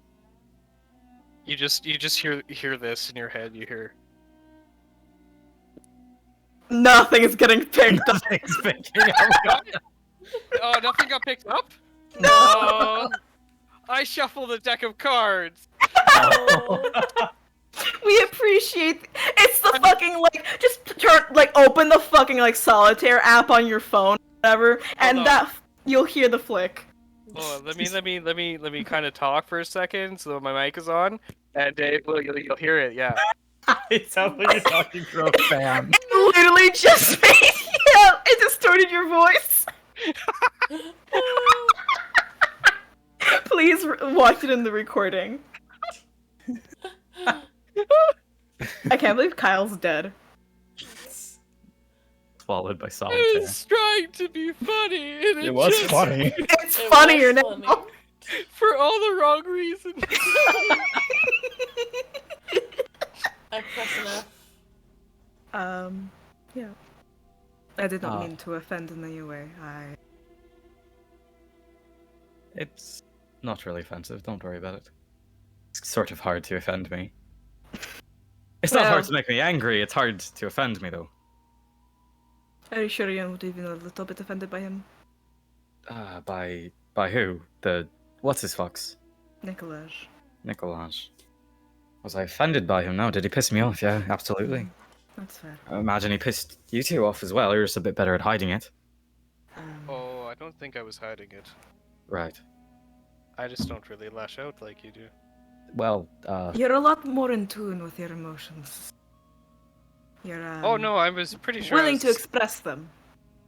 You just hear this in your head. You hear. Nothing is getting picked up. Nothing's picking up. Oh, nothing got picked up. No! Oh, I shuffled a deck of cards. We appreciate. It's the fucking like just turn like open the fucking like solitaire app on your phone, whatever, and on. that you'll hear the flick. Oh, let me kind of talk for a second so my mic is on, and Dave, you'll hear it. Yeah. It sounds like you're talking through a fan. It literally just made yeah, it distorted your voice. Please watch it in the recording. I can't believe Kyle's dead. Swallowed by It solitaire. was trying to be funny, and It was just, funny. It's It funnier was now. funny. for all the wrong reasons. I press enough. Yeah. I did not Ah. mean to offend in any way. It's not really offensive, don't worry about it. It's sort of hard to offend me. It's not hard Well- to make me angry, it's hard to offend me though. Are you sure you're not even a little bit offended by him? By who? What's his fox? Nicolaj. Nicolaj. Was I offended by him? No, did he piss me off? Yeah, absolutely. That's fair. I imagine he pissed you two off as well, you're just a bit better at hiding it. Oh, I don't think I was hiding it. Right. I just don't really lash out like you do. Well, You're a lot more in tune with your emotions. You're Oh no, I was pretty sure. willing to express them.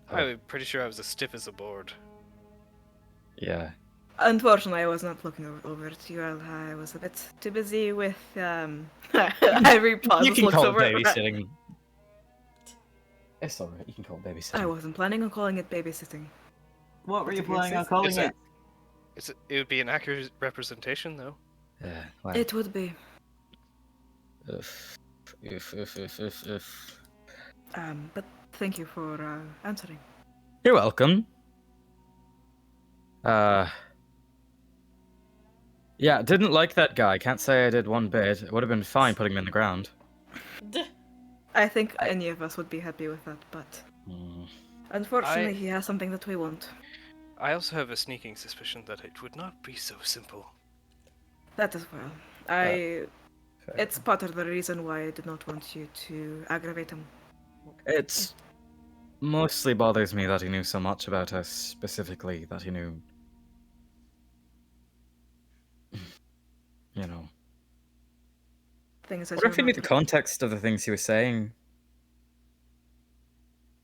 I'm pretty sure I was as stiff as a board. yeah. Unfortunately, I was not looking over to you. I was a bit too busy with every pause. You can looks call it over at- babysitting. It's alright, you can call it babysitting. I wasn't planning on calling it babysitting. What were you That's a planning on racist. calling Is it? It would be an accurate representation, though. Yeah, well, It would be. if. But thank you for answering. You're welcome. Yeah, didn't like that guy. Can't say I did one bit. It would have been fine putting him in the ground. I think any of us would be happy with that, but unfortunately, he has something that we want. I also have a sneaking suspicion that it would not be so simple. That as well. It's part of the reason why I did not want you to aggravate him. It's mostly bothers me that he knew so much about us, specifically that he knew. You know. Things that What if you're he knew not- the context of the things he was saying?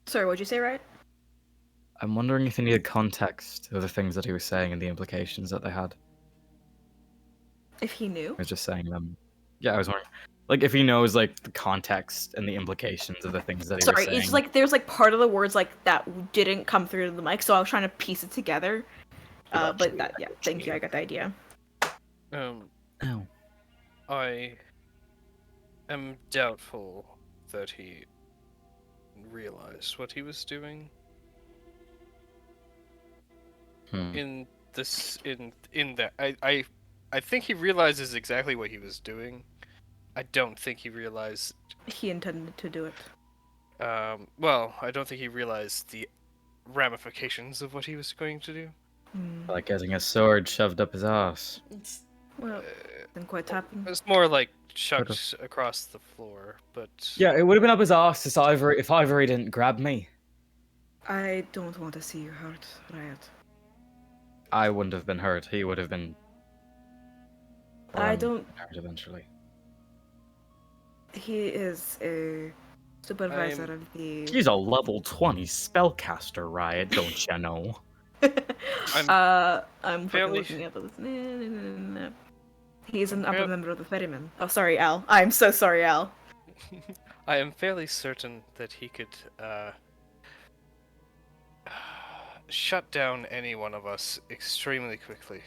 Sorry, what'd you say, right? I'm wondering if he knew the context of the things that he was saying and the implications that they had. If he knew. I was just saying them. Yeah, I was wondering. Like, if he knows, like, the context and the implications of the things that he Sorry, was saying. it's just like there's like part of the words like that didn't come through to the mic, so I was trying to piece it together. But that, yeah, thank you, I got the idea. Oh. I am doubtful that he realized what he was doing. In that, I think he realizes exactly what he was doing. I don't think he realized. He intended to do it. Well, I don't think he realized the ramifications of what he was going to do. Like getting a sword shoved up his ass. Well, didn't quite happen. It was more like chucked across the floor, but Yeah, it would have been up his ass if Ivory didn't grab me. I don't want to see you hurt, Riot. I wouldn't have been hurt. He would have been. I don't. Hurt eventually. He is a supervisor I'm- of the. He's a level 20 spellcaster, Riot, don't you know? I'm fucking fairly- looking at this. He's an I'm upper fair- member of the Ferryman. Oh, sorry, Al. I'm so sorry, Al. I am fairly certain that he could shut down any one of us extremely quickly.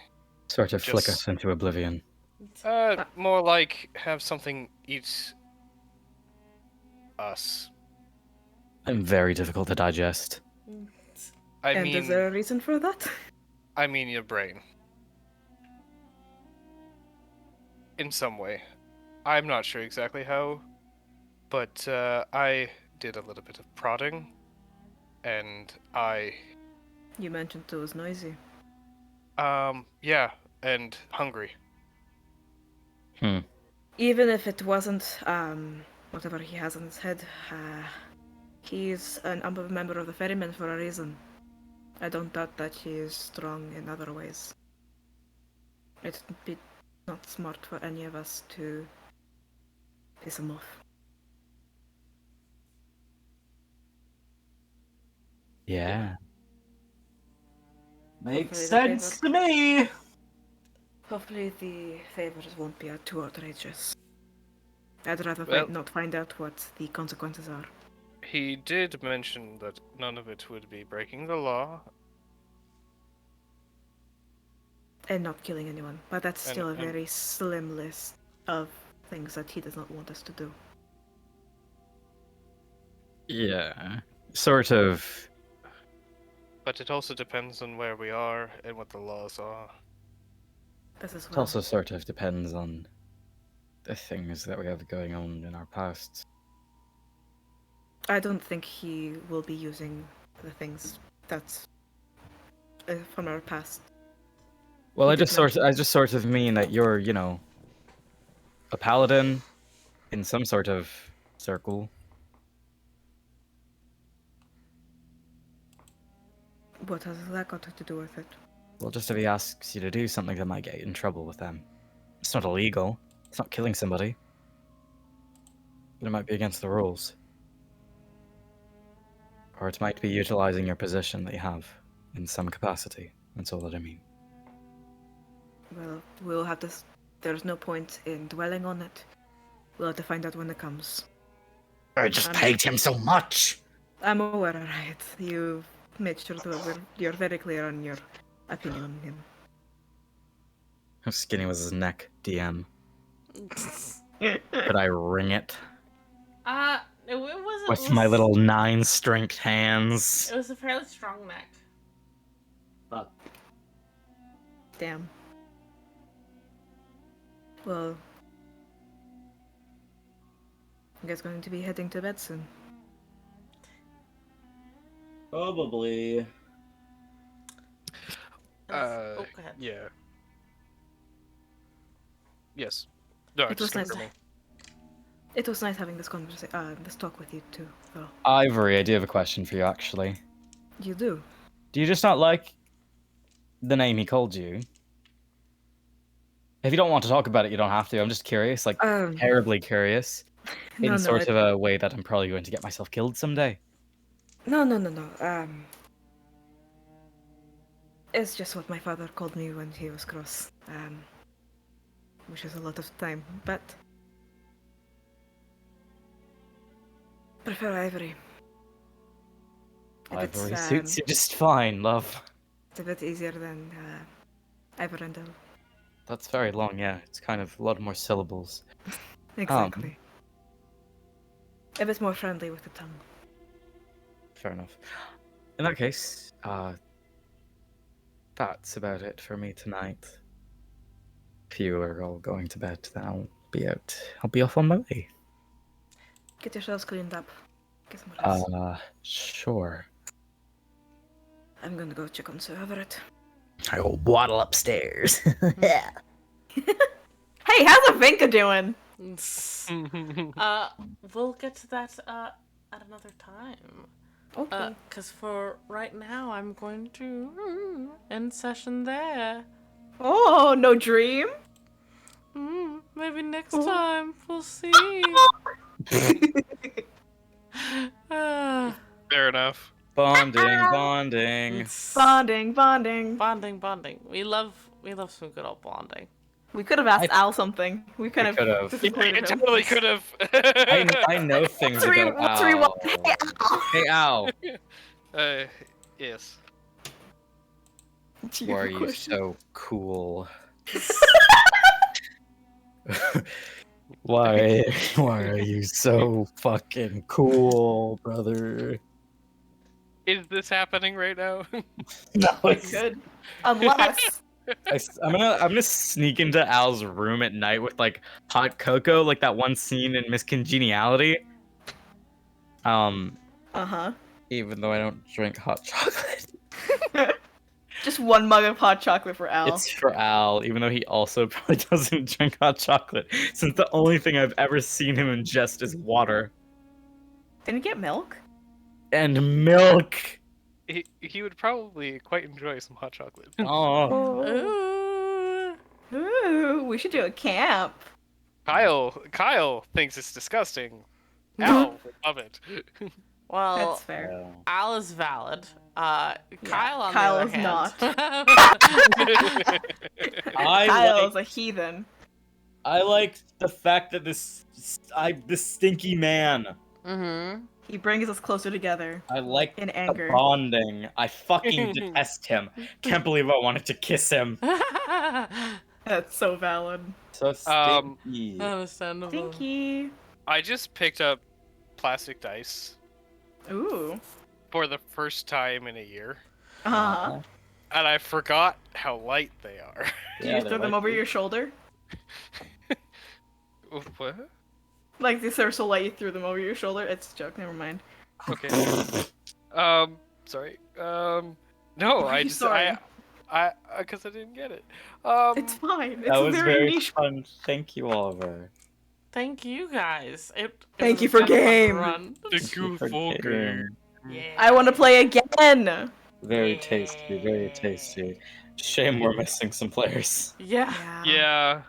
Sort of flick Just- us into oblivion. More like have something eat us. I'm very difficult to digest. I And mean, is there a reason for that? I mean your brain. In some way. I'm not sure exactly how, but I did a little bit of prodding, and You mentioned it was noisy. yeah, and hungry. Even if it wasn't, whatever he has on his head, he's an upper member of the Ferryman for a reason. I don't doubt that he is strong in other ways. It'd be not smart for any of us to piss him off. Yeah. Makes Hopefully the sense to me. Hopefully the favors won't be too outrageous. I'd rather Well- not find out what the consequences are. He did mention that none of it would be breaking the law. And not killing anyone. But that's And- still a and- very slim list of things that he does not want us to do. Yeah. Sort of. But it also depends on where we are and what the laws are. This as It well. also sort of depends on the things that we have going on in our past. I don't think he will be using the things that's from our past. Well, He I did just sort of mean that you're, you know, a paladin in some sort of circle. What has that got to do with it? Well, just if he asks you to do something that might get you in trouble with them. It's not illegal. It's not killing somebody. But it might be against the rules. Or it might be utilizing your position that you have in some capacity. That's all that I mean. Well, we'll have to. There's no point in dwelling on it. We'll have to find out when it comes. I just I'm- paid him so much! I'm aware, right? You made sure you're very clear on your opinion on him. How skinny was his neck, DM? Could I wring it It wasn't. with my little 9-strength hands? It was a fairly strong neck. Fuck. Damn. Well, I guess going to be heading to bed soon. Probably. Oh, go ahead. Yeah. Yes. No, It just was nice. confirming. It was nice having this conversation, this talk with you too. Though Ivory, I do have a question for you, actually. you do. Do you just not like the name he called you? If you don't want to talk about it, you don't have to. I'm just curious, like, terribly curious. In sort of a way that I'm probably going to get myself killed someday. No. It's just what my father called me when he was cross. Which is a lot of time, but prefer Ivory. If Ivory it's, suits you just fine, love. it's a bit easier than Ivorandel. That's very long, yeah. It's kind of a lot more syllables. Exactly. If it's more friendly with the tongue. Fair enough. In that case, that's about it for me tonight. If you are all going to bed, then I'll be out. I'll be off on my way. Get yourselves cleaned up. Get some rest. Sure. I'm gonna go check on Sir Everett. I will waddle upstairs. Yeah. Hey, how's Avinka doing? We'll get to that at another time. Okay. Because for right now, I'm going to end session there. Oh, no dream? Maybe next time. We'll see. Ah. Fair enough. Bonding, bonding. Bonding, bonding. Bonding. We love some good old bonding. We could have asked Al something. We kind of could've. disappointed him. Totally could have. I know things about Let's rewind. Al. Hey, Al. Yes. To Why your are you question. so cool? Why are you so fucking cool, brother? Is this happening right now? No, Good. Unless I'm gonna sneak into Al's room at night with like hot cocoa, like that one scene in Miss Congeniality. uh-huh. Even though I don't drink hot chocolate. Just one mug of hot chocolate for Al. It's for Al, even though he also probably doesn't drink hot chocolate, since the only thing I've ever seen him ingest is water. Didn't he get milk? And milk! He would probably quite enjoy some hot chocolate. Oh. Ooh. Ooh, we should do a camp. Kyle thinks it's disgusting. Al would love it. Well, That's fair. Al is valid. Kyle on Kyle the is other not. hand. Kyle is a heathen. I like the fact that this stinky man. Mm-hmm. He brings us closer together I like in the anger. bonding. I fucking detest him. Can't believe I wanted to kiss him. That's so valid. So stinky. Understandable. Stinky. I just picked up plastic dice Ooh. for the first time in a year, Uh-huh. and I forgot how light they are. Do you throw them over your shoulder? What? Like they're so light you threw them over your shoulder? It's a joke, never mind. Okay. Sorry. No, Why are I you just sorry? because I didn't get it. It's fine. It's That a was very very niche. fun. Thank you, Oliver. Thank you guys. Thank was you a for fun game. run. The goofball game. Yeah. I want to play again. Very tasty, very tasty. Shame we're missing some players. Yeah. Yeah.